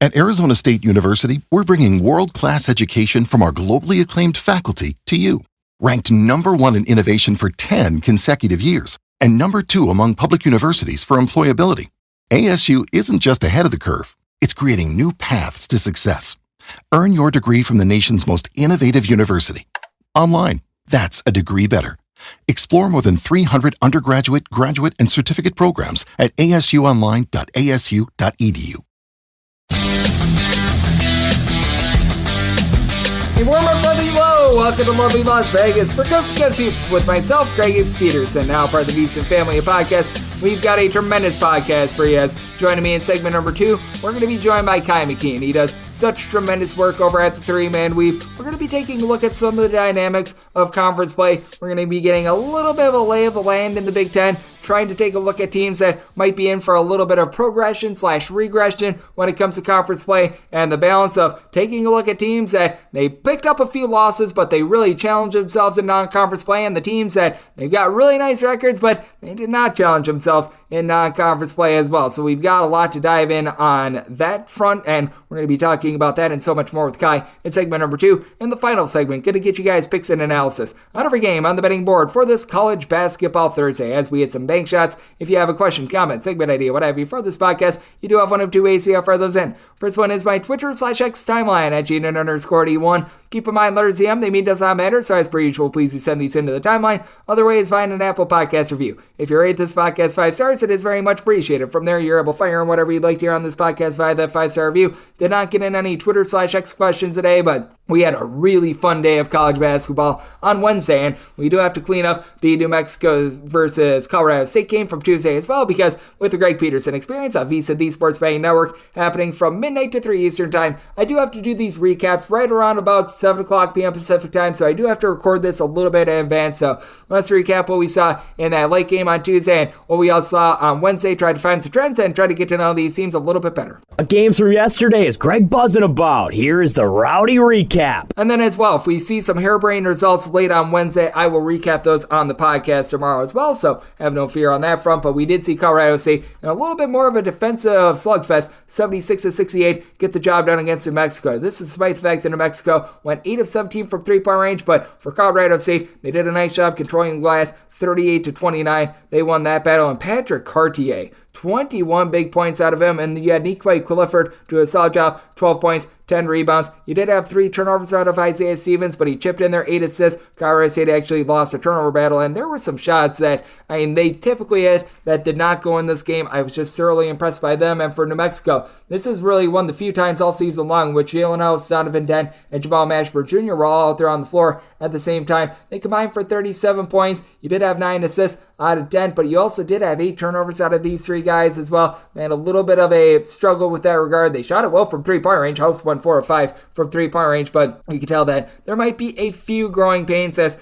At Arizona State University, we're bringing world-class education from our globally acclaimed faculty to you. Ranked #1 in innovation for 10 consecutive years and #2 among public universities for employability, ASU isn't just ahead of the curve, it's creating new paths to success. Earn your degree from the nation's most innovative university. Online, that's a degree better. Explore more than 300 undergraduate, graduate, and certificate programs at asuonline.asu.edu. A warm up for the low. Welcome to lovely Las Vegas for Coast to Coast Hoops with myself, Greg Peterson, now part of the Decent Family podcast. We've got a tremendous podcast for you. As joining me in segment number 2, we're going to be joined by Ky McKeon. He does such tremendous work over at the 3-Man Weave. We're going to be taking a look at some of the dynamics of conference play. We're going to be getting a little bit of a lay of the land in the Big Ten, trying to take a look at teams that might be in for a little bit of progression/regression when it comes to conference play, and the balance of taking a look at teams that they picked up a few losses, but they really challenged themselves in non-conference play, and the teams that they've got really nice records, but they did not challenge themselves in non-conference play as well. So we've got a lot to dive in on that front, and we're going to be talking about that and so much more with Ky in segment number 2. In the final segment, going to get you guys picks and analysis on every game on the betting board for this college basketball Thursday as we hit some bank shots. If you have a question, comment, segment idea, what have you for this podcast, you do have one of two ways we offer those in. First one is my Twitter/X timeline at @GN_D1. Keep in mind, letters EM, they mean does not matter, so as per usual, please do send these into the timeline. Other way is find an Apple Podcast review. If you rate this podcast 5 stars, it is very much appreciated. From there, you're able to fire in whatever you'd like to hear on this podcast via that 5-star review. Did not get in any Twitter/X questions today, but we had a really fun day of college basketball on Wednesday, and we do have to clean up the New Mexico versus Colorado State game from Tuesday as well, because with the Greg Peterson Experience on VSiN, the Sports Betting Network, happening from midnight to 3 Eastern Time, I do have to do these recaps right around about 7 o'clock p.m. Pacific Time, so I do have to record this a little bit in advance. So let's recap what we saw in that late game on Tuesday and what we all saw on Wednesday, try to find some trends and try to get to know these teams a little bit better. Games from yesterday is Greg buzzing about. Here is the rowdy recap. And then as well, if we see some harebrained results late on Wednesday, I will recap those on the podcast tomorrow as well, so have no fear on that front. But we did see Colorado State in a little bit more of a defensive slugfest, 76-68, get the job done against New Mexico. This is despite the fact that New Mexico went 8 of 17 from three-point range, but for Colorado State, they did a nice job controlling the glass, 38-29. They won that battle, and Patrick Cartier, 21 big points out of him, and you had Ky Clifford do a solid job, 12 points, 10 rebounds. You did have 3 turnovers out of Isaiah Stevens, but he chipped in there 8 assists. Colorado State actually lost a turnover battle, and there were some shots that, they typically hit that did not go in this game. I was just thoroughly impressed by them. And for New Mexico, this is really one of the few times all season long which Jalen House, Donovan Dent, and Jamal Mashburn Jr. were all out there on the floor at the same time. They combined for 37 points. You did have 9 assists out of Dent, but you also did have 8 turnovers out of these 3 guys as well. They had a little bit of a struggle with that regard. They shot it well from three-point range. House won 4 of 5 from three-point range, but you can tell that there might be a few growing pains as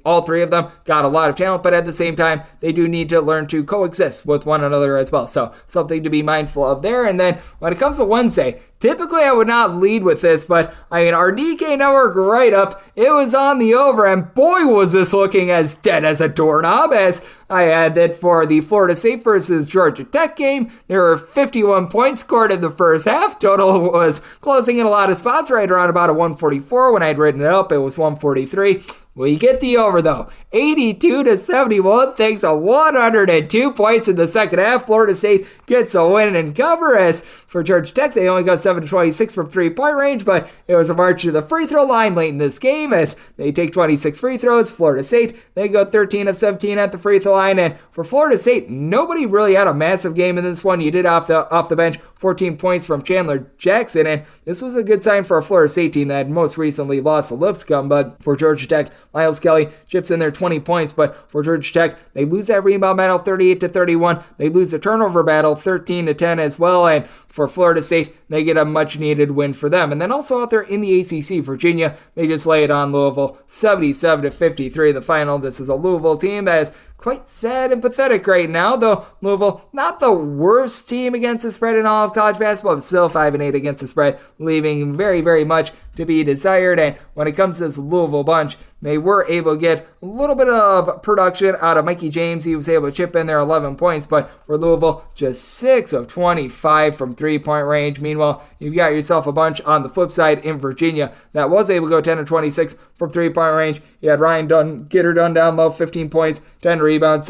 all 3 of them got a lot of talent, but at the same time, they do need to learn to coexist with one another as well. So something to be mindful of there. And then when it comes to Wednesday, typically I would not lead with this, but our DK Network write-up, it was on the over, and boy was this looking as dead as a doorknob, as I had that for the Florida State versus Georgia Tech game. There were 51 points scored in the first half. Total was closing in a lot of spots, right around about a 144. When I'd written it up, it was 143. We get the over, though. 82-71, thanks to 102 points in the second half. Florida State gets a win and cover, as for Georgia Tech, they only got 7-26 from three-point range, but it was a march to the free throw line late in this game as they take 26 free throws. Florida State, they go 13 of 17 at the free throw line, and for Florida State, nobody really had a massive game in this one. You did off the bench 14 points from Chandler Jackson, and this was a good sign for a Florida State team that had most recently lost to Lipscomb. But for Georgia Tech, Miles Kelly chips in there 20 points, but for Georgia Tech, they lose that rebound battle 38-31. They lose the turnover battle 13-10 as well, and for Florida State, they get a much-needed win for them. And then also out there in the ACC, Virginia, they just lay it on Louisville, 77-53, the final. This is a Louisville team that is quite sad and pathetic right now, though Louisville, not the worst team against the spread in all of college basketball, but still 5-8 against the spread, leaving very, very much to be desired. And when it comes to this Louisville bunch, they were able to get a little bit of production out of Mikey James. He was able to chip in there 11 points, but for Louisville, just 6 of 25 from three-point range. Meanwhile, you've got yourself a bunch on the flip side in Virginia that was able to go 10 of 26 from three-point range. You had Ryan get her done down low, 15 points, 10 rebounds.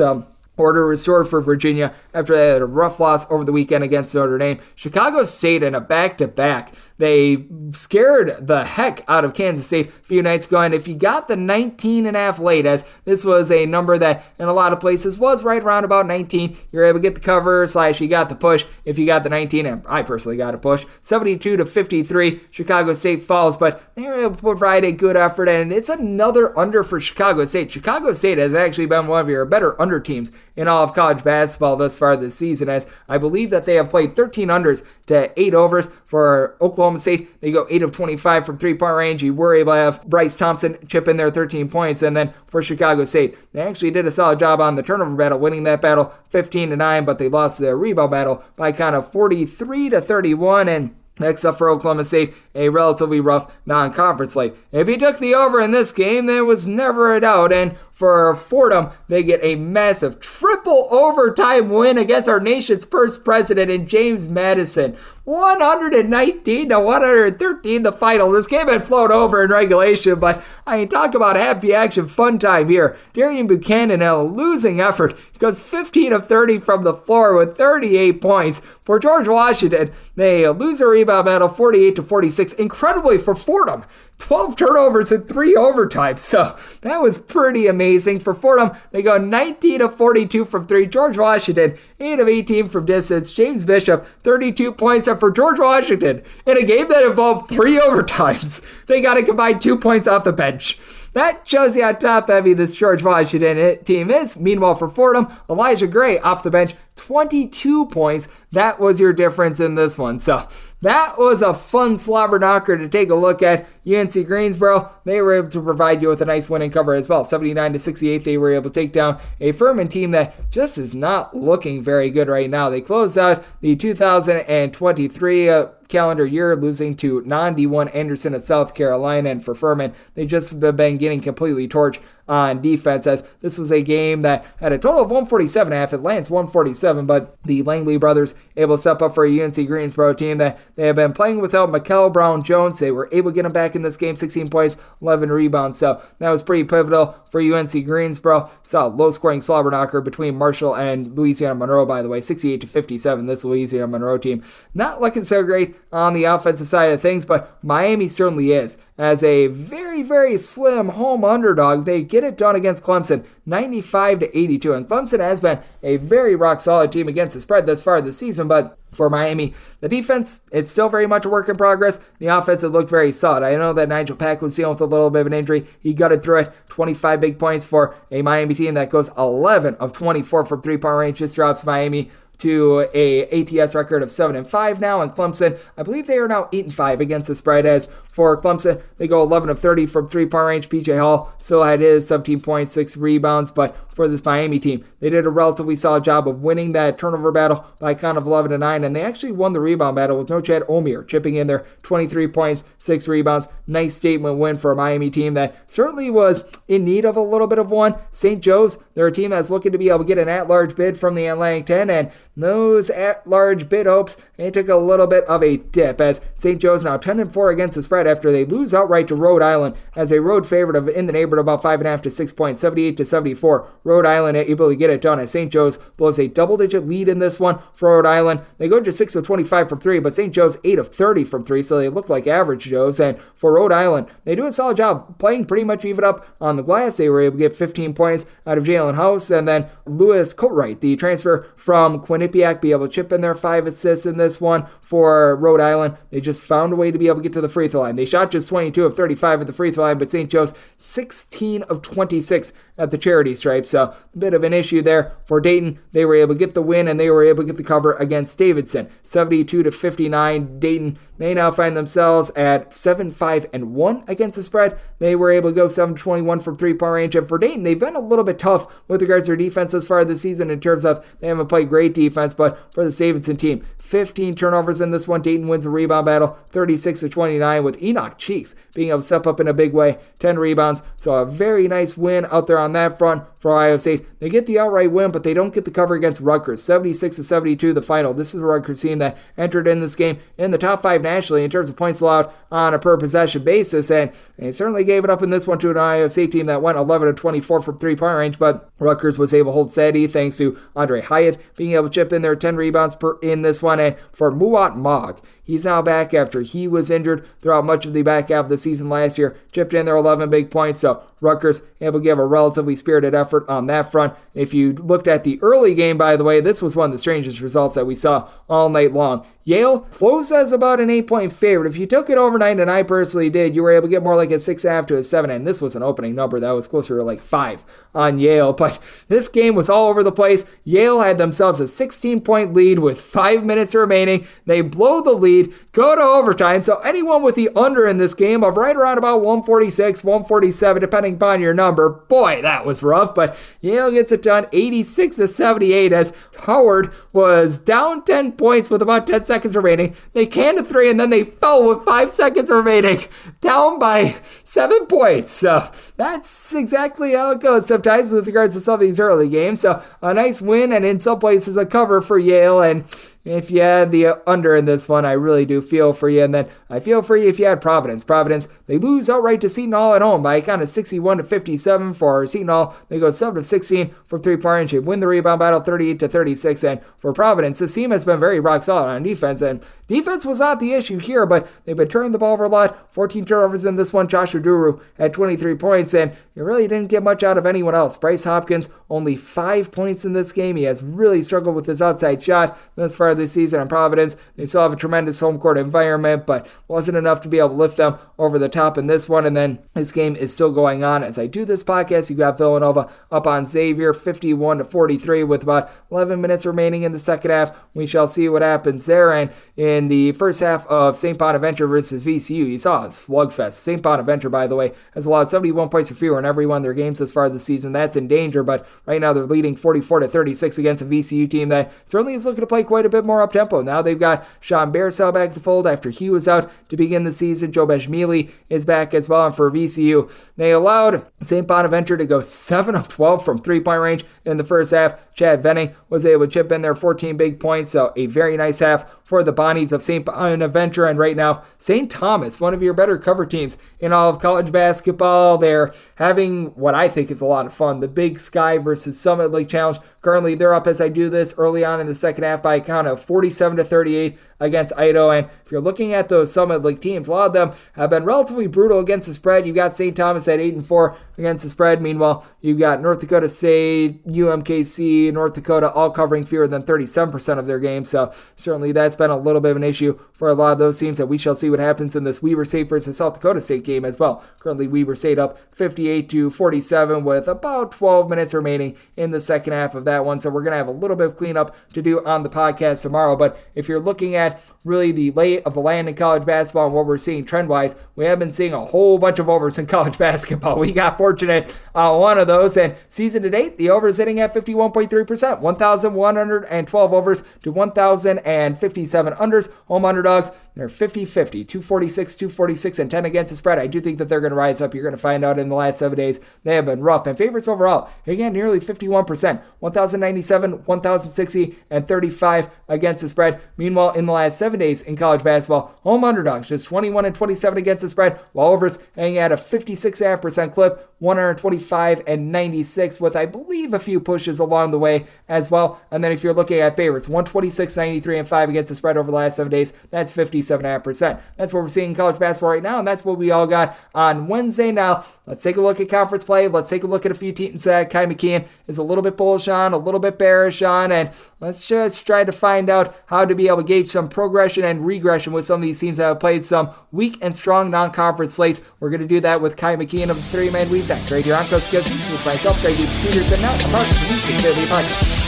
Order restored for Virginia after they had a rough loss over the weekend against Notre Dame. Chicago State in a back-to-back. They scared the heck out of Kansas State a few nights ago, and if you got the 19.5 late, as this was a number that in a lot of places was right around about 19, you're able to get the cover / you got the push. If you got the 19, and I personally got a push, 72-53, Chicago State falls, but they were able to provide a good effort, and it's another under for Chicago State. Chicago State has actually been one of your better under teams in all of college basketball thus far this season, as I believe that they have played 13 unders to 8 overs. For Oklahoma State, they go 8 of 25 from three-point range. You were able to have Bryce Thompson chip in there 13 points, and then for Chicago State, they actually did a solid job on the turnover battle, winning that battle 15-9, but they lost the rebound battle by kind of 43-31, and next up for Oklahoma State, a relatively rough non-conference slate. If you took the over in this game, there was never a doubt, and for Fordham, they get a massive triple overtime win against our nation's first president in James Madison. 119-113 the final. This game had flown over in regulation, but I mean, talk about happy action, fun time here. Darian Buchanan, a losing effort, goes 15 of 30 from the floor with 38 points. For George Washington, they lose a rebound battle 48-46. Incredibly for Fordham, 12 turnovers and 3 overtimes. So that was pretty amazing. For Fordham, they go 19 of 42 from 3. George Washington, 8 of 18 from distance. James Bishop, 32 points. And for George Washington, in a game that involved 3 overtimes, they got a combined 2 points off the bench. That shows you how top-heavy this George Washington team is. Meanwhile, for Fordham, Elijah Gray off the bench, 22 points. That was your difference in this one. So that was a fun slobber knocker to take a look at. UNC Greensboro, they were able to provide you with a nice winning cover as well. 79-68, they were able to take down a Furman team that just is not looking very good right now. They closed out the 2023 calendar year, losing to non-D1 Anderson of South Carolina, and for Furman, they just have been getting completely torched on defense, as this was a game that had a total of 147.5. It lands 147, but the Langley brothers able to step up for a UNC Greensboro team that they have been playing without Mikel Brown-Jones. They were able to get him back in this game, 16 points, 11 rebounds, so that was pretty pivotal for UNC Greensboro. Saw a low-scoring slobber knocker between Marshall and Louisiana Monroe, by the way, 68-57, this Louisiana Monroe team. Not looking so great on the offensive side of things, but Miami certainly is. As a very, very slim home underdog, they get it done against Clemson, 95-82. And Clemson has been a very rock-solid team against the spread thus far this season, but for Miami, the defense, it's still very much a work in progress. The offense, it looked very solid. I know that Nigel Pack was dealing with a little bit of an injury. He gutted through it. 25 big points for a Miami team that goes 11 of 24 from three-point range. This drops Miami to a ATS record of 7-5 now, and Clemson, I believe they are now 8-5 against the spread. As for Clemson, they go 11 of 30 from three-point range. PJ Hall still had his 17 points, 6 rebounds, but for this Miami team, they did a relatively solid job of winning that turnover battle by kind of 11-9, and they actually won the rebound battle with no Chad Omier chipping in there, 23 points, 6 rebounds. Nice statement win for a Miami team that certainly was in need of a little bit of one. St. Joe's, they're a team that's looking to be able to get an at-large bid from the Atlantic 10, and those at-large bid hopes, they took a little bit of a dip, as St. Joe's now 10-4 against the spread after they lose outright to Rhode Island as a road favorite of in the neighborhood of about 5.5 to 6 points, 78-74. Rhode Island able to get it done as St. Joe's blows a double-digit lead in this one for Rhode Island. They go to 6 of 25 from 3, but St. Joe's 8 of 30 from 3, so they look like average Joes. And for Rhode Island, they do a solid job playing pretty much even up on the glass. They were able to get 15 points out of Jalen House, and then Lewis Coatwright, the transfer from Quinnipiac, be able to chip in their 5 assists in this one for Rhode Island. They just found a way to be able to get to the free throw line. They shot just 22 of 35 at the free throw line, but St. Joe's 16 of 26 at the charity stripe, so a bit of an issue there for Dayton. They were able to get the win, and they were able to get the cover against Davidson, 72-59. Dayton, they now find themselves at 7-5-1 against the spread. They were able to go 7-21 from three-point range, and for Dayton, they've been a little bit tough with regards to their defense as far this season in terms of they haven't played great defense. defense, but for the Davidson team, 15 turnovers in this one. Dayton wins the rebound battle, 36-29, with Enoch Cheeks being able to step up in a big way, 10 rebounds. So a very nice win out there on that front for Ohio State. They get the outright win, but they don't get the cover against Rutgers, 76-72 the final. This is a Rutgers team that entered in this game in the top 5 nationally in terms of points allowed on a per possession basis, and they certainly gave it up in this one to an Ohio State team that went 11-24 from three-point range, but Rutgers was able to hold steady thanks to Andre Hyatt being able to chip in there 10 rebounds in this one. And for Muat Mogg, he's now back after he was injured throughout much of the back half of the season last year. Chipped in there 11 big points, so Rutgers able to give a relatively spirited effort on that front. If you looked at the early game, by the way, this was one of the strangest results that we saw all night long. Yale closed as about an 8-point favorite. If you took it overnight, and I personally did, you were able to get more like a 6.5 to a 7, and this was an opening number that was closer to like 5 on Yale. But this game was all over the place. Yale had themselves a 16-point lead with 5 minutes remaining. They blow the lead, go to overtime. So anyone with the under in this game of right around about 146, 147, depending upon your number, boy, that was rough. But Yale gets it done 86-78 as Howard was down 10 points with about 10 seconds remaining. They canned a 3 and then they fell with 5 seconds remaining, down by 7 points. So that's exactly how it goes sometimes with regards to some of these early games. So a nice win, and in some places a cover for Yale. And if you had the under in this one, I really do feel for you. And then I feel for you if you had Providence. Providence, they lose outright to Seton Hall at home by a count of 61-57 for Seton Hall. They go 7-16 from three-point range. They win the rebound battle 38-36. And for Providence, this team has been very rock solid on defense. And defense was not the issue here, but they've been turning the ball over a lot. 14 turnovers in this one. Josh Uduru had 23 points, and you really didn't get much out of anyone else. Bryce Hopkins, only 5 points in this game. He has really struggled with his outside shot thus far this season in Providence. They still have a tremendous home court environment, but wasn't enough to be able to lift them over the top in this one. And then this game is still going on as I do this podcast. You got Villanova up on Xavier 51-43 with about 11 minutes remaining in the second half. We shall see what happens there. And in the first half of St. Bonaventure versus VCU, you saw a slugfest. St. Bonaventure, by the way, has allowed 71 points or fewer in every one of their games thus far this season. That's in danger, but right now they're leading 44-36 against a VCU team that certainly is looking to play quite a bit more up-tempo. Now they've got Sean Barsell back to the fold after he was out to begin the season. Joe Beshmili is back as well, and for VCU, they allowed St. Bonaventure to go 7 of 12 from three-point range in the first half. Chad Venning was able to chip in there 14 big points, so a very nice half for the Bonnies of St. Bonaventure. And right now, St. Thomas, one of your better cover teams in all of college basketball, they're having what I think is a lot of fun. The Big Sky versus Summit League Challenge. Currently, they're up as I do this early on in the second half by a count of 47-38 against Idaho. And if you're looking at those Summit League teams, a lot of them have been relatively brutal against the spread. You got St. Thomas at 8-4 against the spread. Meanwhile, you've got North Dakota State, UMKC, North Dakota all covering fewer than 37% of their games. So certainly that's been a little bit of an issue for a lot of those teams, and we shall see what happens in this Weber State versus South Dakota State game as well. Currently, Weber State up 58-47 with about 12 minutes remaining in the second half of that one. So we're going to have a little bit of cleanup to do on the podcast tomorrow. But if you're looking at really the lay of the land in college basketball and what we're seeing trend-wise, we have been seeing a whole bunch of overs in college basketball. We got fortunate on one of those, and season to date, the over is hitting at 51.3%, 1,112 overs to 1,057 unders. Home underdogs, they're 50-50, 246, and 10 against the spread. I do think that they're going to rise up. You're going to find out in the last 7 days. They have been rough. And favorites overall, again, nearly 51%, 1,097, 1,060, and 35 against the spread. Meanwhile, in the last 7 days in college basketball, home underdogs just 21-27 against the spread, while overs hanging at a 56.5% clip, 125-96, with I believe a few pushes along the way as well. And then if you're looking at favorites, 126, 93, and 5 against the spread over the last 7 days, that's 57.5%. That's what we're seeing in college basketball right now, and that's what we all got on Wednesday. Now, let's take a look at conference play. Let's take a look at a few teams that Ky McKeon is a little bit bullish on, a little bit bearish on, and let's just try to find out how to be able to gauge some progression and regression with some of these teams that have played some weak and strong non-conference slates. We're going to do that with Ky McKeon of the 3-Man Weave next, right here on Coast to Coast with myself, Greg Peterson, now a part of the Music Daily Podcast.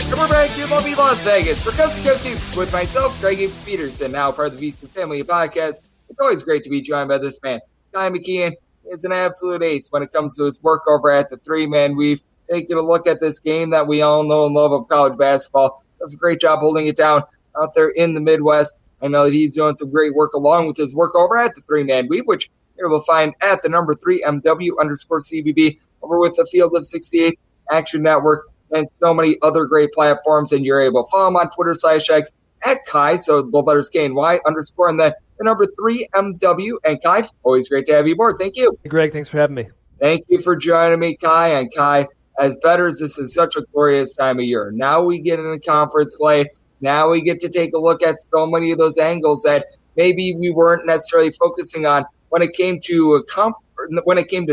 We're back to lovely Las Vegas for Coast to Coast Hoops with myself, Greg Peterson, now part of the VC Family Podcast. It's always great to be joined by this man, Ky McKeon. is an absolute ace when it comes to his work over at the three-man weave. Taking a look at this game that we all know and love of college basketball. Does a great job holding it down out there in the Midwest. I know that he's doing some great work along with his work over at the three-man weave, which you will find at the number 3 MW_CBB over with the Field of 68 Action Network and so many other great platforms. And you're able to follow him on Twitter /X at Ky, so the letters K and Y _ and then the number 3 MW. And Ky, always great to have you aboard. Thank you. Hey, Greg, thanks for having me. Thank you for joining me, Ky. And Ky, as bettors, this is such a glorious time of year. Now we get into conference play. Now we get to take a look at so many of those angles that maybe we weren't necessarily focusing on when it came to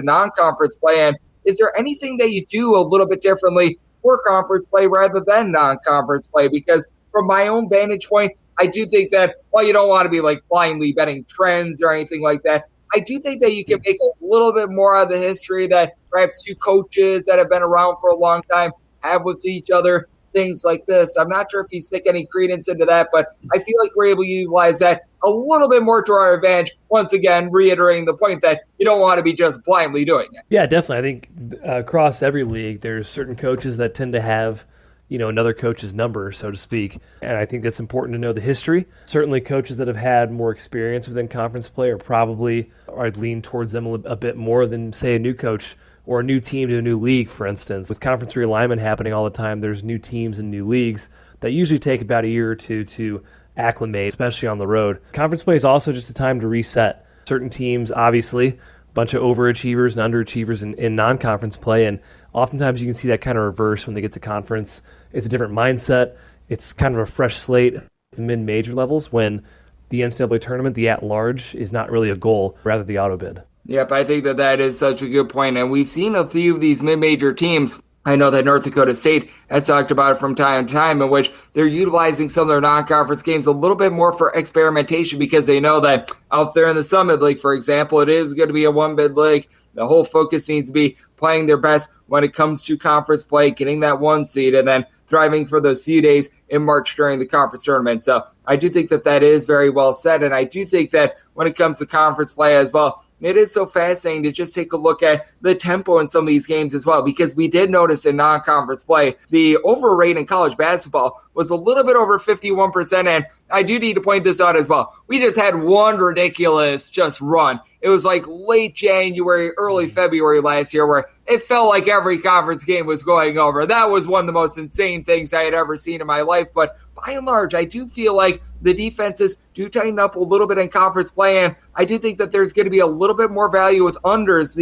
non-conference play. And is there anything that you do a little bit differently for conference play rather than non-conference play? Because from my own vantage point, I do think that while you don't want to be like blindly betting trends or anything like that, I do think that you can make a little bit more out of the history that perhaps two coaches that have been around for a long time have with each other, things like this. I'm not sure if you stick any credence into that, but I feel like we're able to utilize that a little bit more to our advantage. Once again, reiterating the point that you don't want to be just blindly doing it. Yeah, definitely. I think across every league, there's certain coaches that tend to have another coach's number, so to speak. And I think that's important to know the history. Certainly coaches that have had more experience within conference play I'd lean towards them a bit more than, say, a new coach or a new team to a new league, for instance. With conference realignment happening all the time, there's new teams and new leagues that usually take about a year or two to acclimate, especially on the road. Conference play is also just a time to reset. Certain teams, obviously, a bunch of overachievers and underachievers in non-conference play, and oftentimes you can see that kind of reverse when they get to conference. It's a different mindset. It's kind of a fresh slate at the mid-major levels when the NCAA tournament, the at-large, is not really a goal, rather the auto bid. Yep, I think that is such a good point. And we've seen a few of these mid-major teams. I know that North Dakota State has talked about it from time to time, in which they're utilizing some of their non-conference games a little bit more for experimentation because they know that out there in the Summit League, for example, it is going to be a one-bid league. The whole focus needs to be playing their best when it comes to conference play, getting that one seed, and then thriving for those few days in March during the conference tournament. So I do think that is very well said, and I do think that when it comes to conference play as well, it is so fascinating to just take a look at the tempo in some of these games as well, because we did notice in non-conference play, the over rate in college basketball was a little bit over 51%, and I do need to point this out as well. We just had one ridiculous just run. It was like late January, early February last year where it felt like every conference game was going over. That was one of the most insane things I had ever seen in my life, but by and large, I do feel like the defenses do tighten up a little bit in conference play, and I do think that there's going to be a little bit more value with unders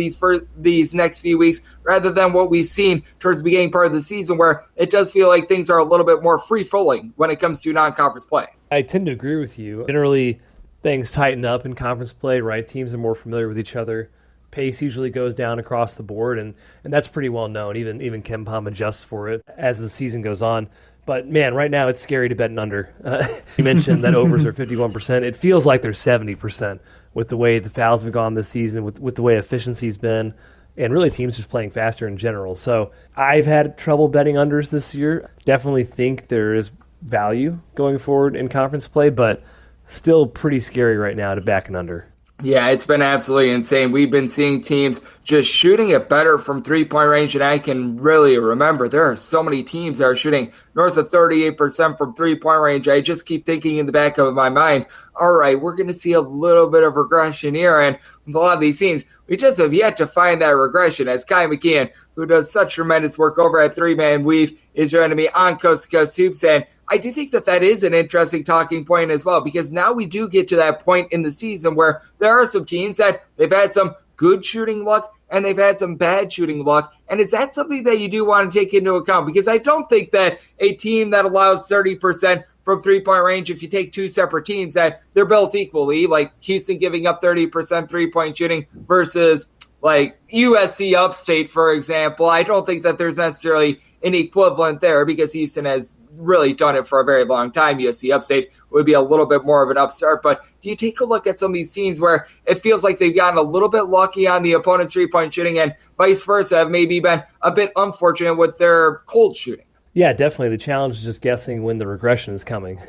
these next few weeks rather than what we've seen towards the beginning part of the season, where it does feel like things are a little bit more free-flowing when it comes to non-conference play. I tend to agree with you. Generally, things tighten up in conference play, right? Teams are more familiar with each other. Pace usually goes down across the board, and that's pretty well known. Even Ken Pom adjusts for it as the season goes on. But, man, right now it's scary to bet an under. You mentioned that overs are 51%. It feels like they're 70% with the way the fouls have gone this season, with the way efficiency's been, and really teams just playing faster in general. So I've had trouble betting unders this year. Definitely think there is value going forward in conference play, but still pretty scary right now to back an under. Yeah, it's been absolutely insane. We've been seeing teams just shooting it better from three-point range than I can really remember. There are so many teams that are shooting north of 38% from three-point range. I just keep thinking in the back of my mind, all right, we're going to see a little bit of regression here. And with a lot of these teams, we just have yet to find that regression, as Ky McKeon, who does such tremendous work over at Three Man Weave, is going to be on Coast to Coast Hoops. And I do think that is an interesting talking point as well, because now we do get to that point in the season where there are some teams that they've had some good shooting luck and they've had some bad shooting luck. And is that something that you do want to take into account? Because I don't think that a team that allows 30% from three-point range, if you take two separate teams, that they're built equally, like Houston giving up 30% three-point shooting versus like USC Upstate, for example. I don't think that there's necessarily an equivalent there, because Houston has really done it for a very long time. USC Upstate would be a little bit more of an upstart. But do you take a look at some of these teams where it feels like they've gotten a little bit lucky on the opponent's three-point shooting and vice versa, have maybe been a bit unfortunate with their cold shooting? Yeah, definitely. The challenge is just guessing when the regression is coming.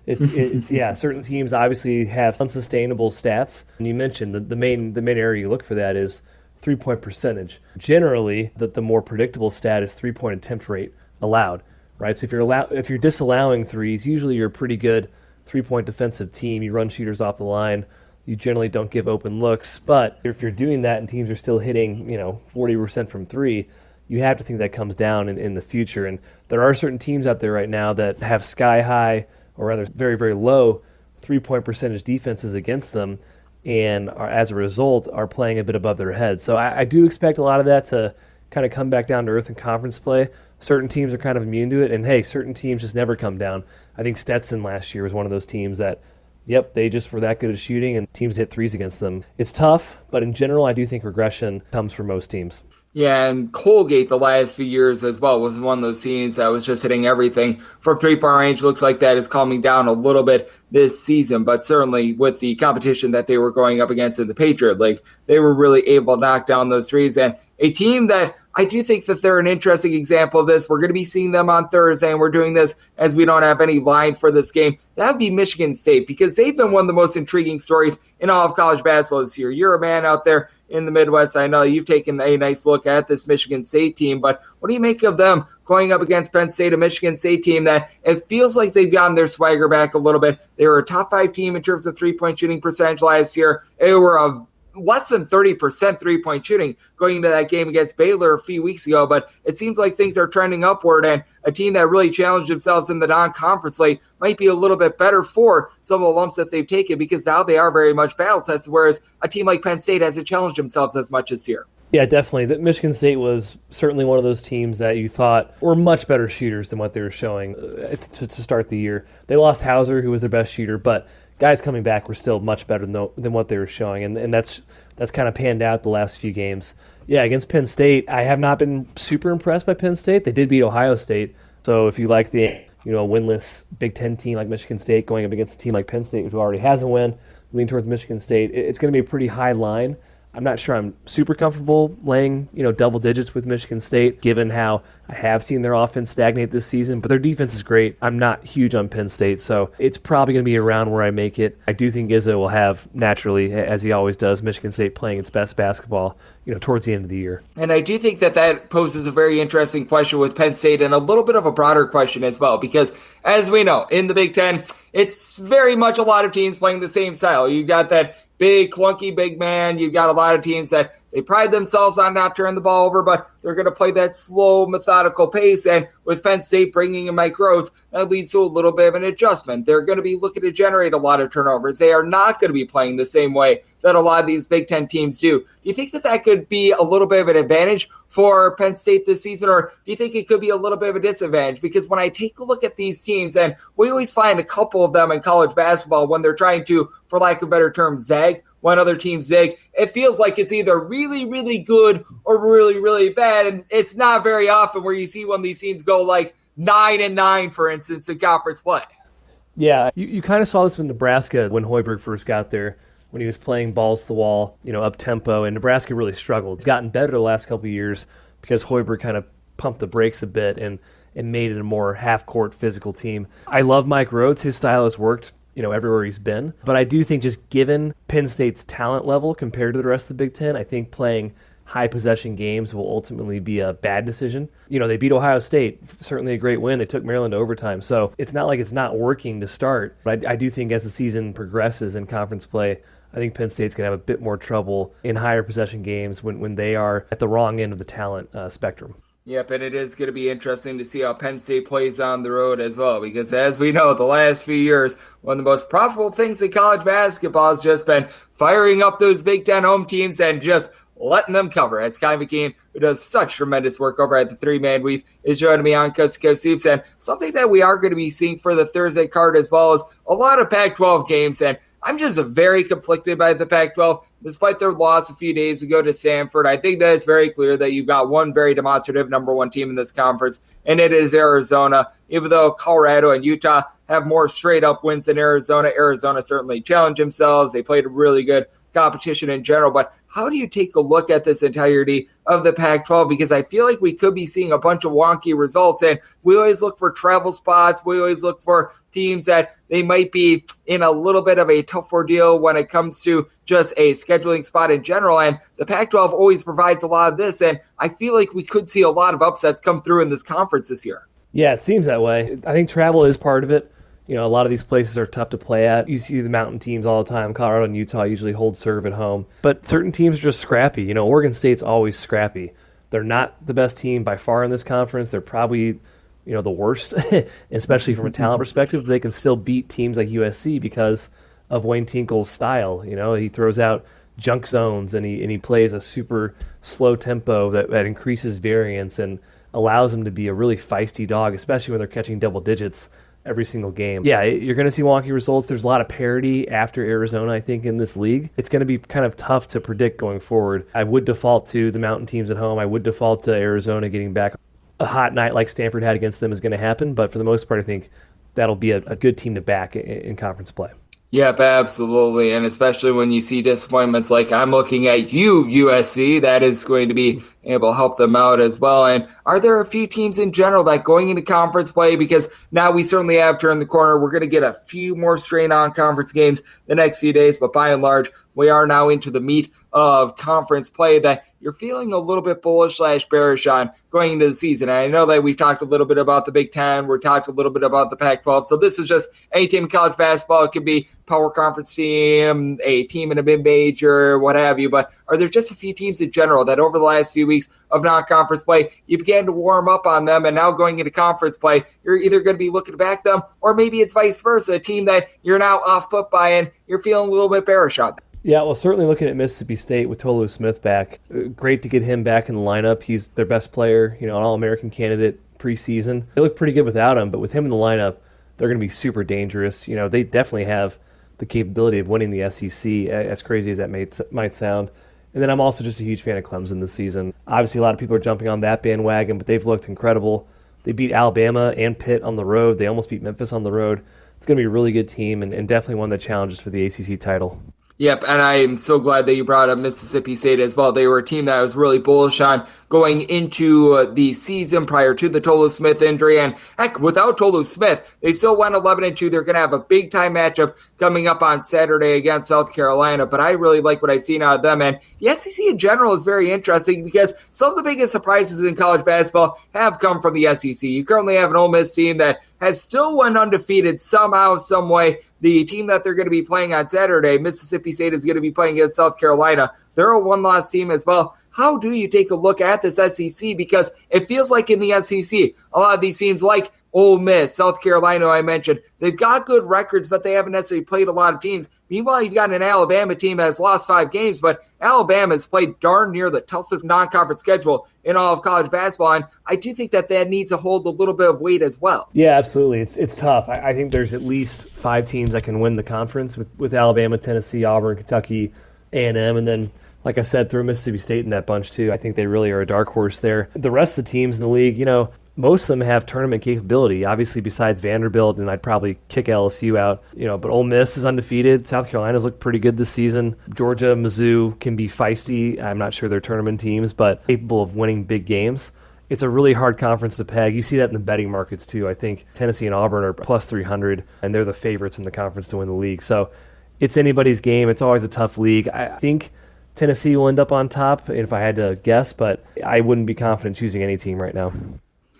It's yeah. Certain teams obviously have unsustainable stats, and you mentioned the main area you look for that is 3-point percentage. Generally, the more predictable stat is 3-point attempt rate allowed, right? So if you're disallowing threes, usually you're a pretty good 3-point defensive team. You run shooters off the line. You generally don't give open looks. But if you're doing that and teams are still hitting 40% from three, you have to think that comes down in the future. And there are certain teams out there right now that have sky high, or rather very, very low 3-point percentage defenses against them, and as a result are playing a bit above their heads. So I do expect a lot of that to kind of come back down to earth in conference play. Certain teams are kind of immune to it, and hey, certain teams just never come down. I think Stetson last year was one of those teams that, yep, they just were that good at shooting, and teams hit threes against them. It's tough, but in general, I do think regression comes for most teams. Yeah, and Colgate the last few years as well was one of those teams that was just hitting everything from three-point range. Looks like that is calming down a little bit this season, but certainly with the competition that they were going up against in the Patriot League, they were really able to knock down those threes. And a team that I do think that they're an interesting example of this. We're going to be seeing them on Thursday, and we're doing this as we don't have any line for this game. That would be Michigan State, because they've been one of the most intriguing stories in all of college basketball this year. You're a man out there in the Midwest. I know you've taken a nice look at this Michigan State team, but what do you make of them going up against Penn State, a Michigan State team that it feels like they've gotten their swagger back a little bit? They were a top 5 team in terms of three-point shooting percentage last year. They were a less than 30% three-point shooting going into that game against Baylor a few weeks ago, but it seems like things are trending upward, and a team that really challenged themselves in the non-conference slate might be a little bit better for some of the lumps that they've taken, because now they are very much battle-tested, whereas a team like Penn State hasn't challenged themselves as much this year. Yeah, definitely. That Michigan State was certainly one of those teams that you thought were much better shooters than what they were showing to start the year. They lost Hauser, who was their best shooter, but guys coming back were still much better than what they were showing, and that's kind of panned out the last few games. Yeah, against Penn State, I have not been super impressed by Penn State. They did beat Ohio State, so if you like the a winless Big Ten team like Michigan State going up against a team like Penn State who already has a win, lean towards Michigan State, it's going to be a pretty high line. I'm not sure I'm super comfortable laying, double digits with Michigan State, given how I have seen their offense stagnate this season, but their defense is great. I'm not huge on Penn State, so it's probably going to be around where I make it. I do think Izzo will have, naturally, as he always does, Michigan State playing its best basketball, towards the end of the year. And I do think that poses a very interesting question with Penn State, and a little bit of a broader question as well, because as we know, in the Big Ten, it's very much a lot of teams playing the same style. You got that big, clunky big man. You've got a lot of teams that they pride themselves on not turning the ball over, but they're going to play that slow, methodical pace. And with Penn State bringing in Mike Rhodes, that leads to a little bit of an adjustment. They're going to be looking to generate a lot of turnovers. They are not going to be playing the same way that a lot of these Big Ten teams do. Do you think that could be a little bit of an advantage for Penn State this season, or do you think it could be a little bit of a disadvantage? Because when I take a look at these teams, and we always find a couple of them in college basketball when they're trying to, for lack of a better term, zag, when other teams zig, it feels like it's either really, really good or really, really bad. And it's not very often where you see one of these teams go like 9-9, for instance, in conference play. Yeah, you kind of saw this with Nebraska when Hoiberg first got there, when he was playing balls to the wall, up tempo, and Nebraska really struggled. It's gotten better the last couple of years because Hoiberg kind of pumped the brakes a bit and made it a more half-court physical team. I love Mike Rhodes. His style has worked everywhere he's been. But I do think just given Penn State's talent level compared to the rest of the Big Ten, I think playing high possession games will ultimately be a bad decision. They beat Ohio State, certainly a great win. They took Maryland to overtime. So it's not like it's not working to start. But I do think as the season progresses in conference play, I think Penn State's going to have a bit more trouble in higher possession games when they are at the wrong end of the talent spectrum. Yep, and it is going to be interesting to see how Penn State plays on the road as well, because as we know, the last few years, one of the most profitable things in college basketball has just been firing up those Big Ten home teams and just letting them cover. As Ky McKeon, who does such tremendous work over at the Three Man Weave, is joining me on Coast to Coast Hoops. And something that we are going to be seeing for the Thursday card as well as a lot of Pac-12 games. And I'm just very conflicted by the Pac-12. Despite their loss a few days ago to Stanford, I think that it's very clear that you've got one very demonstrative number one team in this conference, and it is Arizona. Even though Colorado and Utah have more straight-up wins than Arizona, Arizona certainly challenged themselves. They played a really good competition in general. But how do you take a look at this entirety of the Pac-12? Because I feel like we could be seeing a bunch of wonky results, and we always look for travel spots. We always look for teams that they might be in a little bit of a tough ordeal when it comes to just a scheduling spot in general. And the Pac-12 always provides a lot of this, and I feel like we could see a lot of upsets come through in this conference this year. Yeah, it seems that way. I think travel is part of it. A lot of these places are tough to play at. You see the mountain teams all the time. Colorado and Utah usually hold serve at home. But certain teams are just scrappy. Oregon State's always scrappy. They're not the best team by far in this conference. They're probably, the worst, especially from a talent perspective. They can still beat teams like USC because of Wayne Tinkle's style. He throws out junk zones and he plays a super slow tempo that increases variance and allows them to be a really feisty dog, especially when they're catching double digits every single game. Yeah, you're going to see wonky results. There's a lot of parity after Arizona, I think, in this league. It's going to be kind of tough to predict going forward. I would default to the mountain teams at home. I would default to Arizona getting back. A hot night like Stanford had against them is going to happen, but for the most part, I think that'll be a good team to back in conference play. Yep, absolutely. And especially when you see disappointments like I'm looking at USC, that is going to be able to help them out as well. And are there a few teams in general that going into conference play, because now we certainly have turned the corner, we're going to get a few more straight on conference games the next few days, but by and large, we are now into the meat of conference play that you're feeling a little bit bullish/bearish on going into the season. And I know that we've talked a little bit about the Big Ten. We're talked a little bit about the Pac-12. So this is just any team in college basketball. It could be power conference team, a team in a mid-major, what have you. But are there just a few teams in general that over the last few weeks of non-conference play, you began to warm up on them, and now going into conference play, you're either going to be looking to back them, or maybe it's vice versa, a team that you're now off put by and you're feeling a little bit bearish on them? Yeah, well, certainly looking at Mississippi State with Tolu Smith back, great to get him back in the lineup. He's their best player, an All-American candidate preseason. They look pretty good without him, but with him in the lineup, they're going to be super dangerous. They definitely have the capability of winning the SEC, as crazy as that might sound. And then I'm also just a huge fan of Clemson this season. Obviously, a lot of people are jumping on that bandwagon, but they've looked incredible. They beat Alabama and Pitt on the road. They almost beat Memphis on the road. It's going to be a really good team and definitely one of the challenges for the ACC title. Yep, and I am so glad that you brought up Mississippi State as well. They were a team that I was really bullish on going into the season prior to the Tolu Smith injury. And heck, without Tolu Smith, they still went 11-2. They're going to have a big-time matchup coming up on Saturday against South Carolina. But I really like what I've seen out of them. And the SEC in general is very interesting because some of the biggest surprises in college basketball have come from the SEC. You currently have an Ole Miss team that has still went undefeated somehow, some way. The team that they're going to be playing on Saturday, Mississippi State, is going to be playing against South Carolina. They're a one-loss team as well. How do you take a look at this SEC? Because it feels like in the SEC, a lot of these teams like Ole Miss, South Carolina, I mentioned, they've got good records, but they haven't necessarily played a lot of teams. Meanwhile, you've got an Alabama team that has lost 5 games, but Alabama has played darn near the toughest non-conference schedule in all of college basketball, and I do think that needs to hold a little bit of weight as well. Yeah, absolutely. It's tough. I think there's at least 5 teams that can win the conference with Alabama, Tennessee, Auburn, Kentucky, A&M, and then, like I said, throw Mississippi State in that bunch too. I think they really are a dark horse there. The rest of the teams in the league, most of them have tournament capability, obviously besides Vanderbilt, and I'd probably kick LSU out. But Ole Miss is undefeated. South Carolina's looked pretty good this season. Georgia, Mizzou can be feisty. I'm not sure they're tournament teams, but capable of winning big games. It's a really hard conference to peg. You see that in the betting markets too. I think Tennessee and Auburn are plus 300, and they're the favorites in the conference to win the league. So it's anybody's game. It's always a tough league. I think Tennessee will end up on top if I had to guess, but I wouldn't be confident choosing any team right now.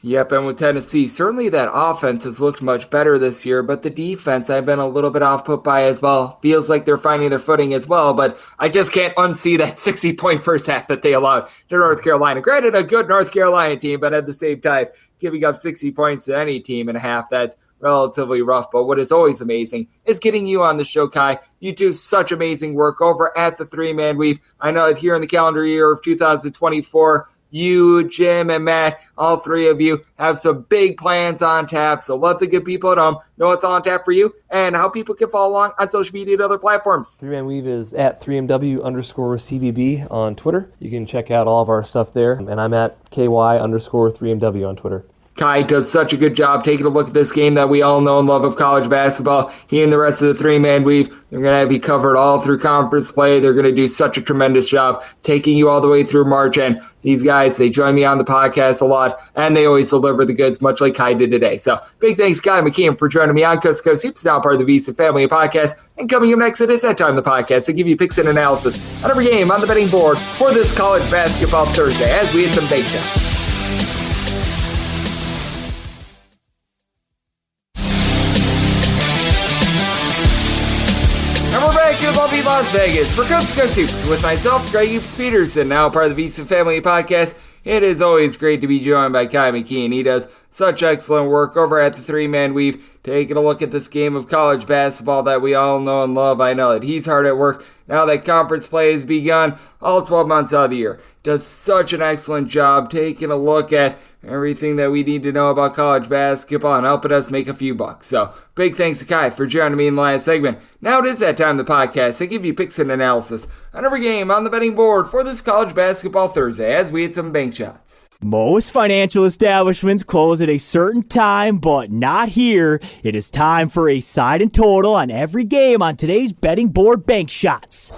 Yep, and with Tennessee, certainly that offense has looked much better this year, but the defense I've been a little bit off put by as well. Feels like they're finding their footing as well, but I just can't unsee that 60-point first half that they allowed to North Carolina. Granted, a good North Carolina team, but at the same time, giving up 60 points to any team in a half, that's relatively rough. But what is always amazing is getting you on the show, Ky. You do such amazing work over at the 3-Man Weave. I know that here in the calendar year of 2024, you, Jim, and Matt, all 3 of you have some big plans on tap. So let the good people at home know what's on tap for you and how people can follow along on social media and other platforms. 3-Man Weave is at 3MW_CBB on Twitter. You can check out all of our stuff there. And I'm at KY_3MW on Twitter. Ky does such a good job taking a look at this game that we all know and love of college basketball. He and the rest of the three-man weave, they're going to have you covered all through conference play. They're going to do such a tremendous job taking you all the way through March. And these guys, they join me on the podcast a lot, and they always deliver the goods, much like Ky did today. So big thanks, Ky McKeon, for joining me on Coast to Coast Hoops, now part of the VSiN Family Podcast. And coming up next, it is that time the podcast. I give you picks and analysis on every game on the betting board for this college basketball Thursday as we hit some big shots. And we're back in lovely Las Vegas for Coast to Coast Hoops with myself, Greg Peterson, now part of the VSiN Family Podcast. It is always great to be joined by Ky McKeon. He does such excellent work over at the three-man weave, taking a look at this game of college basketball that we all know and love. I know that he's hard at work now that conference play has begun all 12 months out of the year. Does such an excellent job taking a look at everything that we need to know about college basketball and helping us make a few bucks. So big thanks to Ky for joining me in the last segment. Now it is that time of the podcast. I give you picks and analysis on every game on the betting board for this college basketball Thursday as we hit some bank shots. Most financial establishments close at a certain time, but not here. It is time for a side and total on every game on today's betting board bank shots.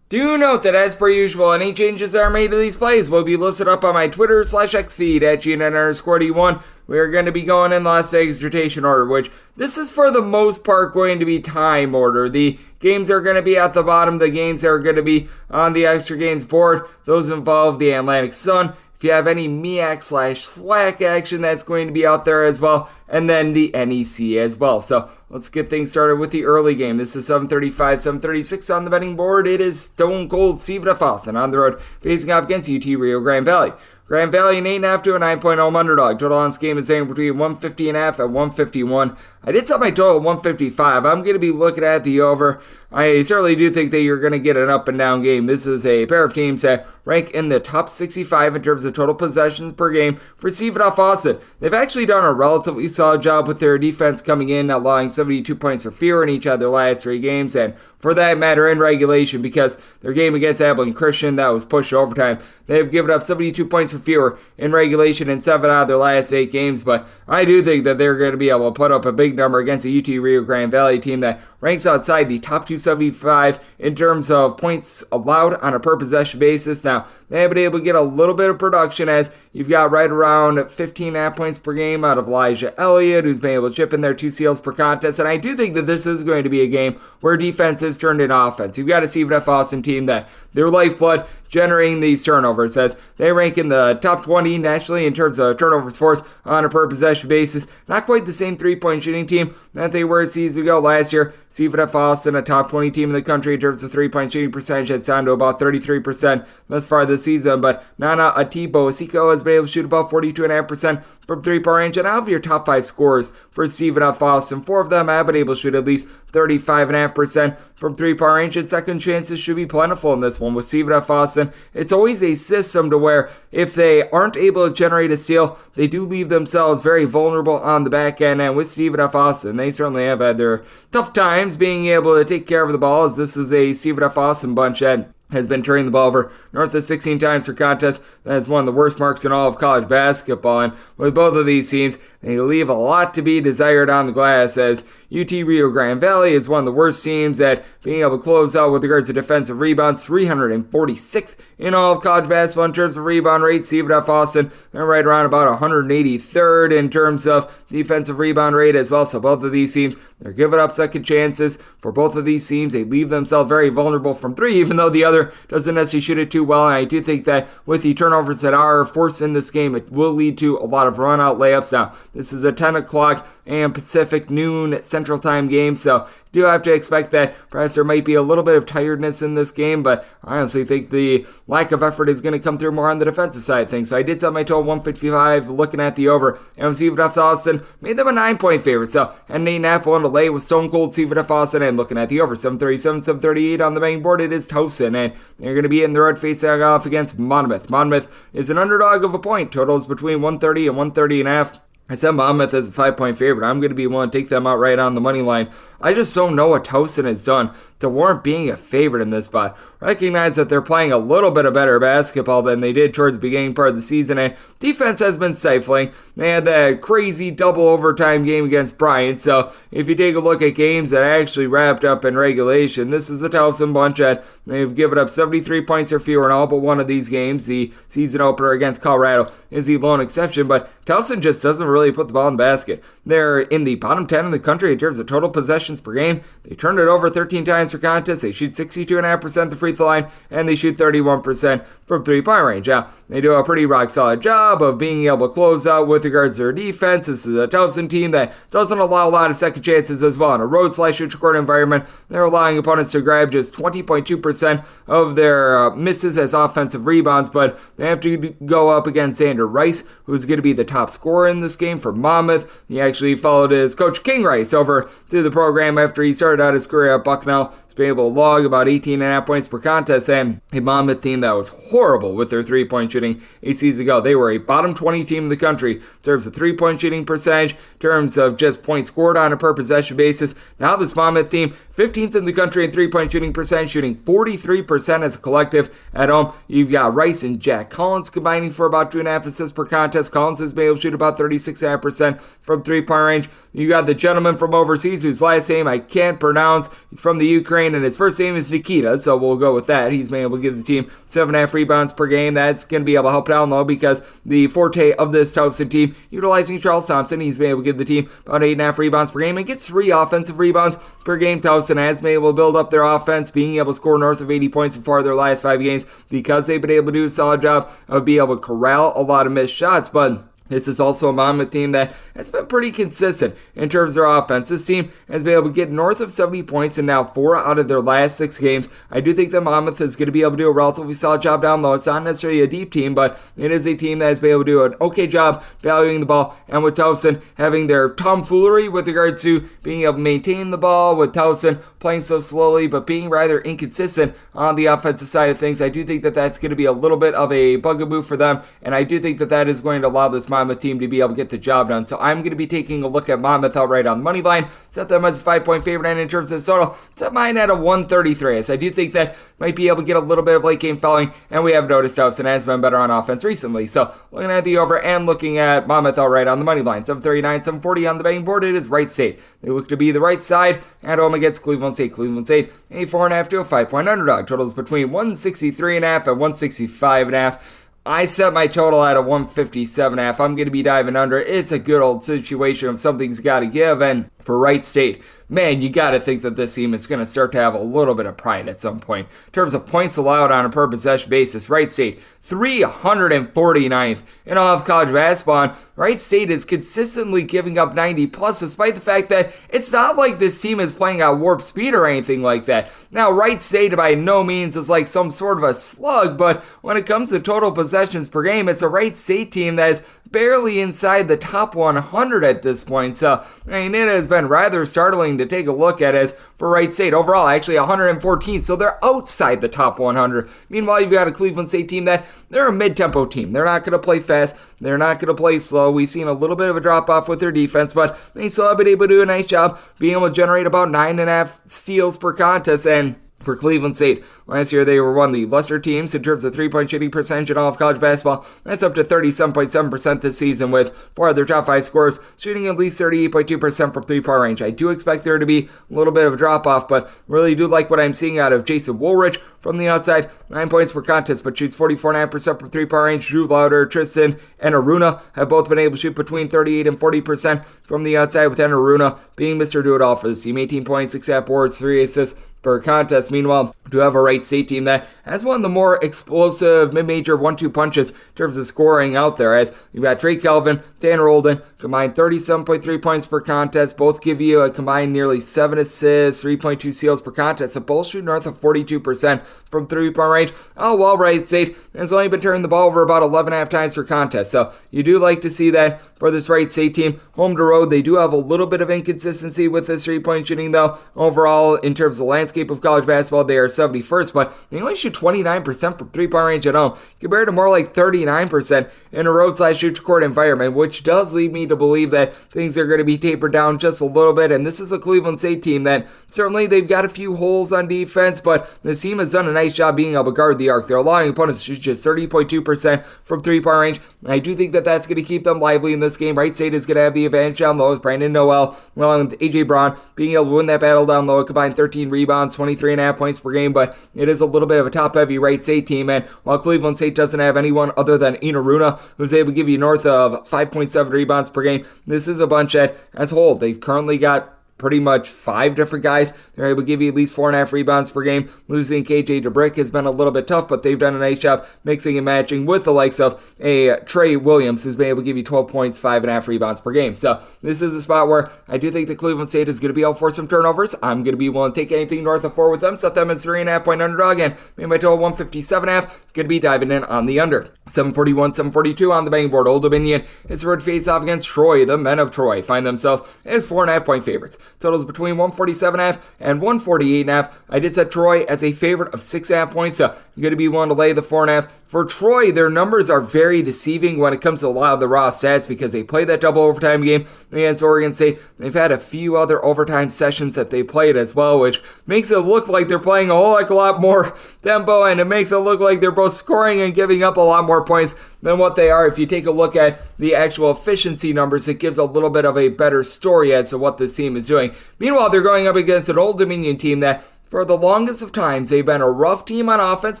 Do note that, as per usual, any changes that are made to these plays will be listed up on my Twitter/X feed at GNN_D1. We are going to be going in Las Vegas rotation order, which this is for the most part going to be time order. The games are going to be at the bottom. The games that are going to be on the extra games board, those involve the Atlantic Sun. If you have any MEAC/SWAC action, that's going to be out there as well, and then the NEC as well. So let's get things started with the early game. This is 7:35, 7:36 on the betting board. It is Stone Cold Steve Towson on the road facing off against UT Rio Grande Valley. Grande Valley an 8.5 to a 9-point home underdog. Total on this game is anywhere between 150.5 and 151. I did set my total at 155. I'm going to be looking at the over. I certainly do think that you're going to get an up and down game. This is a pair of teams that rank in the top 65 in terms of total possessions per game for Steve Towson. They've actually done a relatively solid job with their defense coming in, allowing 72 points or fewer in each of their last three games, and for that matter in regulation, because their game against Abilene Christian, that was pushed to overtime. They've given up 72 points or fewer in regulation in 7 out of their last 8 games, but I do think that they're going to be able to put up a big number against a UT Rio Grande Valley team that ranks outside the top 275 in terms of points allowed on a per possession basis. Now, they have been able to get a little bit of production as you've got right around 15.5 points per game out of Elijah Elliott, who's been able to chip in their 2 steals per contest. And I do think that this is going to be a game where defense is turned into offense. You've got a Steve Towson team that their lifeblood generating these turnovers as they rank in the top 20 nationally in terms of turnovers forced on a per possession basis. Not quite the same 3-point shooting team that they were a season ago last year. Steve Towson, a top 20 team in the country in terms of 3-point shooting percentage, that's down to about 33% thus far this season. But Nana Atibo-Asiko has been able to shoot about 42.5% from 3-point range. And out of your top 5 scorers for Steve Towson, 4 of them have been able to shoot at least 35.5% from 3-point range, and second chances should be plentiful in this one with Steve Towson. It's always a system to where if they aren't able to generate a steal, they do leave themselves very vulnerable on the back end, and with Steve Towson, they certainly have had their tough times being able to take care of the ball, as this is a Steve Towson bunch that has been turning the ball over north of 16 times per contest. That is one of the worst marks in all of college basketball. And with both of these teams, they leave a lot to be desired on the glass, as UT Rio Grande Valley is one of the worst teams at being able to close out with regards to defensive rebounds, 346th in all of college basketball in terms of rebound rate. Steve Towson, they're right around about 183rd in terms of defensive rebound rate as well. So both of these teams, they're giving up second chances. For both of these teams, they leave themselves very vulnerable from 3, even though the other doesn't necessarily shoot it too well. And I do think that with the turnovers that are forced in this game, it will lead to a lot of run-out layups. Now, this is a 10 o'clock a.m. Pacific, noon Central Time game, so do have to expect that perhaps there might be a little bit of tiredness in this game, but I honestly think the lack of effort is going to come through more on the defensive side of things. So I did set my total 155 looking at the over, and Steve Towson made them a 9-point favorite. So an 8.5 one to lay with Stone Cold Steve Towson, and looking at the over 737, 738 on the main board, it is Towson, and they're going to be in the road facing off against Monmouth. Monmouth is an underdog of a point. Totals between 130 and 130.5. I said Monmouth as a 5-point favorite. I'm going to be willing to take them out right on the money line. I just don't know what Towson has done to warrant being a favorite in this spot. Recognize that they're playing a little bit of better basketball than they did towards the beginning part of the season, and defense has been stifling. They had that crazy double overtime game against Bryant, so if you take a look at games that actually wrapped up in regulation, this is a Towson bunch that they've given up 73 points or fewer in all but one of these games. The season opener against Colorado is the lone exception, but Towson just doesn't really put the ball in the basket. They're in the bottom 10 in the country in terms of total possessions per game. They turned it over 13 times per contest. They shoot 62.5% the free throw line, and they shoot 31% from three-point range. Now, they do a pretty rock-solid job of being able to close out with regards to their defense. This is a Towson team that doesn't allow a lot of second chances as well. In a road/court environment, they're allowing opponents to grab just 20.2% of their misses as offensive rebounds, but they have to go up against Xander Rice, who's going to be the top scorer in this game for Monmouth. He actually followed his coach King Rice over to the program after he started out his career at Bucknell. He's been able to log about 18.5 points per contest, and a Monmouth team that was horrible with their three-point shooting 8 seasons ago. They were a bottom 20 team in the country in terms of three-point shooting percentage, in terms of just points scored on a per-possession basis. Now this Monmouth team, 15th in the country in three-point shooting percentage, shooting 43% as a collective at home. You've got Rice and Jack Collins combining for about 2.5 assists per contest. Collins has been able to shoot about 36.5% from three-point range. You got the gentleman from overseas whose last name I can't pronounce. He's from the Ukraine, and his first name is Nikita, so we'll go with that. He's been able to give the team 7.5 rebounds per game. That's going to be able to help down low because the forte of this Towson team, utilizing Charles Thompson, he's been able to give the team about 8.5 rebounds per game and gets 3 offensive rebounds per game. Towson has been able to build up their offense, being able to score north of 80 points in 4 of their last 5 games because they've been able to do a solid job of being able to corral a lot of missed shots, but this is also a Monmouth team that has been pretty consistent in terms of their offense. This team has been able to get north of 70 points in now 4 out of their last 6 games. I do think that Monmouth is going to be able to do a relatively solid job down low. It's not necessarily a deep team, but it is a team that has been able to do an okay job valuing the ball. And with Towson having their tomfoolery with regards to being able to maintain the ball, with Towson playing so slowly but being rather inconsistent on the offensive side of things, I do think that that's going to be a little bit of a bugaboo for them, and I do think that that is going to allow this Monmouth team to be able to get the job done. So I'm going to be taking a look at Monmouth outright on the money line, set them as a 5-point favorite, and in terms of the total, set mine at a 133, as I do think that might be able to get a little bit of late game fouling, and we have noticed Towson has been better on offense recently. So looking at the over and looking at Monmouth outright on the money line, 739, 740 on the betting board, it is Wright St. They look to be the right side at home against Cleveland St. Cleveland St, a 4.5 to a 5-point underdog. Totals between 163.5 and 165.5. I set my total at a 157.5. I'm going to be diving under. It's a good old situation of something's got to give, and for Wright State, man, you got to think that this team is going to start to have a little bit of pride at some point. In terms of points allowed on a per possession basis, Wright State 349th in all of college basketball. And Wright State is consistently giving up 90 plus, despite the fact that it's not like this team is playing at warp speed or anything like that. Now, Wright State by no means is like some sort of a slug, but when it comes to total possessions per game, it's a Wright State team that is barely inside the top 100 at this point. So, I mean, it has been rather startling to take a look at as for Wright State. Overall, actually 114, so they're outside the top 100. Meanwhile, you've got a Cleveland State team that they're a mid-tempo team. They're not going to play fast. They're not going to play slow. We've seen a little bit of a drop-off with their defense, but they still have been able to do a nice job being able to generate about 9.5 steals per contest. And for Cleveland State, last year they were one of the lesser teams in terms of three-point shooting percentage in all of college basketball. That's up to 37.7% this season, with 4 of their top 5 scorers shooting at least 38.2% from three-point range. I do expect there to be a little bit of a drop-off, but really do like what I'm seeing out of Jason Woolrich from the outside. 9 points per contest, but shoots 44.9% from three-point range. Drew Lauder, Tristan, and Aruna have both been able to shoot between 38 and 40% from the outside, with Aruna being Mr. Do-It-All for the team. 18 points, 6.5 boards, 3 assists per contest. Meanwhile, we do have a Wright State team that has one of the more explosive mid-major 1-2 punches in terms of scoring out there, as you've got Trey Kelvin, Tanner Olden, combined 37.3 points per contest. Both give you a combined nearly 7 assists, 3.2 steals per contest, and both shoot north of 42% from three-point range. Oh, well, Wright State has only been turning the ball over about 11.5 times per contest, so you do like to see that for this Wright State team. Home to road, they do have a little bit of inconsistency with this three-point shooting, though. Overall, in terms of Lance landscape of college basketball, they are 71st, but they only shoot 29% from three-point range at home, compared to more like 39% in a road/neutral court environment, which does lead me to believe that things are going to be tapered down just a little bit. And this is a Cleveland State team that certainly they've got a few holes on defense, but the team has done a nice job being able to guard the arc. They're allowing opponents to shoot just 30.2% from three-point range. I do think that that's going to keep them lively in this game. Wright St is going to have the advantage down low with Brandon Noel, along with A.J. Braun, being able to win that battle down low. A combined 13 rebounds, 23.5 points per game, but it is a little bit of a top-heavy Wright St team, and while Cleveland State doesn't have anyone other than Inaruna, who's able to give you north of 5.7 rebounds per game, this is a bunch that, as a whole, they've currently got pretty much 5 different guys. They're able to give you at least 4.5 rebounds per game. Losing KJ DeBrick has been a little bit tough, but they've done a nice job mixing and matching with the likes of a Trey Williams, who's been able to give you 12 points, 5.5 rebounds per game. So this is a spot where I do think that Cleveland State is going to be able to force some turnovers. I'm going to be willing to take anything north of 4 with them, set them as 3.5-point underdog, and made my total 157.5. Going to be diving in on the under. 741, 742 on the betting board. Old Dominion is road face off against Troy. The men of Troy find themselves as 4.5-point favorites. Totals between 147.5 and 148.5. I did set Troy as a favorite of 6.5 points, so you're going to be willing to lay the 4.5. For Troy, their numbers are very deceiving when it comes to a lot of the raw stats because they played that double overtime game against Oregon State. They've had a few other overtime sessions that they played as well, which makes it look like they're playing a whole heck of a lot more tempo, and it makes it look like they're both scoring and giving up a lot more points than what they are. If you take a look at the actual efficiency numbers, it gives a little bit of a better story as to what this team is doing. Meanwhile, they're going up against an Old Dominion team that for the longest of times, they've been a rough team on offense,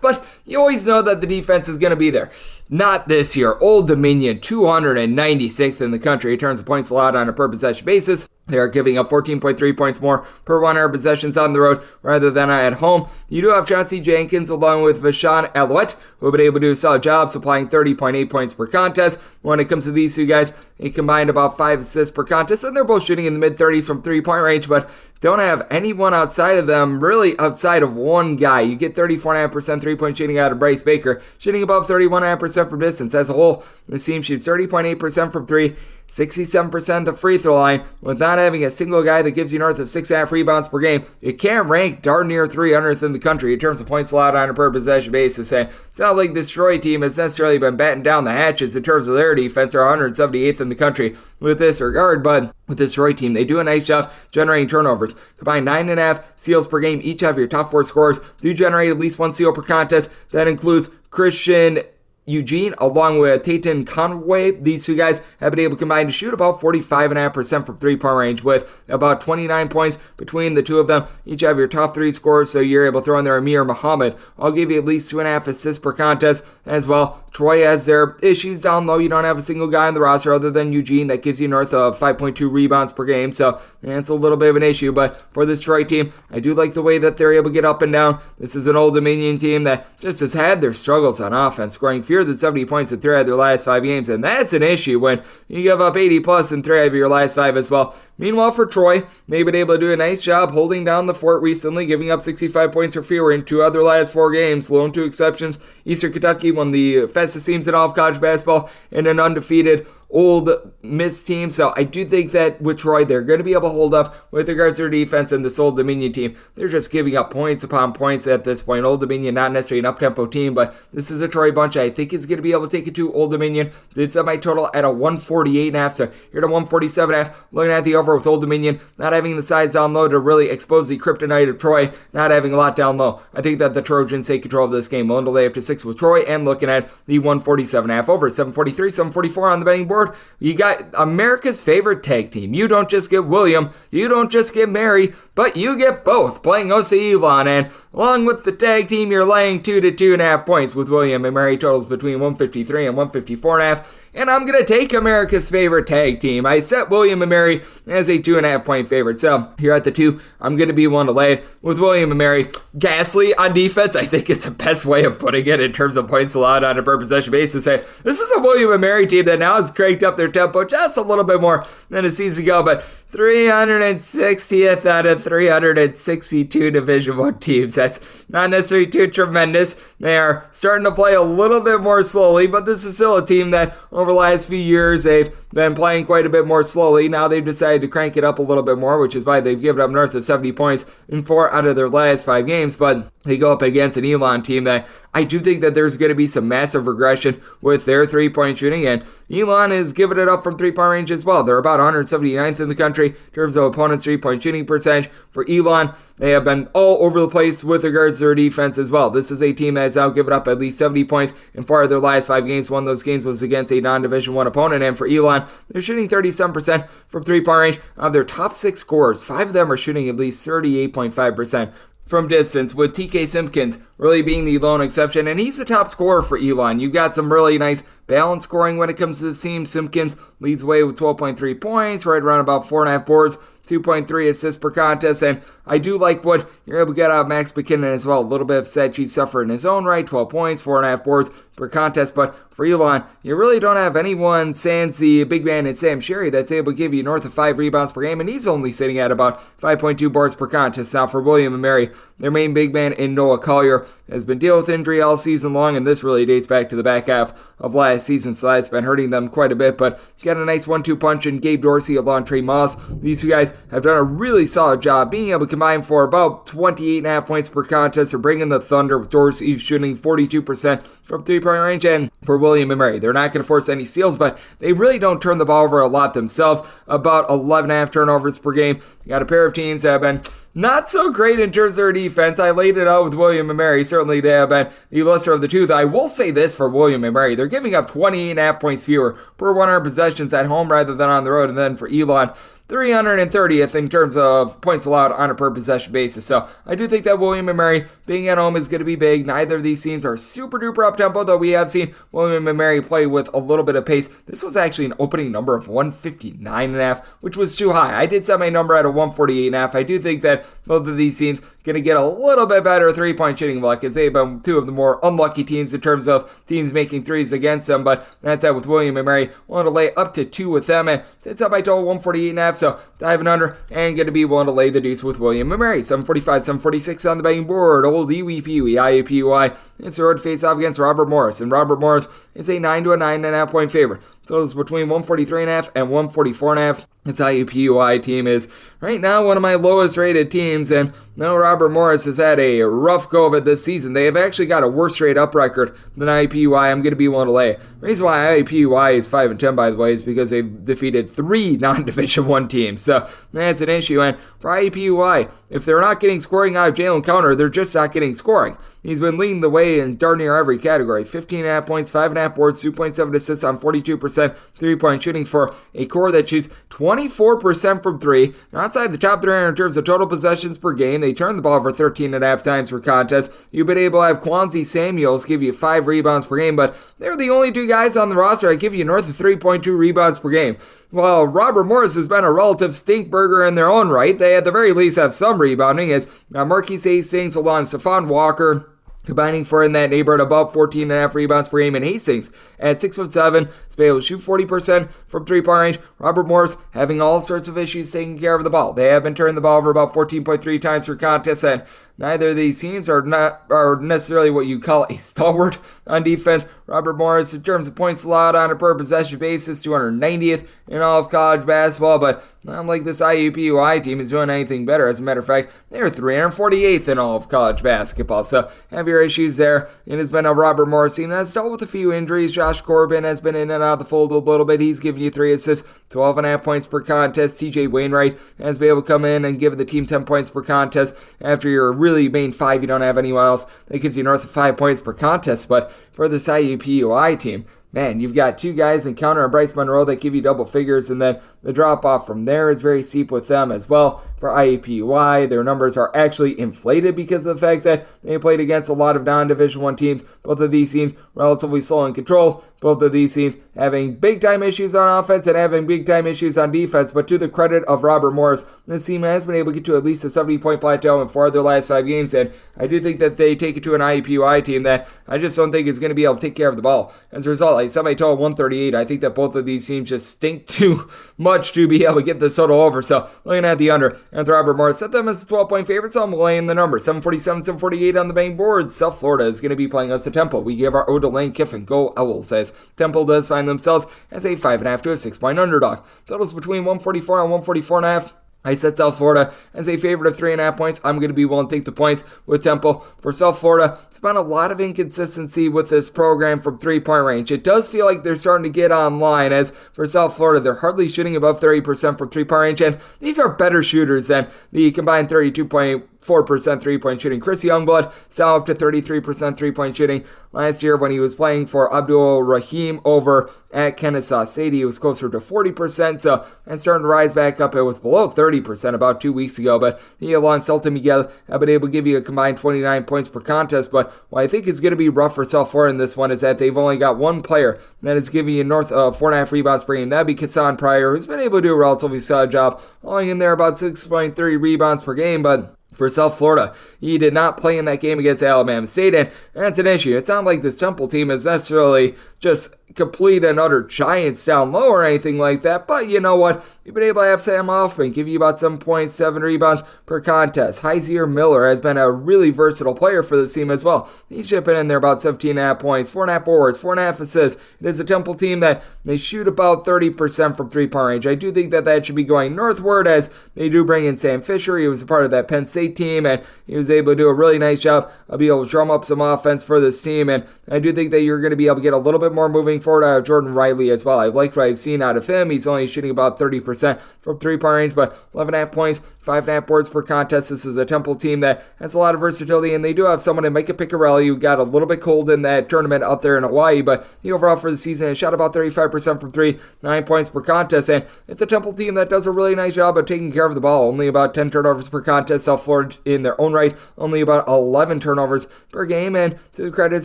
but you always know that the defense is going to be there. Not this year. Old Dominion, 296th in the country in terms of points allowed on a per possession basis. They are giving up 14.3 points more per 100 possessions on the road rather than at home. You do have Chauncey Jenkins along with Vashon Alouette, who have been able to do a solid job supplying 30.8 points per contest. When it comes to these two guys, they combined about 5 assists per contest, and they're both shooting in the mid-30s from three-point range, but don't have anyone outside of them, really outside of one guy. You get 34.5% three-point shooting out of Bryce Baker, shooting above 31.5% from distance. As a whole, this team shoots 30.8% from three, 67% the free throw line. With not having a single guy that gives you north of 6.5 rebounds per game, you can't rank darn near 300th in the country in terms of points allowed on a per possession basis. And it's not like this Troy team has necessarily been batting down the hatches in terms of their defense. They're 178th in the country with this regard, but with this Troy team, they do a nice job generating turnovers. Combined 9.5 steals per game. Each of your top 4 scorers do generate at least 1 steal per contest. That includes Christian Eugene, along with Tatum Conway. These two guys have been able to combine to shoot about 45.5% from three-point range, with about 29 points between the two of them. Each have your top 3 scorers, so you're able to throw in there Amir Muhammad. I'll give you at least 2.5 assists per contest as well. Troy has their issues down low. You don't have a single guy on the roster other than Eugene that gives you north of 5.2 rebounds per game, so it's a little bit of an issue. But for this Troy team, I do like the way that they're able to get up and down. This is an Old Dominion team that just has had their struggles on offense, scoring fewer than 70 points in 3 out of their last 5 games, and that's an issue when you give up 80 plus in 3 out of your last 5 as well. Meanwhile, for Troy, they've been able to do a nice job holding down the fort recently, giving up 65 points or fewer in 2 of their last 4 games. Lone 2 exceptions. Eastern Kentucky, one of the fastest teams in all of college basketball, and an undefeated Old Miss team. So I do think that with Troy, they're going to be able to hold up with regards to their defense, and this Old Dominion team, they're just giving up points upon points at this point. Old Dominion, not necessarily an up-tempo team, but this is a Troy bunch I think is going to be able to take it to Old Dominion. Did set my total at a 148.5, so here to 147.5. Looking at the over with Old Dominion, not having the size down low to really expose the kryptonite of Troy, not having a lot down low. I think that the Trojans take control of this game. Willing to lay up to 6 with Troy, and looking at the 147.5 over at 743, 744 on the betting board. You got America's favorite tag team. You don't just get William, you don't just get Mary, but you get both playing OC Elon, and along with the tag team, you're laying 2 to 2.5 points with William and Mary totals between 153 and 154.5. And I'm going to take America's favorite tag team. I set William and Mary as a 2.5 point favorite. So here at the 2, I'm going to be one to lay it with William and Mary. Ghastly on defense, I think is the best way of putting it in terms of points allowed on a per possession basis. This is a William and Mary team that now has cranked up their tempo just a little bit more than a season ago, but 360th out of 362 Division I teams. That's not necessarily too tremendous. They are starting to play a little bit more slowly, but this is still a team that over the last few years, they've been playing quite a bit more slowly. Now they've decided to crank it up a little bit more, which is why they've given up north of 70 points in 4 out of their last 5 games. But they go up against an Elon team that I do think that there's going to be some massive regression with their three-point shooting, and Elon is giving it up from three-point range as well. They're about 179th in the country in terms of opponents' three-point shooting percentage. For Elon, they have been all over the place with regards to their defense as well. This is a team that has now given up at least 70 points in 4 of their last 5 games. One of those games was against a non-Division I opponent, and for Elon, they're shooting 37% from three-point range. Of their top 6 scorers, 5 of them are shooting at least 38.5% from distance, with TK Simpkins really being the lone exception, and he's the top scorer for Elon. You've got some really nice balanced scoring when it comes to the team. Simpkins leads the way with 12.3 points, right around about 4.5 boards, 2.3 assists per contest, and I do like what you're able to get out of Max McKinnon as well. A little bit of stat sheet suffer in his own right, 12 points, 4.5 boards per contest, but for Elon, you really don't have anyone sans the big man in Sam Sherry that's able to give you north of 5 rebounds per game, and he's only sitting at about 5.2 boards per contest. Now for William and Mary, their main big man in Noah Collier has been dealing with injury all season long, and this really dates back to the back half of last season, so that's been hurting them quite a bit, but got a nice 1-2 punch in Gabe Dorsey along Trey Moss. These two guys have done a really solid job being able to combine for about 28.5 points per contest. They're bringing the Thunder with Dorsey shooting 42% from three-point range, and for William and Mary, they're not going to force any steals, but they really don't turn the ball over a lot themselves, about 11.5 turnovers per game. You got a pair of teams that have been not so great in terms of their defense. I laid it out with William and Mary. Certainly they have been the lesser of the two. I will say this for William and Mary. They're giving up 28.5 points fewer per 100 possessions at home rather than on the road. And then for Elon, 330th in terms of points allowed on a per possession basis. So I do think that William and Mary being at home is going to be big. Neither of these teams are super duper up tempo, though we have seen William and Mary play with a little bit of pace. This was actually an opening number of 159.5, which was too high. I did set my number at a 148.5. I do think that both of these teams going to get a little bit better three-point shooting luck, as they've been two of the more unlucky teams in terms of teams making threes against them. But that's that with William and Mary. Willing to lay up to 2 with them, and it's up my total 148.5. So diving under and going to be willing to lay the deuce with William and Mary. 745, 746 on the betting board. Old IUPUI, IUPUI. It's a road face off against Robert Morris, and Robert Morris is a 9 to a 9.5 point favorite. So it's between 143.5 and 144.5. This IUPUI team is right now one of my lowest rated teams, and now Robert Morris has had a rough go of it this season. They have actually got a worse straight up record than IUPUI. I'm going to be willing to lay. The reason why IUPUI is 5-10, by the way, is because they've defeated 3 non-Division I teams. So that's an issue. And for IUPUI, if they're not getting scoring out of Jalen Counter, they're just not getting scoring. He's been leading the way in darn near every category. 15.5 points, 5.5 boards, 2.7 assists on 42% three-point shooting for a core that shoots 24% from 3. Now outside the top 300 in terms of total possessions per game. They turn the ball over 13.5 times per contest. You've been able to have Quanzi Samuels give you 5 rebounds per game, but they're the only 2 guys on the roster that give you north of 3.2 rebounds per game. While Robert Morris has been a relative stinkburger in their own right, they at the very least have some rebounding, as Marquise Hastings along Stephon Walker combining for in that neighborhood above 14.5 rebounds per game, and Hastings at 6'7", is able to shoot 40% from three-point range. Robert Morris having all sorts of issues taking care of the ball. They have been turning the ball over about 14.3 times per contest, and neither of these teams are necessarily what you call a stalwart on defense. Robert Morris, in terms of points allowed on a per possession basis, 290th in all of college basketball, but not like this IUPUI team is doing anything better. As a matter of fact, they're 348th in all of college basketball. So have your issues there. It has been a Robert Morris team that's dealt with a few injuries. Josh Corbin has been in and out of the fold a little bit. He's given you 3 assists, 12.5 points per contest. TJ Wainwright has been able to come in and give the team 10 points per contest. After your really main 5, you don't have anyone else that gives you north of 5 points per contest. But for this IUPUI team, man, you've got 2 guys in Counter and Bryce Monroe that give you double figures, and then the drop-off from there is very steep with them as well. For IUPUI, their numbers are actually inflated because of the fact that they played against a lot of non-Division I teams. Both of these teams relatively slow in control. Both of these teams having big-time issues on offense and having big-time issues on defense. But to the credit of Robert Morris, this team has been able to get to at least a 70-point plateau in 4 of their last 5 games. And I do think that they take it to an IUPUI team that I just don't think is going to be able to take care of the ball. As a result, like somebody told 138, I think that both of these teams just stink too much to be able to get this total over. So looking at the under, and Robert Morris set them as a 12-point favorite, so I'm laying the number. 747, 748 on the betting board. South Florida is going to be playing us to Temple. We give our ode to Lane Kiffin. Go Owls, as Temple does find themselves as a 5.5 to a 6-point underdog. Totals between 144 and 144.5. I set South Florida as a favorite of 3.5 points. I'm going to be willing to take the points with Temple. For South Florida, it's been a lot of inconsistency with this program from 3-point range. It does feel like they're starting to get online, as for South Florida, they're hardly shooting above 30% from 3-point range, and these are better shooters than the combined 32.4% 3-point shooting. Chris Youngblood saw up to 33% 3-point shooting last year when he was playing for Abdul Rahim over at Kennesaw State. He was closer to 40%, so and starting to rise back up. It was below 30% about 2 weeks ago, but he, Elon, Sultan Miguel have been able to give you a combined 29 points per contest. But what I think is going to be rough for South Florida in this one is that they've only got one player that is giving you north of 4.5 rebounds per game. That'd be Kassan Pryor, who's been able to do a relatively solid job, only in there about 6.3 rebounds per game, but for South Florida, he did not play in that game against Alabama State, and that's an issue. It's not like this Temple team is necessarily just complete and utter giants down low or anything like that, but you know what? You've been able to have Sam Hoffman give you about 7.7 rebounds per contest. Heisier Miller has been a really versatile player for this team as well. He's shipping in there about 17.5 points, 4.5 boards, 4.5 assists. It is a Temple team that they shoot about 30% from 3-point range. I do think that should be going northward, as they do bring in Sam Fisher. He was a part of that Penn State team, and he was able to do a really nice job of being able to drum up some offense for this team, and I do think that you're going to be able to get a little bit more moving forward out of Jordan Riley as well. I like what I've seen out of him. He's only shooting about 30% from 3-point range, but 11.5 points, 5.5 boards per contest. This is a Temple team that has a lot of versatility, and they do have someone in Micah Piccarelli who got a little bit cold in that tournament out there in Hawaii, but he overall for the season has shot about 35% from 3, 9 points per contest, and it's a Temple team that does a really nice job of taking care of the ball. Only about 10 turnovers per contest. South Florida in their own right, only about 11 turnovers per game, and to the credit of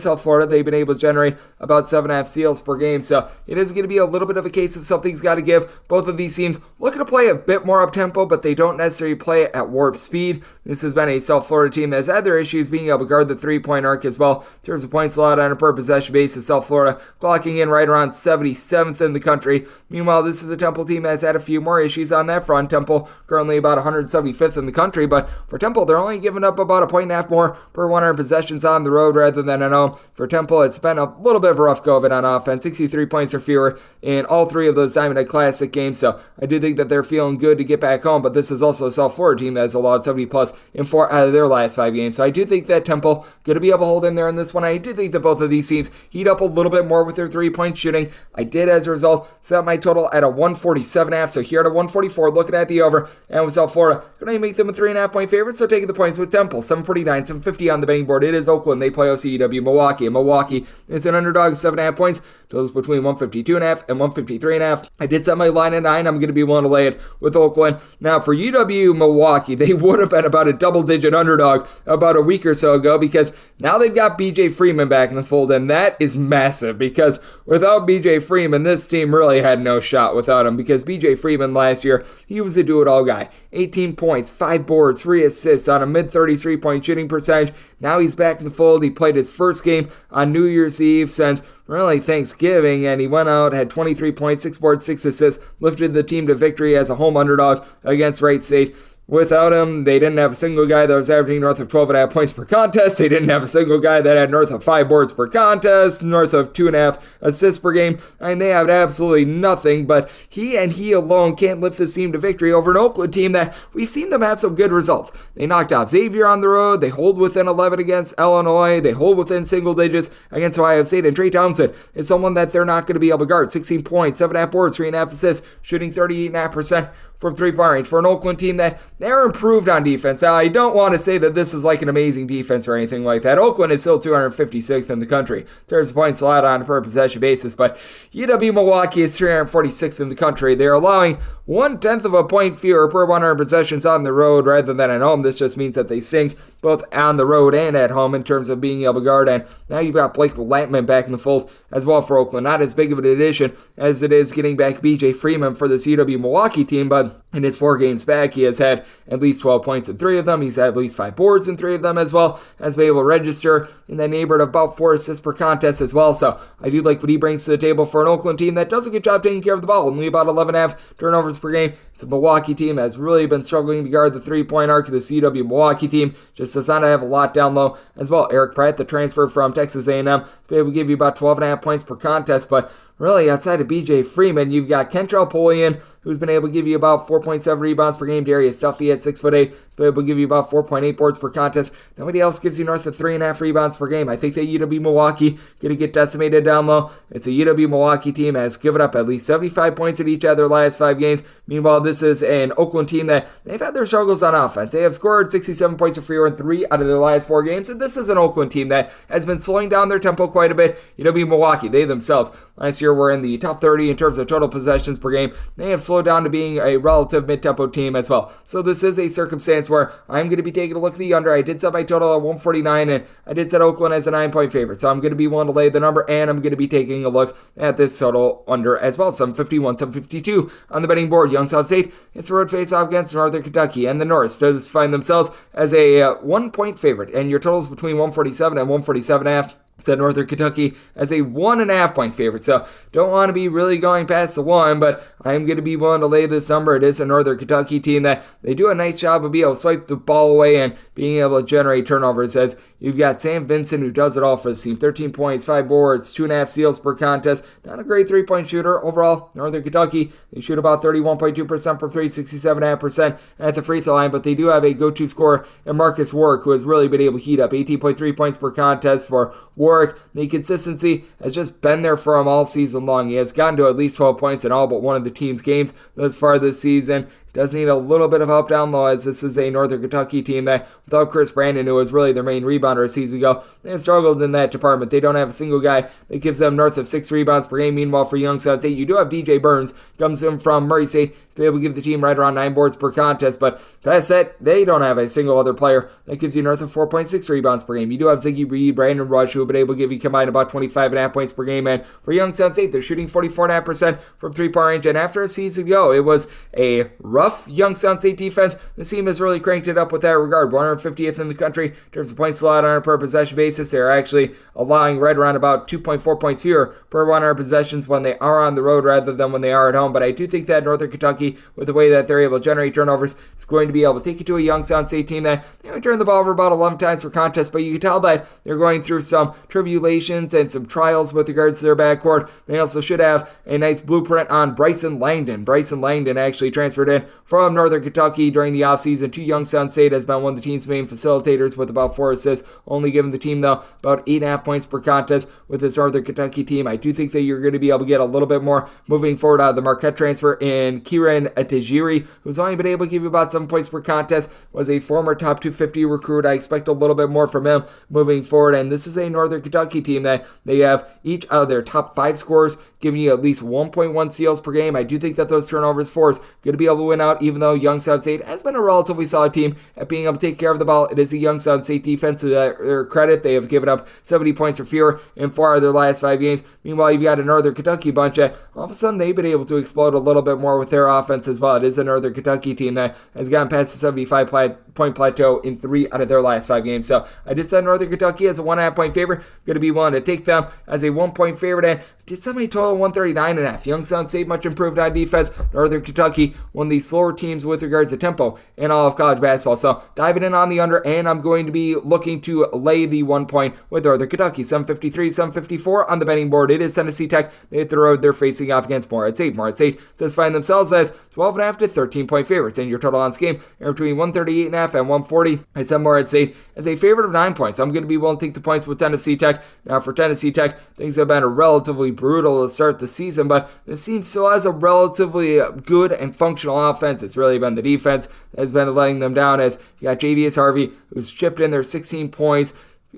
South Florida, they've been able to generate about 7.5 steals per game, so it is going to be a little bit of a case of something's got to give. Both of these teams looking to play a bit more up-tempo, but they don't necessarily play it at warp speed. This has been a South Florida team that has had their issues being able to guard the 3-point arc as well. In terms of points allowed on a per possession basis, South Florida clocking in right around 77th in the country. Meanwhile, this is a Temple team that has had a few more issues on that front. Temple currently about 175th in the country, but for Temple, they're only giving up about a 1.5 more per 100 possessions on the road rather than at home. For Temple, it's been a little bit of a rough go of it on offense. 63 points or fewer in all 3 of those Diamond Head Classic games, so I do think that they're feeling good to get back home, but this is also a South Florida team that has allowed 70 plus in 4 out of their last 5 games, so I do think that Temple going to be able to hold in there in this one. I do think that both of these teams heat up a little bit more with their 3-point shooting. I did, as a result, set my total at a 147.5, so here at a 144, looking at the over, and with South Florida, going to make them a 3.5 point favorite, so taking the points with Temple. 749, 750 on the betting board. It is Oakland. They play UW Milwaukee, and Milwaukee is an underdog of 7.5 points. Totals between 152.5 and 153.5. I did set my line at 9. I'm going to be willing to lay it with Oakland. Now, for UW Milwaukee, they would have been about a double-digit underdog about a week or so ago, because now they've got BJ Freeman back in the fold, and that is massive, because without BJ Freeman, this team really had no shot without him, because BJ Freeman last year, he was a do-it-all guy. 18 points, 5 boards, 3 assists on a mid-30s 3-point shooting percentage. Now he's back in the fold. He played his first game on New Year's Eve since really Thanksgiving, and he went out, had 23 points, 6 boards, 6 assists, lifted the team to victory as a home underdog against Wright St. Without him, they didn't have a single guy that was averaging north of 12.5 points per contest. They didn't have a single guy that had north of 5 boards per contest, north of 2.5 assists per game. I mean, they have absolutely nothing, but he and he alone can't lift this team to victory over an Oakland team that we've seen them have some good results. They knocked off Xavier on the road. They hold within 11 against Illinois. They hold within single digits against Ohio State. And Trey Towson is someone that they're not going to be able to guard. 16 points, 7.5 boards, 3.5 assists, shooting 38.5% from 3-point range for an Oakland team that they're improved on defense. Now, I don't want to say that this is like an amazing defense or anything like that. Oakland is still 256th in the country in terms of points allowed on a per possession basis, but UW Milwaukee is 346th in the country. They're allowing 1/10 of a point fewer per 100 possessions on the road rather than at home. This just means that they sink both on the road and at home in terms of being able to guard. And now you've got Blake Lampman back in the fold as well for Oakland. Not as big of an addition as it is getting back BJ Freeman for this UW Milwaukee team, but In his 4 games back, he has had at least 12 points in 3 of them. He's had at least 5 boards in 3 of them as well. Has been able to register in that neighborhood of about 4 assists per contest as well. So I do like what he brings to the table for an Oakland team that does a good job taking care of the ball. Only about 11.5 turnovers per game. It's a Milwaukee team that has really been struggling to guard the 3-point arc. This UW Milwaukee team just does not have a lot down low as well. Eric Pratt, the transfer from Texas A&M, will be able to give you about 12.5 points per contest, but really, outside of B.J. Freeman, you've got Kentrell Polian, who's been able to give you about 4.7 rebounds per game. Darius Duffy at 6'8", has been able to give you about 4.8 boards per contest. Nobody else gives you north of 3.5 rebounds per game. I think that UW Milwaukee going to get decimated down low. It's a UW Milwaukee team that has given up at least 75 points in each of their last 5 games. Meanwhile, this is an Oakland team that they've had their struggles on offense. They have scored 67 points or fewer in 3 out of their last 4 games, and this is an Oakland team that has been slowing down their tempo quite a bit. UW Milwaukee, they themselves, last year were in the top 30 in terms of total possessions per game. They have slowed down to being a relative mid-tempo team as well. So this is a circumstance where I'm going to be taking a look at the under. I did set my total at 149, and I did set Oakland as a 9-point favorite. So I'm going to be willing to lay the number, and I'm going to be taking a look at this total under as well. 751, 752 on the betting board. Youngstown St, it's a road face-off against Northern Kentucky, and the North does find themselves as a 1-point favorite, and your totals between 147 and 147.5. Set Northern Kentucky as a 1.5 point favorite. So don't want to be really going past the 1, but I'm going to be willing to lay this number. It is a Northern Kentucky team that they do a nice job of being able to swipe the ball away and being able to generate turnovers, as you've got Sam Vincent, who does it all for the team. 13 points, 5 boards, 2.5 steals per contest. Not a great 3-point shooter overall. Northern Kentucky, they shoot about 31.2% from 3, 67.5% at the free throw line, but they do have a go-to scorer in Marcus Warwick, who has really been able to heat up 18.3 points per contest for Warwick. The consistency has just been there for him all season long. He has gotten to at least 12 points in all but one of the team's games thus far this season. Does need a little bit of help down low, as this is a Northern Kentucky team that, without Chris Brandon, who was really their main rebounder a season ago, they have struggled in that department. They don't have a single guy that gives them north of 6 rebounds per game. Meanwhile, for Youngstown St, you do have DJ Burns, comes in from Murray State, to be able to give the team right around 9 boards per contest, but past that, they don't have a single other player that gives you north of 4.6 rebounds per game. You do have Ziggy Reed, Brandon Rush, who have been able to give you combined about 25.5 points per game, and for Youngstown St, they're shooting 44.5% from 3-point range, and after a season ago, it was a rough Youngstown State defense. The team has really cranked it up with that regard. 150th in the country in terms of points allowed on a per possession basis. They're actually allowing right around about 2.4 points fewer per 100 possessions when they are on the road rather than when they are at home. But I do think that Northern Kentucky, with the way that they're able to generate turnovers, is going to be able to take you to a Youngstown State team that they only turn the ball over about 11 times per contest, but you can tell that they're going through some tribulations and some trials with regards to their backcourt. They also should have a nice blueprint on Bryson Langdon. Bryson Langdon actually transferred in from Northern Kentucky during the offseason to Youngstown State, has been one of the team's main facilitators with about 4 assists, only giving the team, though, about 8.5 points per contest with this Northern Kentucky team. I do think that you're going to be able to get a little bit more moving forward out of the Marquette transfer in Kieran Atejiri, who's only been able to give you about 7 points per contest, was a former top 250 recruit. I expect a little bit more from him moving forward, and this is a Northern Kentucky team that they have each of their top 5 scorers giving you at least 1.1 steals per game. I do think that those turnovers force going to be able to win out, even though Youngstown State has been a relatively solid team at being able to take care of the ball. It is a Youngstown State defense, to their credit. They have given up 70 points or fewer in 4 of their last 5 games. Meanwhile, you've got a Northern Kentucky bunch that all of a sudden they've been able to explode a little bit more with their offense as well. It is a Northern Kentucky team that has gotten past the 75-point plateau in 3 out of their last 5 games. So I just said Northern Kentucky as a 1.5 point favorite. Going to be willing to take them as a 1 point favorite, and did set my total 139.5. Youngstown State much improved on defense. Northern Kentucky, one of the slower teams with regards to tempo in all of college basketball. So diving in on the under, and I'm going to be looking to lay the 1 point with Northern Kentucky. 753, 754 on the betting board. It is Tennessee Tech. They hit the road. They're facing off against Morehead State. Morehead State does find themselves as 12.5 to 13-point favorites, and your total on this game are between 138.5 and 140. I said Morehead State as a favorite of 9 points. I'm going to be willing to take the points with Tennessee Tech. Now for Tennessee Tech, things have been relatively brutal to start the season, but this team still has a relatively good and functional offense. It's really been the defense that has been letting them down, as you got Javius Harvey, who's chipped in there 16 points.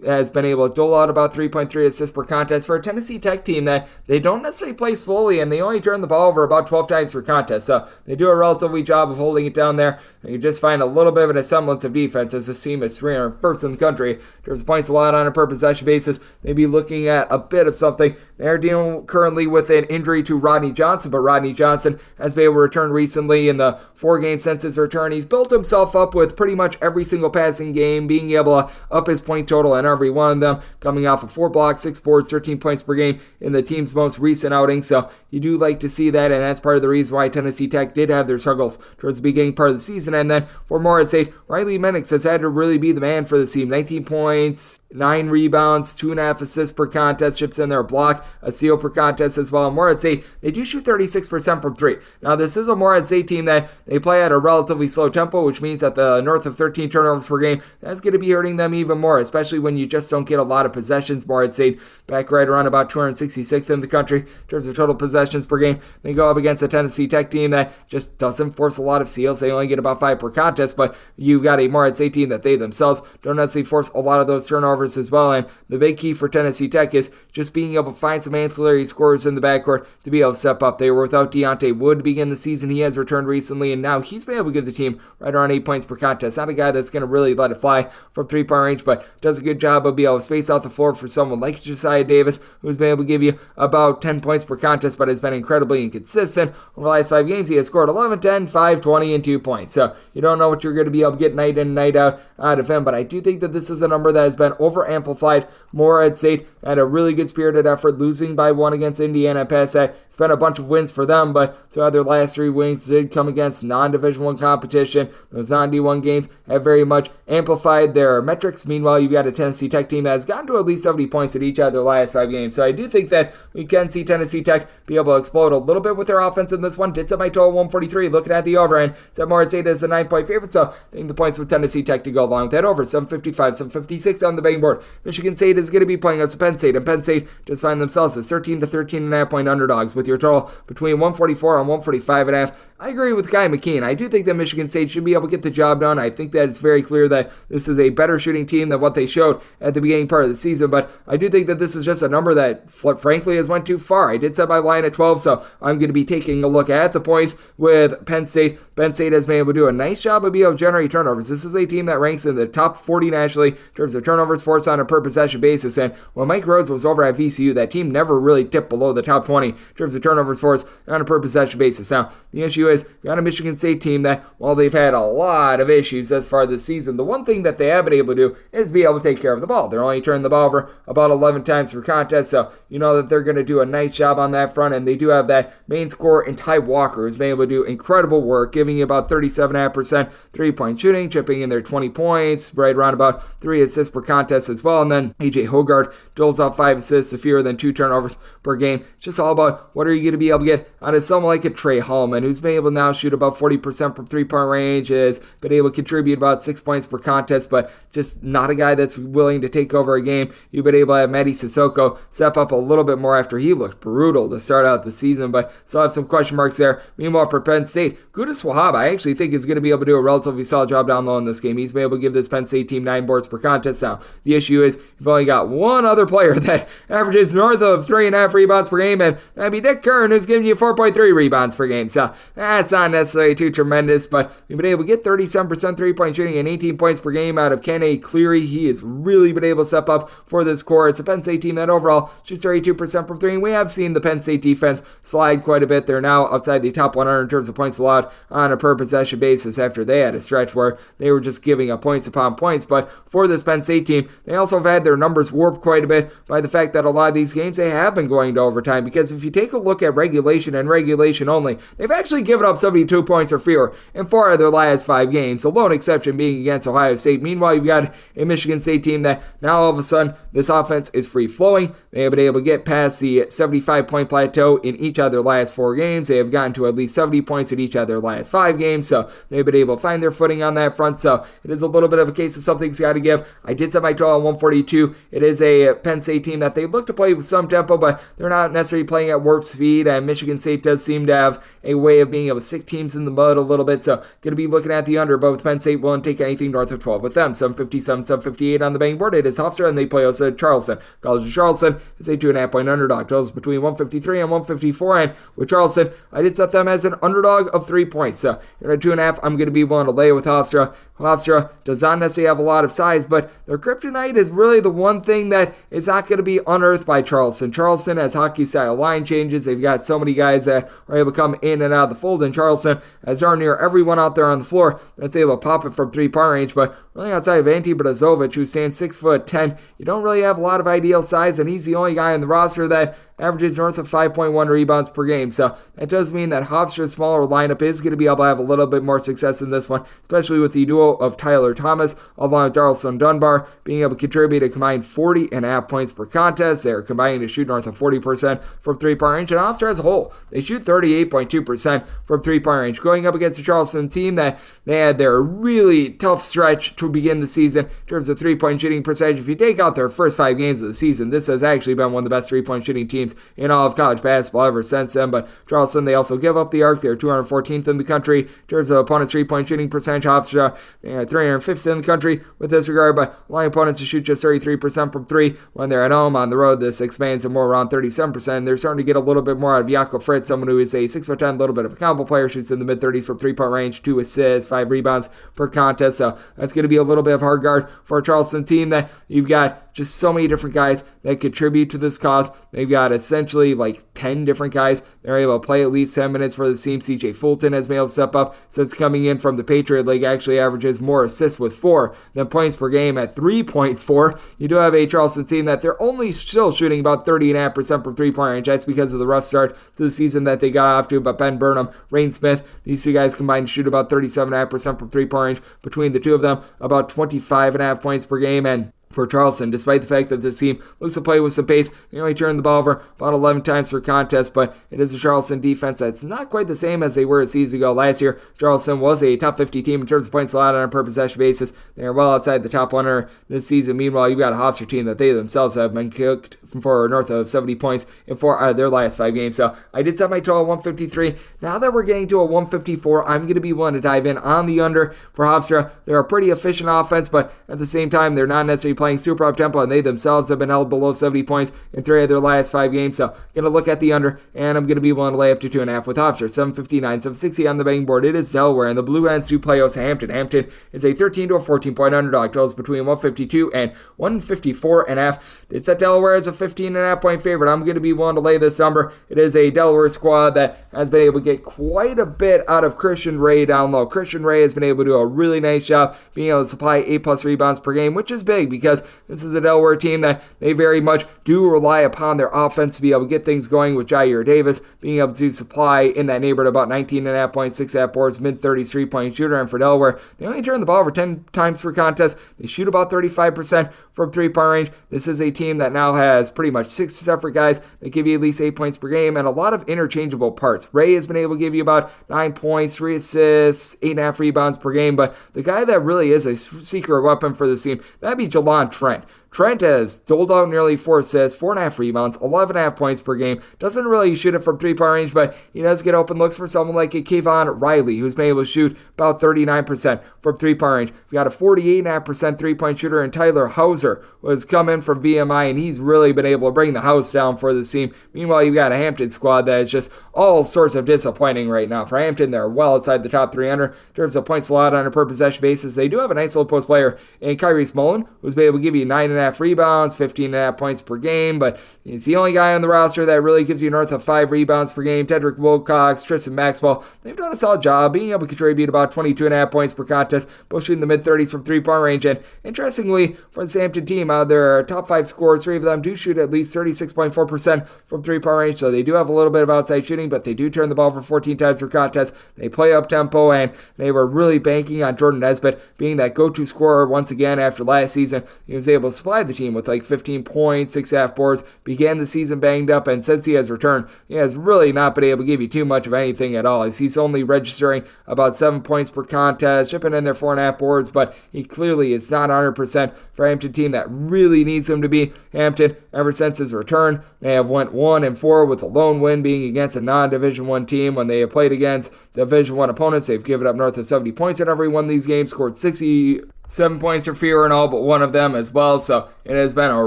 has been able to dole out about 3.3 assists per contest for a Tennessee Tech team that they don't necessarily play slowly, and they only turn the ball over about 12 times per contest. So they do a relatively job of holding it down there. And you just find a little bit of a semblance of defense, as this team is 301st in the country in terms of points allowed on a per possession basis. Maybe looking at a bit of something. They're dealing currently with an injury to Rodney Johnson, but Rodney Johnson has been able to return recently in the 4 games since his return. He's built himself up with pretty much every single passing game, being able to up his point total in every one of them, coming off of 4 blocks, 6 boards, 13 points per game in the team's most recent outing. So you do like to see that, and that's part of the reason why Tennessee Tech did have their struggles towards the beginning part of the season. And then for more, I'd say Riley Minix has had to really be the man for the team. 19 points, 9 rebounds, 2.5 assists per contest, chips in there a block, a steal per contest as well. And Morehead State, they do shoot 36% from 3. Now, this is a Morehead State team that they play at a relatively slow tempo, which means that the north of 13 turnovers per game, that's going to be hurting them even more, especially when you just don't get a lot of possessions. Morehead State back right around about 266th in the country in terms of total possessions per game. They go up against a Tennessee Tech team that just doesn't force a lot of steals. They only get about 5 per contest, but you've got a Morehead State team that they themselves don't necessarily force a lot of those turnovers as well. And the big key for Tennessee Tech is just being able to find some ancillary scorers in the backcourt to be able to step up. They were without Deontay Wood to begin the season. He has returned recently, and now he's been able to give the team right around 8 points per contest. Not a guy that's going to really let it fly from 3-point range, but does a good job of being able to space out the floor for someone like Josiah Davis, who's been able to give you about 10 points per contest, but has been incredibly inconsistent. Over the last 5 games, he has scored 11, 10, 5, 20, and 2 points. So you don't know what you're going to be able to get night in and night out of him, but I do think that this is a number that has been over-amplified. Morehead State had a really good spirited effort, losing by 1 against Indiana. Past that, it's been a bunch of wins for them, but throughout their last 3 wins did come against non-Division I competition. Those non-D1 games have very much amplified their metrics. Meanwhile, you've got a Tennessee Tech team that has gotten to at least 70 points at each of their last 5 games. So I do think that we can see Tennessee Tech be able to explode a little bit with their offense in this one. Did set my total 143. Looking at the over end, set Morehead State as a 9-point favorite. So I think the points with Tennessee Tech to go along with that over. 755, 756 on the betting board. Michigan State is going to be playing against Penn State, and Penn State just find themselves as 13 to 13.5 point underdogs with your total between 144 and 145.5. I agree with Ky McKeon. I do think that Michigan State should be able to get the job done. I think that it's very clear that this is a better shooting team than what they showed at the beginning part of the season, but I do think that this is just a number that, frankly, has went too far. I did set my line at 12, so I'm going to be taking a look at the points with Penn State. Penn State has been able to do a nice job of being able to generate turnovers. This is a team that ranks in the top 40 nationally in terms of turnovers forced on a per possession basis, and when Mike Rhodes was over at VCU, that team never really dipped below the top 20 in terms of turnovers forced on a per possession basis. Now, the issue is, you got a Michigan State team that, while they've had a lot of issues thus far this season, the one thing that they have been able to do is be able to take care of the ball. They're only turning the ball over about 11 times per contest, so you know that they're going to do a nice job on that front, and they do have that main scorer in Ty Walker, who's been able to do incredible work, giving you about 37.5% three-point shooting, chipping in their 20 points, right around about 3 assists per contest as well, and then A.J. Hoggard doles out 5 assists to fewer than 2 turnovers per game. It's just all about what are you going to be able to get out of someone like a Trey Hallman, who's been able to now shoot about 40% from 3-point range, has been able to contribute about 6 points per contest, but just not a guy that's willing to take over a game. You've been able to have Mady Sissoko step up a little bit more after he looked brutal to start out the season, but still have some question marks there. Meanwhile, for Penn State, Gudis Wahab, I actually think is going to be able to do a relatively solid job down low in this game. He's been able to give this Penn State team 9 boards per contest. Now, the issue is you've only got one other player that averages north of 3.5 rebounds per game, and that'd be Dick Kern, who's giving you 4.3 rebounds per game. So that's not necessarily too tremendous, but you've been able to get 37% three-point shooting and 18 points per game out of Ken A. Cleary. He has really been able to step up for this core. It's a Penn State team that overall shoots 32% from 3, and we have seen the Penn State defense slide quite a bit. They're now outside the top 100 in terms of points allowed on a per possession basis after they had a stretch where they were just giving up points upon points. But for this Penn State team, they also have had their numbers warped quite a bit by the fact that a lot of these games they have been going to overtime, because if you take a look at regulation and regulation only, they've actually given up 72 points or fewer in 4 of their last 5 games, the lone exception being against Ohio State. Meanwhile, you've got a Michigan State team that now all of a sudden this offense is free-flowing. They have been able to get past the 75-point plateau in each of their last 4 games. They have gotten to at least 70 points in each of their last 5 games, so they've been able to find their footing on that front. So it is a little bit of a case of something's got to give. I did set my total on 142. It is a Penn State team that they look to play with some tempo, but they're not necessarily playing at warp speed, and Michigan State does seem to have a way of being able to stick teams in the mud a little bit, so going to be looking at the under, but with Penn State willing to take anything north of 12 with them. 757, 758 on the betting board. It is Hofstra, and they play us at Charleston. College of Charleston is a 2.5-point underdog. Totals between 153 and 154, and with Charleston, I did set them as an underdog of 3 points. So you're at 2.5. I'm going to be willing to lay with Hofstra. Hofstra does not necessarily have a lot of size, but their kryptonite is really the one thing that is not going to be unearthed by Charleston. Charleston has hockey-style line changes. They've got so many guys that are able to come in and out of the fold in Charleston, as darn near everyone out there on the floor that's able to pop it from three-point range. But really outside of Ante Brazovic, who stands 6'10", you don't really have a lot of ideal size, and he's the only guy on the roster that averages north of 5.1 rebounds per game. So that does mean that Hofstra's smaller lineup is going to be able to have a little bit more success in this one, especially with the duo of Tyler Thomas along with Darlison Dunbar being able to contribute a combined 40.5 points per contest. They're combining to shoot north of 40% from three-point range, and Hofstra as a whole, they shoot 38.2% from three-point range. Going up against the Charleston team that they had their really tough stretch to begin the season in terms of three-point shooting percentage. If you take out their first 5 games of the season, this has actually been one of the best three-point shooting teams in all of college basketball ever since then. But Charleston, they also give up the arc. They're 214th in the country in terms of opponents' three-point shooting percentage. Hofstra, they are 305th in the country with this regard, but allowing opponents to shoot just 33% from three when they're at home. On the road, this expands to more around 37%. They're starting to get a little bit more out of Jakob Fritz, someone who is a 6'10", little bit of a combo player, shoots in the mid-30s from three-point range, 2 assists, 5 rebounds per contest. So that's going to be a little bit of hard guard for a Charleston team that you've got just so many different guys that contribute to this cause. They've got essentially like 10 different guys. They're able to play at least 10 minutes for the team. CJ Fulton has been able to step up since coming in from the Patriot League, actually averages more assists with 4 than points per game at 3.4. You do have a Charleston team that they're only still shooting about 30.5% from three-point range. That's because of the rough start to the season that they got off to, but Ben Burnham, Rain Smith, these two guys combined to shoot about 37.5% from three-point range between the two of them, about 25.5 points per game. And for Charleston, despite the fact that this team looks to play with some pace, they only turn the ball over about 11 times per contest, but it is a Charleston defense that's not quite the same as they were a season ago. Last year, Charleston was a top 50 team in terms of points allowed on a per possession basis. They are well outside the top 100 this season. Meanwhile, you've got a Hofstra team that they themselves have been cooked for north of 70 points in 4 out of their last 5 games. So I did set my total at 153. Now that we're getting to a 154, I'm going to be willing to dive in on the under for Hofstra. They're a pretty efficient offense, but at the same time, they're not necessarily playing super up-tempo, and they themselves have been held below 70 points in 3 of their last 5 games. So going to look at the under, and I'm going to be willing to lay up to 2.5 with Hofstra. 759, 760 on the betting board. It is Delaware, and the Blue Hens do play host Hampton. Hampton is a 13 to a 14-point underdog. Totals between 152 and 154.5. It's set Delaware as a 15.5 point favorite. I'm going to be willing to lay this number. It is a Delaware squad that has been able to get quite a bit out of Christian Ray down low. Christian Ray has been able to do a really nice job being able to supply 8+ rebounds per game, which is big because this is a Delaware team that they very much do rely upon their offense to be able to get things going, with Jair Davis being able to supply in that neighborhood about 19.5 points, 6.5 boards, mid-30s three-point shooter. And for Delaware, they only turn the ball over 10 times per contest. They shoot about 35% from three-point range. This is a team that now has pretty much 6 separate guys that give you at least 8 points per game and a lot of interchangeable parts. Ray has been able to give you about 9 points, 3 assists, 8.5 rebounds per game, but the guy that really is a secret weapon for this team, that'd be Jelon Trent. Trent has doled out nearly 4 assists, 4.5 rebounds, 11.5 points per game. Doesn't really shoot it from three-point range, but he does get open looks for someone like a Kayvon Riley, who's been able to shoot about 39% from three-point range. We got a 48.5% three-point shooter, and Tyler Hauser was coming from VMI, and he's really been able to bring the house down for this team. Meanwhile, you've got a Hampton squad that is just all sorts of disappointing right now. For Hampton, they're well outside the top 300 in terms of points allowed on a per possession basis. They do have a nice little post player in Kyrie Mullen, who's been able to give you 9.5 rebounds, 15.5 points per game, but he's the only guy on the roster that really gives you north of 5 rebounds per game. Tedrick Wilcox, Tristan Maxwell, they've done a solid job being able to contribute about 22.5 points per contest, both shooting the mid-30s from three-point range. And interestingly, for the Hampton team, their top 5 scorers, 3 of them do shoot at least 36.4% from three-point range, so they do have a little bit of outside shooting, but they do turn the ball over 14 times per contest. They play up-tempo, and they were really banking on Jordan Nesbitt being that go-to scorer once again after last season. He was able to supply the team with like 15 points, 6.5 boards, began the season banged up, and since he has returned, he has really not been able to give you too much of anything at all. He's only registering about 7 points per contest, chipping in their 4.5 boards, but he clearly is not 100% for a Hampton team that really needs him to be. Hampton, ever since his return, they have went 1-4 with a lone win being against a non-Division I team. When they have played against Division I opponents, they've given up north of 70 points in every one of these games, scored 60 7 points or fewer in all but one of them as well. So it has been a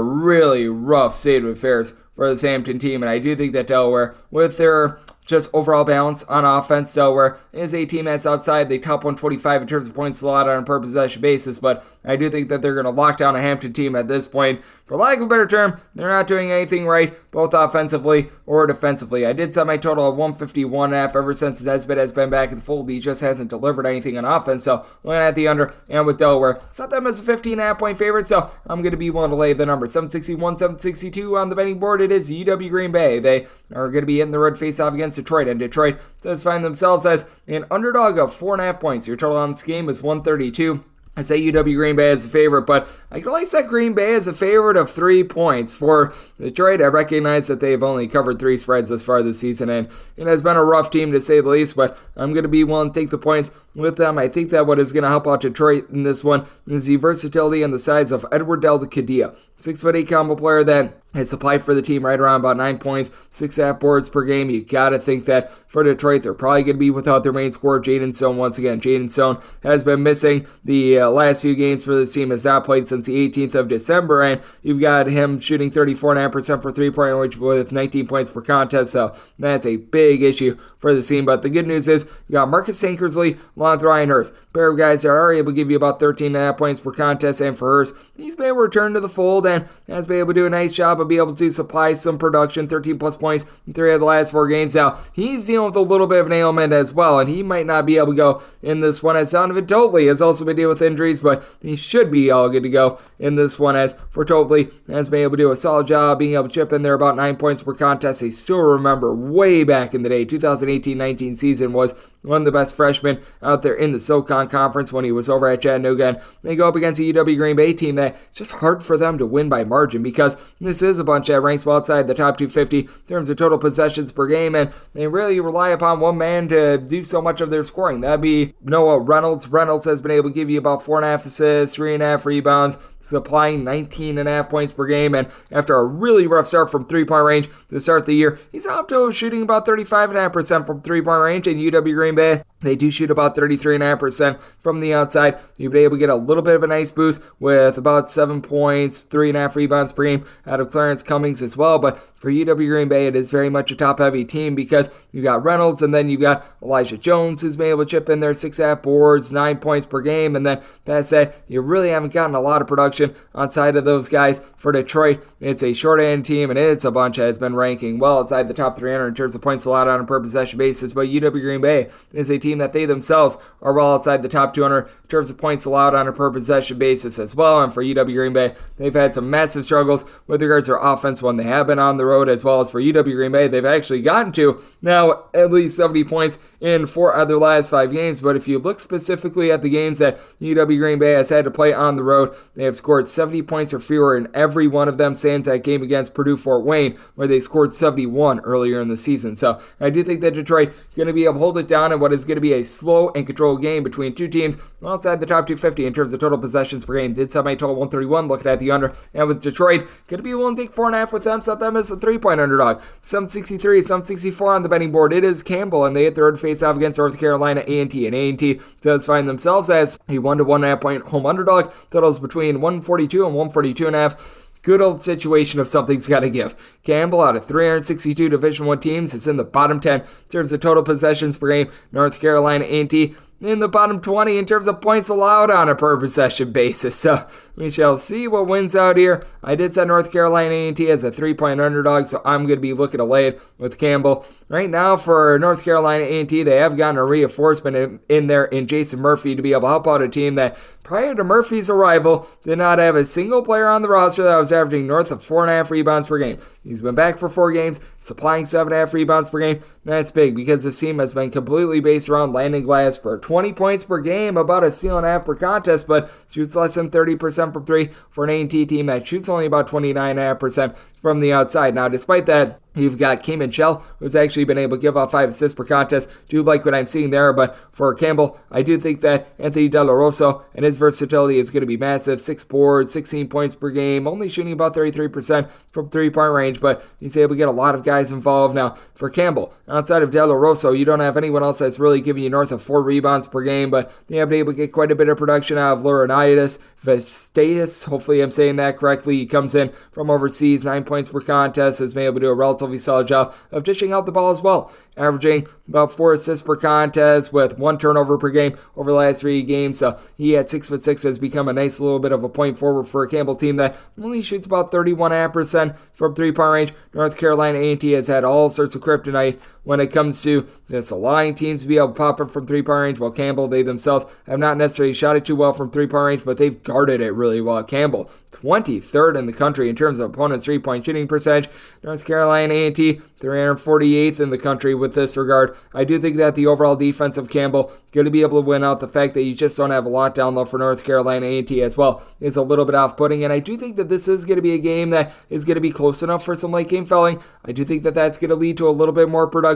really rough state of affairs for this Hampton team. And I do think that Delaware, with their just overall balance on offense, Delaware is a team that's outside the top 125 in terms of points allowed on a per possession basis, but I do think that they're going to lock down a Hampton team at this point. For lack of a better term, they're not doing anything right, both offensively or defensively. I did set my total at 151.5 ever since Nesbitt has been back in the fold. He just hasn't delivered anything on offense, so looking at the under, and with Delaware, set them as a 15.5 point favorite, so I'm going to be willing to lay the number. 761, 762 on the betting board. It is UW Green Bay. They are going to be hitting the road face-off against Detroit, and Detroit does find themselves as an underdog of 4.5 points. Your total on this game is 132. I say UW Green Bay as a favorite, but I can only set Green Bay as a favorite of 3 points. For Detroit, I recognize that they've only covered 3 spreads thus far this season, and it has been a rough team to say the least, but I'm going to be willing to take the points with them. I think that what is going to help out Detroit in this one is the versatility and the size of Edward Del Cadilla. 6'8" combo player that has supplied for the team right around about 9 points, 6.5 boards per game. You got to think that for Detroit, they're probably going to be without their main scorer, Jaden Stone, once again. Jaden Stone has been missing the last few games for this team, has not played since the 18th of December, and you've got him shooting 34.5% for three-point range with 19 points per contest, so that's a big issue for the team. But the good news is you got Marcus Tankersley along with Ryan Hurst, pair of guys that are able to give you about 13.5 points per contest, and for Hurst, he's been able to return to the fold and has been able to do a nice job of being able to supply some production, 13 plus points in 3 of the last 4 games. Now, he's dealing with a little bit of an ailment as well, and he might not be able to go in this one, as Donovan Totley has also been dealing with injuries, but he should be all good to go in this one, as for Totley has been able to do a solid job being able to chip in there about 9 points per contest. I still remember way back in the day, 2018-19 season was one of the best freshmen out there in the SoCon Conference when he was over at Chattanooga, and they go up against a UW Green Bay team that it's just hard for them to win by margin, because this is a bunch that ranks well outside the top 250 in terms of total possessions per game, and they really rely upon one man to do so much of their scoring. That'd be Noah Reynolds. Reynolds has been able to give you about 4.5 assists, 3.5 rebounds, supplying 19.5 points per game, and after a really rough start from three-point range to start the year, he's up to shooting about 35.5% from three-point range. In UW Green Bay, they do shoot about 33.5% from the outside. You'll be able to get a little bit of a nice boost with about 7 points, 3.5 rebounds per game out of Clarence Cummings as well. But for UW Green Bay, it is very much a top-heavy team, because you got Reynolds, and then you got Elijah Jones, who's been able to chip in there 6.5 boards, 9 points per game, and then past that, you really haven't gotten a lot of production outside of those guys. For Detroit, it's a short-end team, and it's a bunch that has been ranking well outside the top 300 in terms of points allowed on a per possession basis, but UW Green Bay is a team that they themselves are well outside the top 200 in terms of points allowed on a per possession basis as well. And for UW Green Bay, they've had some massive struggles with regards to their offense when they have been on the road, as well as for UW Green Bay, they've actually gotten to now at least 70 points in 4 of their last 5 games. But if you look specifically at the games that UW Green Bay has had to play on the road, they have scored 70 points or fewer in every one of them, sans that game against Purdue Fort Wayne, where they scored 71 earlier in the season. So I do think that Detroit is going to be able to hold it down in what is going to be a slow and controlled game between two teams outside the top 250 in terms of total possessions per game. Did set my total 131, looking at the under, and with Detroit, going to be willing to take 4.5 with them, set them as a 3-point underdog. 763, 764 on the betting board. It is Campbell, and they hit the road face-off against North Carolina A&T, and A&T does find themselves as a 1 to 1.5 point home underdog. Totals between 142 and 142.5. Good old situation of something's got to give. Campbell, out of 362 Division I teams, is in the bottom 10 in terms of total possessions per game. North Carolina A&T in the bottom 20 in terms of points allowed on a per possession basis. So we shall see what wins out here. I did set North Carolina A&T as a 3-point underdog, so I'm going to be looking to lay it with Campbell. Right now for North Carolina A&T, they have gotten a reinforcement in there in Jason Murphy to be able to help out a team that prior to Murphy's arrival did not have a single player on the roster that was averaging north of 4.5 rebounds per game. He's been back for 4 games, supplying 7.5 rebounds per game. That's big, because this team has been completely based around landing glass for 20 points per game, about a steal and a half per contest, but shoots less than 30% from 3 for an A&T team that shoots only about 29.5% from the outside. Now, despite that, you've got Ky McKeon, who's actually been able to give off 5 assists per contest. Do like what I'm seeing there, but for Campbell, I do think that Anthony De La Rosa and his versatility is going to be massive. 6 boards, 16 points per game, only shooting about 33% from three-point range, but he's able to get a lot of guys involved. Now, for Campbell, outside of De La Rosa, you don't have anyone else that's really giving you north of 4 rebounds per game, but they have been able to get quite a bit of production out of Laurinaitis Vestaeus. Hopefully I'm saying that correctly. He comes in from overseas, 9 points per contest, has been able to do a relatively solid job of dishing out the ball as well, averaging about 4 assists per contest with 1 turnover per game over the last 3 games. So he at 6'6" has become a nice little bit of a point forward for a Campbell team that only shoots about 31.5% from three-point range. North Carolina A&T has had all sorts of kryptonite when it comes to just allowing teams to be able to pop up from three-point range, while Campbell, they themselves have not necessarily shot it too well from three-point range, but they've guarded it really well. Campbell, 23rd in the country in terms of opponents' three-point shooting percentage. North Carolina A&T, 348th in the country with this regard. I do think that the overall defense of Campbell going to be able to win out. The fact that you just don't have a lot down low for North Carolina A&T as well is a little bit off-putting, and I do think that this is going to be a game that is going to be close enough for some late-game fouling. I do think that that's going to lead to a little bit more production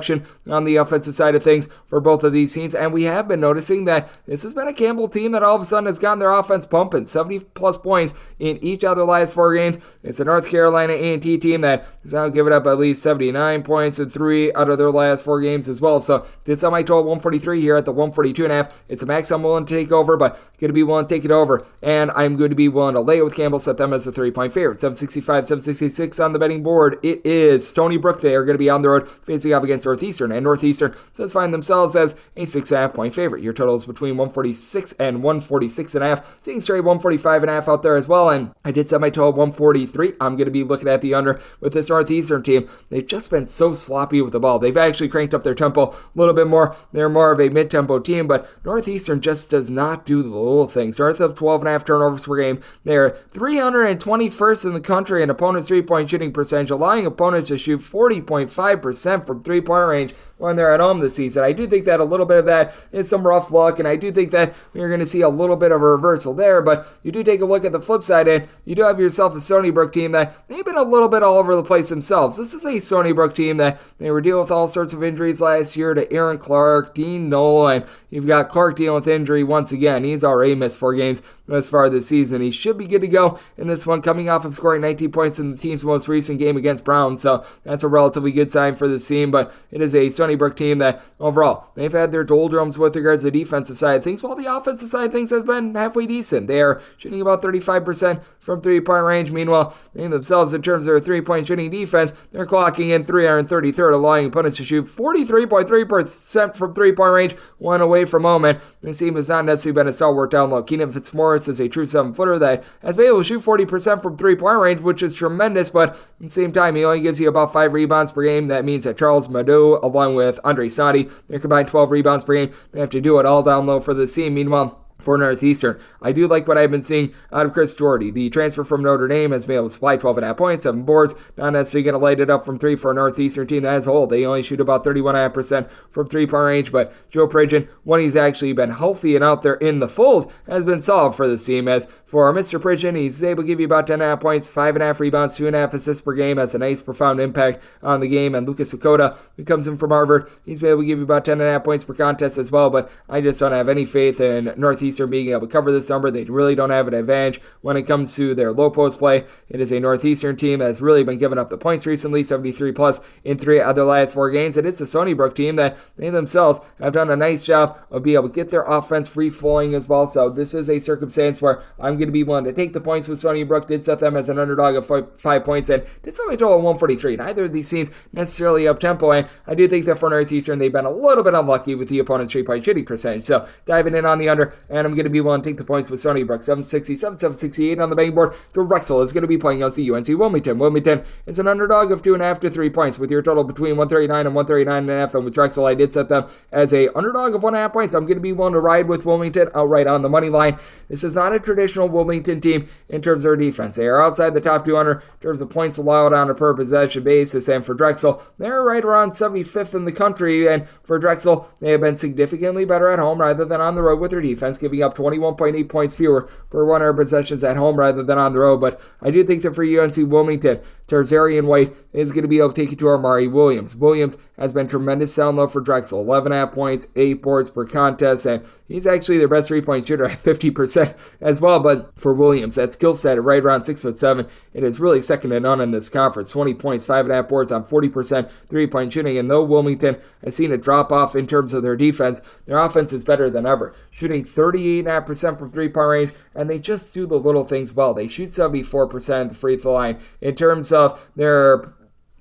on the offensive side of things for both of these teams, and we have been noticing that this has been a Campbell team that all of a sudden has gotten their offense pumping, 70-plus points in each of their last 4 games. It's a North Carolina A&T team that has now given up at least 79 points in 3 out of their last 4 games as well. So did some I told 143 here at the 142.5. It's a max I'm willing to take over, but going to be willing to take it over, and I'm going to be willing to lay it with Campbell, set them as a 3-point favorite. 765, 766 on the betting board. It is Stony Brook. They are going to be on the road facing off against Northeastern, and Northeastern does find themselves as a 6.5-point favorite. Your total is between 146 and 146.5. Seeing straight 145.5 out there as well, and I did set my total 143. I'm going to be looking at the under with this Northeastern team. They've just been so sloppy with the ball. They've actually cranked up their tempo a little bit more. They're more of a mid-tempo team, but Northeastern just does not do the little things. North of 12.5 turnovers per game. They're 321st in the country in opponents' three-point shooting percentage, allowing opponents to shoot 40.5% from three-point range when they're at home this season. I do think that a little bit of that is some rough luck, and I do think that we're going to see a little bit of a reversal there, but you do take a look at the flip side, and you do have yourself a Stony Brook team that they've been a little bit all over the place themselves. This is a Stony Brook team that they were dealing with all sorts of injuries last year to Aaron Clark, Dean Knoll, and you've got Clark dealing with injury once again. He's already missed 4 games thus far this season. He should be good to go in this one, coming off of scoring 19 points in the team's most recent game against Brown, so that's a relatively good sign for this team, but it is a Stony Brook team that overall they've had their doldrums with regards to the defensive side of things, while the offensive side of things has been halfway decent. They are shooting about 35% from three-point range. Meanwhile, they themselves, in terms of their three-point shooting defense, they're clocking in 333rd, allowing opponents to shoot 43.3% from three-point range, 1 away from home, and this team has not necessarily been a stalwart down low. Keenan Fitzmaurice is a true 7-footer that has been able to shoot 40% from three-point range, which is tremendous, but at the same time, he only gives you about 5 rebounds per game. That means that Charles Mado, along with Andre Sadi, they're combined 12 rebounds per game. They have to do it all down low for the team. Meanwhile, for Northeastern, I do like what I've been seeing out of Chris Doherty. The transfer from Notre Dame has been able to supply 12.5 points, 7 boards. Not necessarily going to light it up from 3 for a Northeastern team as a whole. They only shoot about 31.5% from three-point range, but Joe Pridgeon, when he's actually been healthy and out there in the fold, has been solid for this team. As for Mr. Pridgeon, he's able to give you about 10.5 points, 5.5 rebounds, 2.5 assists per game. That's a nice, profound impact on the game. And Lucas Okota, who comes in from Harvard, he's been able to give you about 10.5 points per contest as well, but I just don't have any faith in Northeastern being able to cover this number. They really don't have an advantage when it comes to their low post play. It is a Northeastern team that has really been giving up the points recently, 73 plus in 3 of their last 4 games. And it's a Stony Brook team that they themselves have done a nice job of being able to get their offense free flowing as well. So this is a circumstance where I'm going to be willing to take the points with Stony Brook. Did set them as an underdog of 5 points and did set my total 143. Neither of these teams necessarily up tempo, and I do think that for Northeastern they've been a little bit unlucky with the opponent's 3-point shooting percentage. So diving in on the under, and I'm going to be willing to take the points with Stony Brook. 767, 768 on the betting board. The Drexel is going to be playing against the UNC Wilmington. Wilmington is an underdog of 2.5 to 3 points with your total between 139 and 139.5. And with Drexel, I did set them as a underdog of 1.5 points. I'm going to be willing to ride with Wilmington outright on the money line. This is not a traditional Wilmington team in terms of their defense. They are outside the top 200 in terms of points allowed on a per possession basis. And for Drexel, they're right around 75th in the country. And for Drexel, they have been significantly better at home rather than on the road with their defense, giving up 21.8 points fewer per 100 possessions at home rather than on the road. But I do think that for UNC Wilmington, Tarzarian White is going to be able to take it to Amari Williams. Williams has been tremendous down low for Drexel. 11.5 points, 8 boards per contest, and he's actually their best three-point shooter at 50% as well. But for Williams, that skill set at right around 6'7", it is really second to none in this conference. 20 points, 5.5 boards on 40% three-point shooting. And though Wilmington has seen a drop-off in terms of their defense, their offense is better than ever. Shooting 38.5% from three-point range, and they just do the little things well. They shoot 74% at the free throw line. In terms of their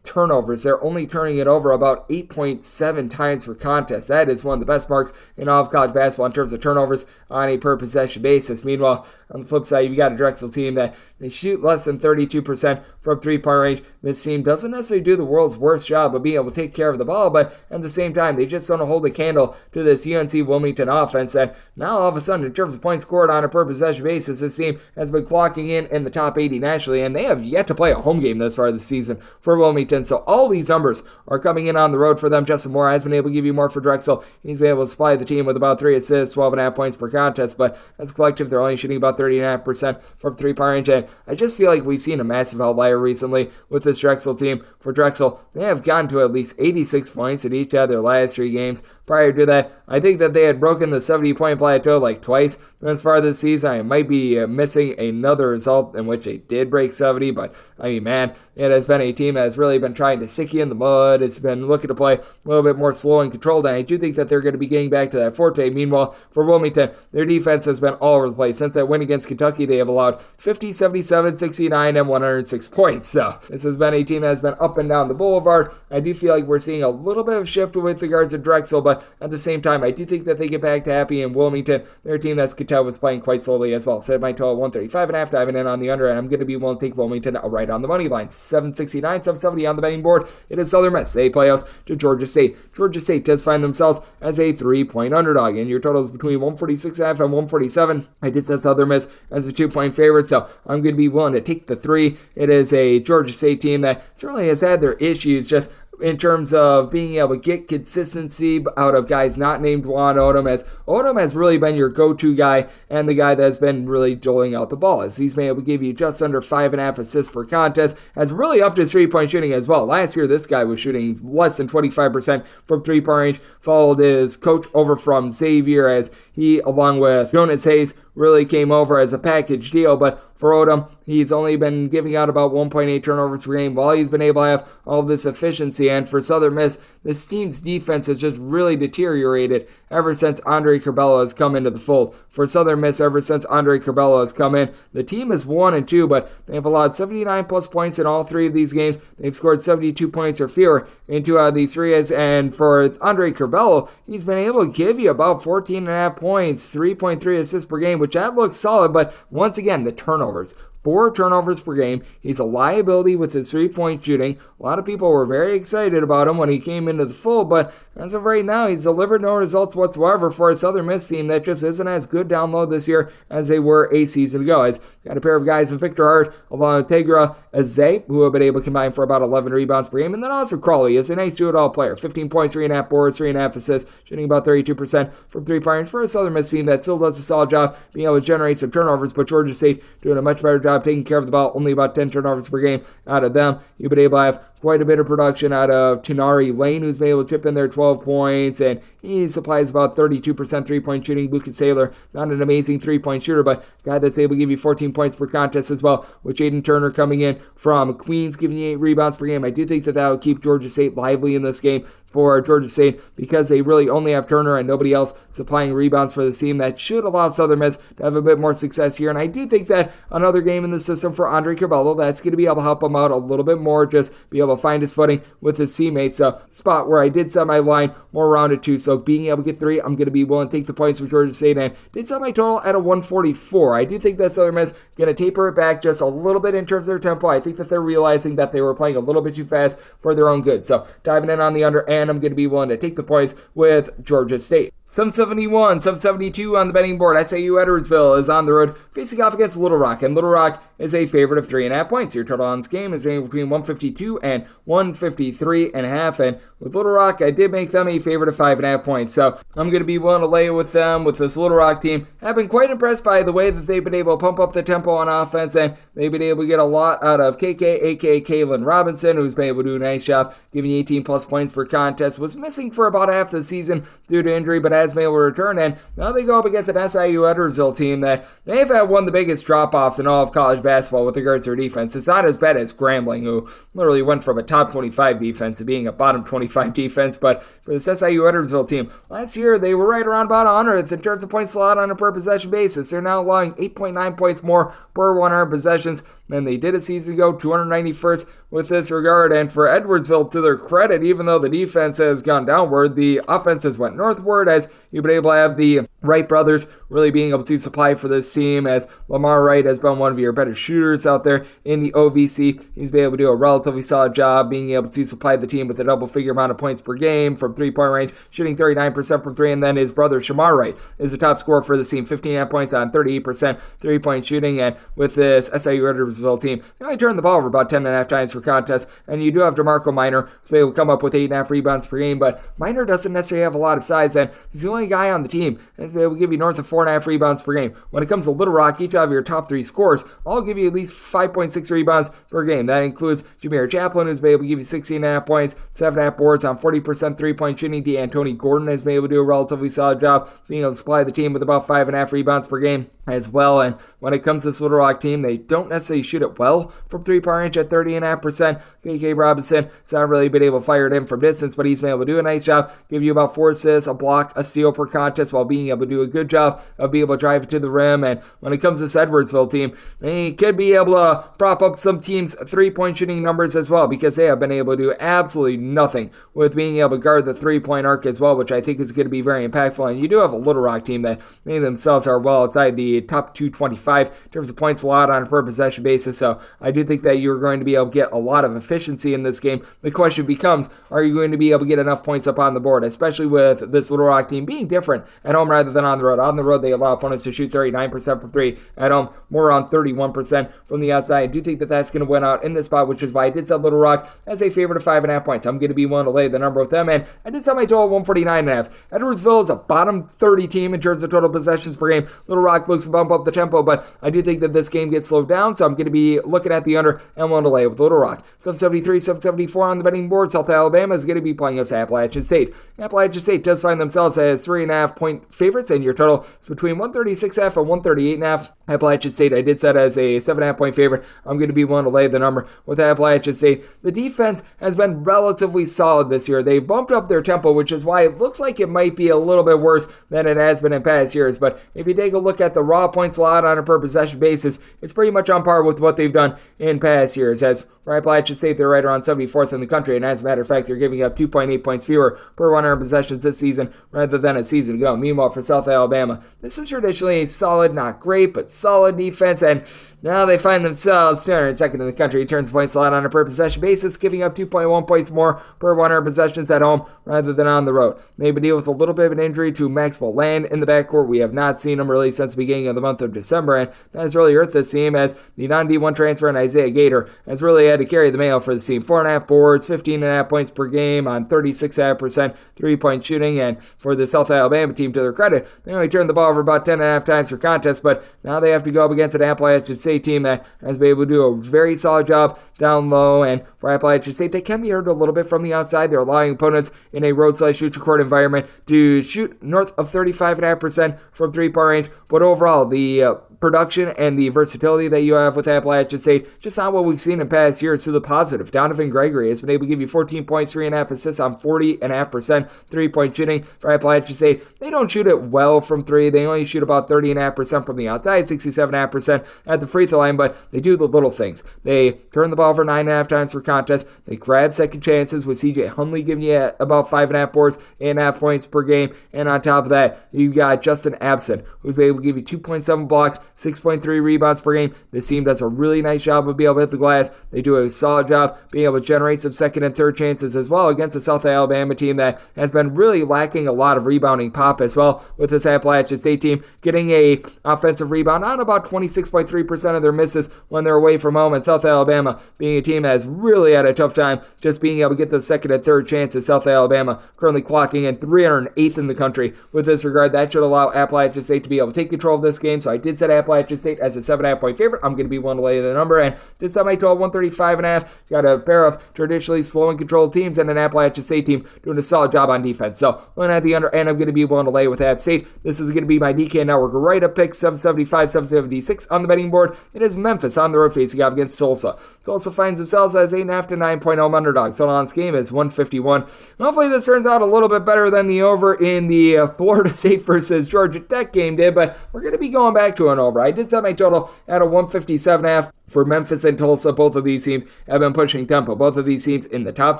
turnovers, they're only turning it over about 8.7 times per contest. That is one of the best marks in all of college basketball in terms of turnovers on a per possession basis. Meanwhile, on the flip side, you've got a Drexel team that they shoot less than 32% from three-point range. This team doesn't necessarily do the world's worst job of being able to take care of the ball, but at the same time, they just don't hold a candle to this UNC Wilmington offense. And now all of a sudden, in terms of points scored on a per possession basis, this team has been clocking in the top 80 nationally, and they have yet to play a home game this far this season for Wilmington. So all these numbers are coming in on the road for them. Justin Moore has been able to give you more for Drexel. He's been able to supply the team with about 3 assists, 12.5 points per contest, but as a collective, they're only shooting about 30.5% from three-point range. And I just feel like we've seen a massive outlier recently with this Drexel team. For Drexel, they have gotten to at least 86 points in each of their last 3 games. Prior to that, I think that they had broken the 70-point plateau like twice thus far this season. I might be missing another result in which they did break 70, but I mean, man, it has been a team that has really been trying to stick you in the mud. It's been looking to play a little bit more slow and controlled, and I do think that they're going to be getting back to that forte. Meanwhile, for Wilmington, their defense has been all over the place. Since that win against Kentucky, they have allowed 50, 77, 69, and 106 points. So this has been a team that has been up and down the boulevard. I do feel like we're seeing a little bit of shift with regards to Drexel, but at the same time, I do think that they get back to happy in Wilmington. They're a team that's content with playing quite slowly as well. Set my total 135.5, diving in on the under, and I'm going to be willing to take Wilmington right on the money line. 769, 770 on the betting board. It is Southern Miss. They playoffs to Georgia State. Georgia State does find themselves as a 3-point underdog, and your total is between 146.5 and 147. I did set Southern Miss as a 2-point favorite, so I'm going to be willing to take the 3. It is a Georgia State team that certainly has had their issues just in terms of being able to get consistency out of guys not named Juan Odom, as Odom has really been your go-to guy and the guy that has been really doling out the ball, as he's been able to give you just under 5.5 assists per contest, has really upped his three-point shooting as well. Last year, this guy was shooting less than 25% from three-point range, followed his coach over from Xavier, as he, along with Jonas Hayes, really came over as a package deal. But for Odom, he's only been giving out about 1.8 turnovers per game while he's been able to have all of this efficiency. And for Southern Miss, this team's defense has just really deteriorated ever since Andre Curbelo has come into the fold. For Southern Miss, ever since Andre Curbelo has come in, the team is 1-2, but they have allowed 79 plus points in all 3 of these games. They've scored 72 points or fewer in 2 out of these 3. And for Andre Curbelo, he's been able to give you about 14.5 points, 3.3 assists per game, which that looks solid, but once again, the turnovers. 4 turnovers per game. He's a liability with his three-point shooting. A lot of people were very excited about him when he came into the fold, but as of right now, he's delivered no results whatsoever for a Southern Miss team that just isn't as good down low this year as they were a season ago. He's got a pair of guys in Victor Hart, along with Tegra Azay, who have been able to combine for about 11 rebounds per game, and then also Crawley is a nice do-it-all player. 15 points, 3.5 boards, 3.5 assists, shooting about 32% from three-point range for a Southern Miss team that still does a solid job being able to generate some turnovers, but Georgia State doing a much better job taking care of the ball, only about 10 turnovers per game out of them. You've been able to have quite a bit of production out of Tunari Lane, who's been able to chip in there 12 points, and he supplies about 32% three-point shooting. Lucas Saylor, not an amazing three-point shooter, but a guy that's able to give you 14 points per contest as well, with Jaden Turner coming in from Queens, giving you 8 rebounds per game. I do think that will keep Georgia State lively in this game for Georgia State, because they really only have Turner and nobody else supplying rebounds for the team. That should allow Southern Miss to have a bit more success here, and I do think that another game in the system for Andre Curbelo, that's going to be able to help him out a little bit more, just be able to find his footing with his teammates. So, spot where I did set my line more rounded too, so being able to get 3, I'm going to be willing to take the points for Georgia State, and did set my total at a 144. I do think that Southern Miss going to taper it back just a little bit in terms of their tempo. I think that they're realizing that they were playing a little bit too fast for their own good. So, diving in on the under, and I'm going to be willing to take the points with Georgia State. 771, 772 on the betting board. SAU Edwardsville is on the road facing off against Little Rock, and Little Rock is a favorite of 3.5 points. Your total on this game is between 152 and 153.5, and with Little Rock, I did make them a favorite of 5.5 points. So I'm going to be willing to lay it with them, with this Little Rock team. I've been quite impressed by the way that they've been able to pump up the tempo on offense, and they've been able to get a lot out of KK, aka Kalen Robinson, who's been able to do a nice job, giving 18 plus points per contest. Was missing for about half the season due to injury, but has been able to return, and now they go up against an SIU Edwardsville team that they've had one of the biggest drop-offs in all of college basketball with regards to their defense. It's not as bad as Grambling, who literally went from a top 25 defense to being a bottom 25 defense, but for this SIU Edwardsville team, last year they were right around about 100th in terms of points allowed on a per possession basis. They're now allowing 8.9 points more per 100 possessions than they did a season ago, 291st with this regard. And for Edwardsville, to their credit, even though the defense has gone downward, the offense has went northward, as you've been able to have the Wright brothers really being able to supply for this team, as Lamar Wright has been one of your better shooters out there in the OVC. He's been able to do a relatively solid job being able to supply the team with a double-figure amount of points per game from three-point range, shooting 39% from three, and then his brother Shamar Wright is the top scorer for the team, 15.5 points on 38% three-point shooting. And with this SIU Edwardsville team, they only turn the ball over about 10.5 times per contest, and you do have DeMarco Minor, who's been able to come up with 8.5 rebounds per game, but Minor doesn't necessarily have a lot of size, and he's the only guy on the team that's been able to give you north of 4.5 rebounds per game. When it comes to Little Rock, each of your top three scorers all give you at least 5.6 rebounds per game. That includes Jameer Chaplin, who's been able to give you 16.5 points, 7.5 boards on 40% three-point shooting. D'Antoni Gordon has been able to do a relatively solid job being able to supply the team with about 5.5 rebounds per game as well. And when it comes to this Little Rock team, they don't necessarily shoot it well from three-point range at 30.5%. KK Robinson has not really been able to fire it in from distance, but he's been able to do a nice job, give you about 4 assists, a block, a steal per contest, while being able to do a good job of being able to drive it to the rim. And when it comes to this Edwardsville team, they could be able to prop up some teams' three-point shooting numbers as well, because they have been able to do absolutely nothing with being able to guard the three-point arc as well, which I think is going to be very impactful. And you do have a Little Rock team that they themselves are well outside the top 225 in terms of points allowed on a per possession basis. So I do think that you're going to be able to get a lot of efficiency in this game. The question becomes, are you going to be able to get enough points up on the board, especially with this Little Rock team being different at home rather than on the road. On the road, they allow opponents to shoot 39% from three. At home, more around 31% from the outside. I do think that that's going to win out in this spot, which is why I did set Little Rock as a favorite of 5.5 points. I'm going to be willing to lay the number with them, and I did set my total 149.5. Edwardsville is a bottom 30 team in terms of total possessions per game. Little Rock looks to bump up the tempo, but I do think that this game gets slowed down, so I'm going to be looking at the under and willing to lay with Little Rock. 773, 774 on the betting board. South Alabama is going to be playing against Appalachian State. Appalachian State does find themselves as 3.5 point favorites, and your total is between 136.5 and 138.5. Appalachian State, I did set as a 7.5 point favorite. I'm going to be willing to lay the number with Appalachian State. The defense has been relatively solid this year. They've bumped up their tempo, which is why it looks like it might be a little bit worse than it has been in past years. But if you take a look at the raw points allowed on a per possession basis, it's pretty much on par with what they've done in past years. As for Appalachian State, they're right around 74th in the country, and as a matter of fact, they're giving up 2.8 points fewer per 100 possessions this season rather than a season ago. Meanwhile, for South Alabama, this is traditionally a solid, not great, but solid defense, and now they find themselves 202nd in the country in terms of points allowed on a per possession basis, giving up 2.1 points more per 100 possessions at home rather than on the road. They've been dealing with a little bit of an injury to Maxwell Land in the backcourt. We have not seen him really since the beginning of the month of December, and that has really hurt this team, as the non-D1 transfer and Isaiah Gator has really had to carry the mail for the team. 4.5 boards, 15.5 points per game on 36.5% three-point shooting. And for the South Alabama team, to their credit, they only turned the ball over about 10.5 times per contest, but now they have to go up against an Appalachian State team that has been able to do a very solid job down low. And for Appalachian State, they can be hurt a little bit from the outside. They're allowing opponents in a road/shoot-your-court environment to shoot north of 35.5% from three-point range, but overall, the production and the versatility that you have with Appalachian State, just not what we've seen in past years. To the positive, Donovan Gregory has been able to give you 14 points, 3.5 assists on 40.5% three-point shooting for Appalachian State. They don't shoot it well from three. They only shoot about 30.5% from the outside, 67.5% at the free throw line, but they do the little things. They turn the ball over 9.5 times per contest. They grab second chances, with CJ Hunley giving you about 5.5 boards, 8.5 points per game. And on top of that, you got Justin Abson, who's been able to give you 2.7 blocks, 6.3 rebounds per game. This team does a really nice job of being able to hit the glass. They do a solid job being able to generate some second and third chances as well against a South Alabama team that has been really lacking a lot of rebounding pop as well, with this Appalachian State team getting a offensive rebound on about 26.3% of their misses when they're away from home, and South Alabama being a team that has really had a tough time just being able to get those second and third chances. South Alabama currently clocking in 308th in the country with this regard. That should allow Appalachian State to be able to take control of this game, so I did set Appalachian State as a 7.5 point favorite. I'm going to be willing to lay the number, and did set my total 135.5. You got a pair of traditionally slow and controlled teams and an Appalachian State team doing a solid job on defense. So looking at the under, and I'm going to be willing to lay with App State. This is going to be my DK Network right up pick, 775, 776 on the betting board. It is Memphis on the road facing off against Tulsa. Tulsa finds themselves as 8.5 to 9.0 underdogs. So on this game is 151. Hopefully this turns out a little bit better than the over in the Florida State versus Georgia Tech game did, but we're going to be going back to an over. I did set my total at a 157.5. For Memphis and Tulsa, both of these teams have been pushing tempo. Both of these teams in the top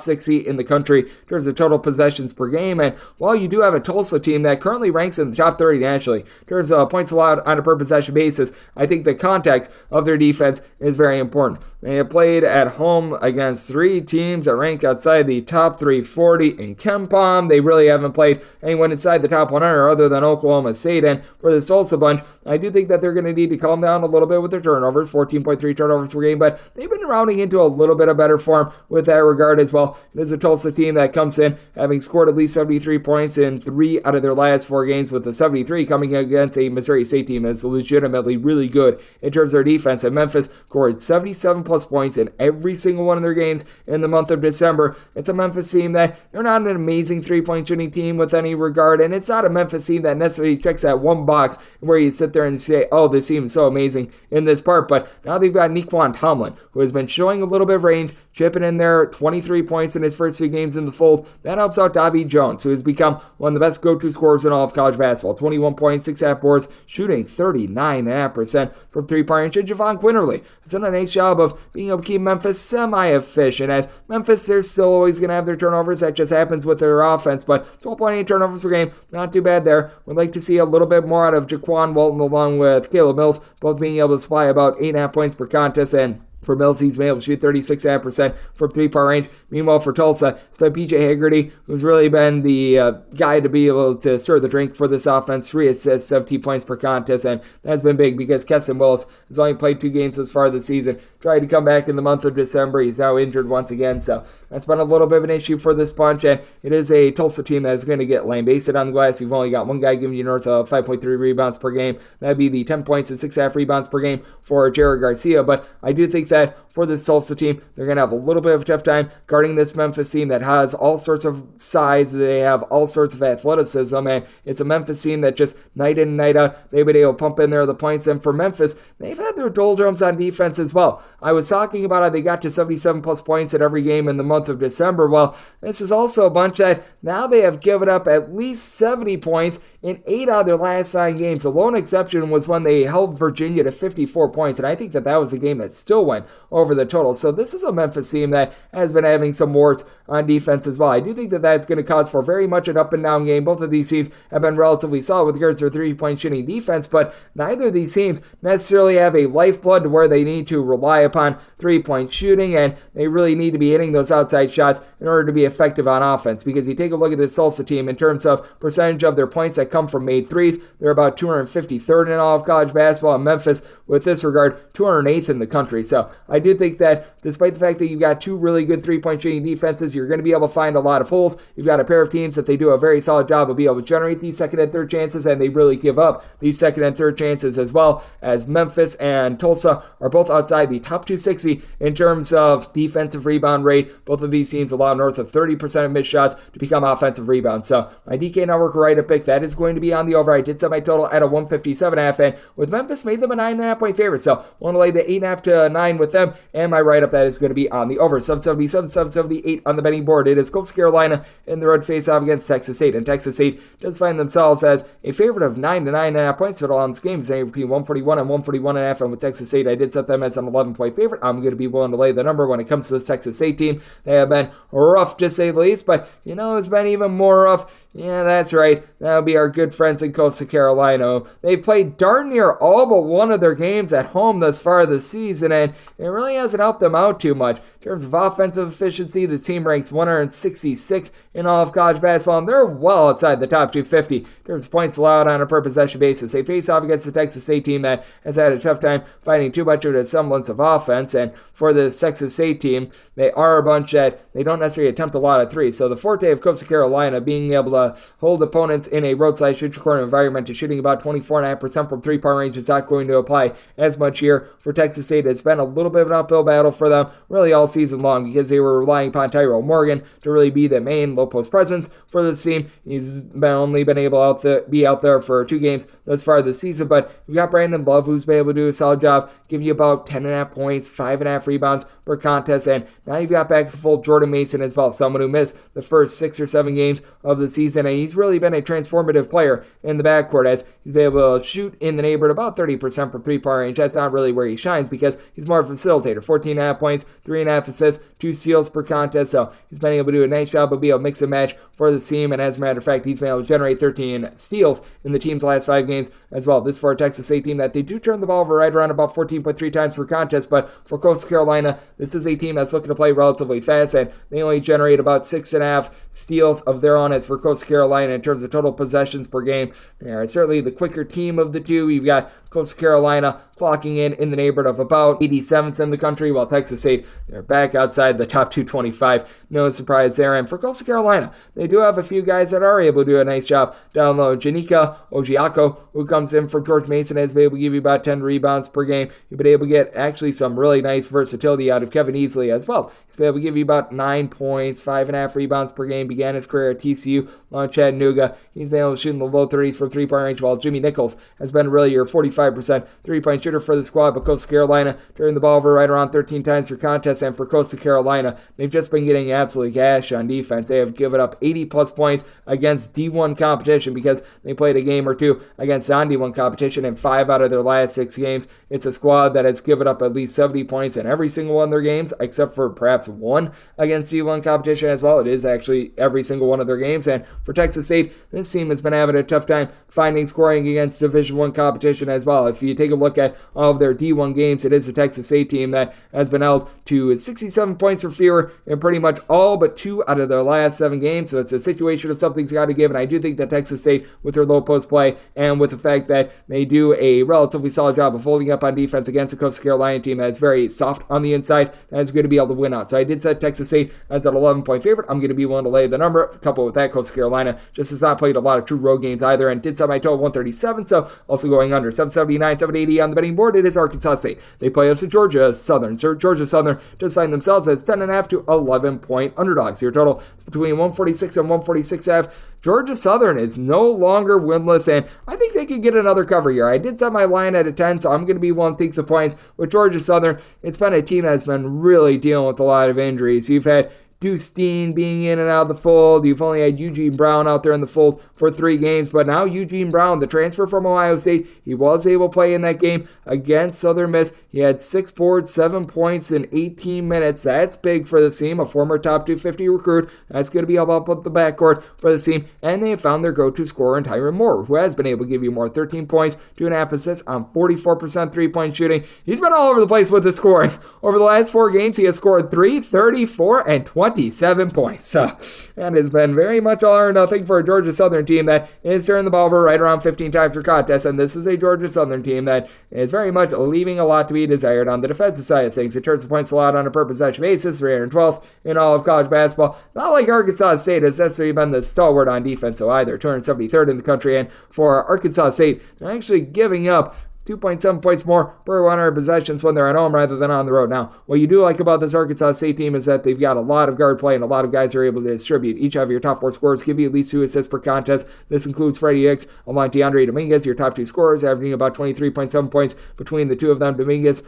60 in the country in terms of total possessions per game. And while you do have a Tulsa team that currently ranks in the top 30 nationally in terms of points allowed on a per possession basis, I think the context of their defense is very important. They have played at home against three teams that rank outside the top 340 in KenPom. They really haven't played anyone inside the top 100 other than Oklahoma State. And for this Tulsa bunch, I do think that they're going to need to calm down a little bit with their turnovers, 14.3 turnovers per game, but they've been rounding into a little bit of better form with that regard as well. It is a Tulsa team that comes in having scored at least 73 points in 3 out of their last 4 games, with the 73 coming against a Missouri State team that's legitimately really good in terms of their defense. And Memphis scored 77 plus points in every single one of their games in the month of December. It's a Memphis team that they're not an amazing three-point shooting team with any regard, and it's not a Memphis team that necessarily checks that one box where you sit there and say, oh, this team is so amazing in this part. But now they've got Nequan Tomlin, who has been showing a little bit of range, chipping in there 23 points in his first few games in the fold. That helps out Davi Jones, who has become one of the best go-to scorers in all of college basketball. 21 points, 6.5 boards, shooting 39.5% from three-point range. And Javon Quinterly has done a nice job of being able to keep Memphis semi-efficient. As Memphis, they're still always going to have their turnovers. That just happens with their offense, but 12.8 turnovers per game, not too bad there. We'd like to see a little bit more out of Jaquan Walton along with Caleb Mills, both being able to supply about 8.5 points per contest. And for Mills, he's been able to shoot 36.5% from three-point range. Meanwhile, for Tulsa, it's been PJ Haggerty, who's really been the guy to be able to stir the drink for this offense. 3 assists, 17 points per contest, and that's been big because Keston Willis has only played 2 games thus far this season. Tried to come back in the month of December. He's now injured once again, so that's been a little bit of an issue for this bunch, and it is a Tulsa team that is going to get lambasted on the glass. You've only got one guy giving you north of 5.3 rebounds per game. That'd be the 10 points and 6.5 rebounds per game for Jared Garcia, but I do think that for this Tulsa team, they're going to have a little bit of a tough time guarding this Memphis team that has all sorts of size. They have all sorts of athleticism, and it's a Memphis team that just night in and night out, they've been able to pump in there the points. And for Memphis, they've had their doldrums on defense as well. I was talking about how they got to 77 plus points at every game in the month of December. Well, this is also a bunch that now they have given up at least 70 points in 8 out of their last 9 games. The lone exception was when they held Virginia to 54 points, and I think that that was a game that still went over the total. So this is a Memphis team that has been having some warts on defense as well. I do think that that's going to cause for very much an up and down game. Both of these teams have been relatively solid with regards to their 3-point shooting defense, but neither of these teams necessarily have a lifeblood to where they need to rely upon 3-point shooting, and they really need to be hitting those outside shots in order to be effective on offense. Because you take a look at this Tulsa team in terms of percentage of their points that come from made threes, they're about 253rd in all of college basketball, and Memphis, with this regard, 208th in the country. So I do think that despite the fact that you've got 2 really good 3-point shooting defenses, you're going to be able to find a lot of holes. You've got a pair of teams that they do a very solid job of being able to generate these second and third chances, and they really give up these second and third chances as well, as Memphis and Tulsa are both outside the top 260 in terms of defensive rebound rate. Both of these teams allow north of 30% of missed shots to become offensive rebounds. So my DK Network right up pick, that is going to be on the over. I did set my total at a 157.5, and with Memphis made them a 9.5 point favorite. So want to lay the 8.5 to 9 with them, and my write up that is going to be on the over. 777, 778 on the betting board. It is Coastal Carolina in the road face off against Texas State, and Texas State does find themselves as a favorite of 9 to 9.5 points total on this game, saying between 141 and 141.5. And with Texas State, I did set them as an 11 point favorite. I'm going to be willing to lay the number when it comes to this Texas State team. They have been rough to say the least, but it's been even more rough. Yeah, that's right. That'll be our our good friends in Coastal Carolina. They've played darn near all but one of their games at home thus far this season, and it really hasn't helped them out too much. In terms of offensive efficiency, the team ranks 166th in all of college basketball, and they're well outside the top 250 in terms of points allowed on a per-possession basis. They face off against the Texas State team that has had a tough time finding too much of a semblance of offense, and for this Texas State team, they are a bunch that they don't necessarily attempt a lot of threes. So the forte of Coastal Carolina being able to hold opponents in a roadside-shoot corner environment to shooting about 24.5% from three-point range is not going to apply as much here for Texas State. It's been a little bit of an uphill battle for them really all season long because they were relying upon Tyrell Morgan to really be the main low-post presence for this team. He's only been able to be out there for 2 games thus far this season, but you've got Brandon Love, who's been able to do a solid job, give you about 10.5 points, 5.5 rebounds per contest, and now you've got back to full Jordan Mason as well, someone who missed the first 6 or 7 games of the season, and he's really been a transformative player in the backcourt as he's been able to shoot in the neighborhood about 30% from three-point range. That's not really where he shines because he's more of a facilitator. 14.5 points, 3.5 assists, 2 steals per contest, so he's been able to do a nice job of being able to mix and match for the team, and as a matter of fact, he's been able to generate 13 steals in the team's last 5 games as well. This for a Texas State team that they do turn the ball over right around about 14.3 times per contest, but for Coastal Carolina, this is a team that's looking to play relatively fast, and they only generate about 6.5 steals of their own. As for Coastal Carolina, in terms of total possessions per game, they are certainly the quicker team of the two. You've got Coastal Carolina clocking in the neighborhood of about 87th in the country, while Texas State, they're back outside the top 225. No surprise there. And for Coastal Carolina, they do have a few guys that are able to do a nice job down low. Janika Ojiako, who comes in from George Mason, has been able to give you about 10 rebounds per game. You've been able to get actually some really nice versatility out of Kevin Easley as well. He's been able to give you about 9 points, 5.5 rebounds per game. Began his career at TCU, along Chattanooga. He's been able to shoot in the low 30s from three-point range, while Jimmy Nichols has been really your 45% three-point shooter for the squad. But Coastal Carolina turning the ball over right around 13 times per contest, and for Coastal Carolina, they've just been getting absolutely gashed on defense. They have given up 80-plus points against D1 competition because they played a game or two against non-D1 competition in 5 out of their last 6 games. It's a squad that has given up at least 70 points in every single one of their games, except for perhaps one against D1 competition as well. It is actually every single one of their games, and for Texas State, this team has been having a tough time finding scoring against Division I competition as well. If you take a look at all of their D1 games, it is the Texas State team that has been held to 67 points or fewer in pretty much all but 2 out of their last 7 games. So it's a situation of something's got to give, and I do think that Texas State, with their low post play and with the fact that they do a relatively solid job of holding up on defense against the Coastal Carolina team that is very soft on the inside, that is going to be able to win out. So I did set Texas State as an 11-point favorite. I'm going to be willing to lay the number. Coupled with that, Coastal Carolina just has not played a lot of true road games either, and did set my total 137, so also going under 779, 780 on the betting board. It is Arkansas State. They play us to Georgia Southern. So Georgia Southern does find themselves as 10.5 to 11-point underdogs. Your total is between 146 and 146.5. Georgia Southern is no longer winless, and I think they could get another cover here. I did set my line at a 10, so I'm going to be willing to take the points. With Georgia Southern, it's been a team that's been really dealing with a lot of injuries. You've had Deuce Dean being in and out of the fold. You've only had Eugene Brown out there in the fold for 3 games, but now Eugene Brown, the transfer from Ohio State, he was able to play in that game against Southern Miss. He had 6 boards, 7 points in 18 minutes. That's big for the team, a former top 250 recruit. That's going to be able to help up the backcourt for the team, and they have found their go-to scorer in Tyron Moore, who has been able to give you more 13 points, 2.5 assists on 44% three-point shooting. He's been all over the place with the scoring. Over the last 4 games, he has scored 3, 34, and 27 points. And it's been very much all or nothing for a Georgia Southern team that is turning the ball over right around 15 times per contest, and this is a Georgia Southern team that is very much leaving a lot to be desired on the defensive side of things. In terms of points allowed on a per possession basis, 312th in all of college basketball. Not like Arkansas State has necessarily been the stalwart on defense, so either 273rd in the country, and for Arkansas State, they're actually giving up 2.7 points more per 100 possessions when they're at home rather than on the road. Now, what you do like about this Arkansas State team is that they've got a lot of guard play and a lot of guys who are able to distribute. Each of your top 4 scorers give you at least 2 assists per contest. This includes Freddie Hicks along DeAndre Dominguez, your top 2 scorers, averaging about 23.7 points between the two of them. Dominguez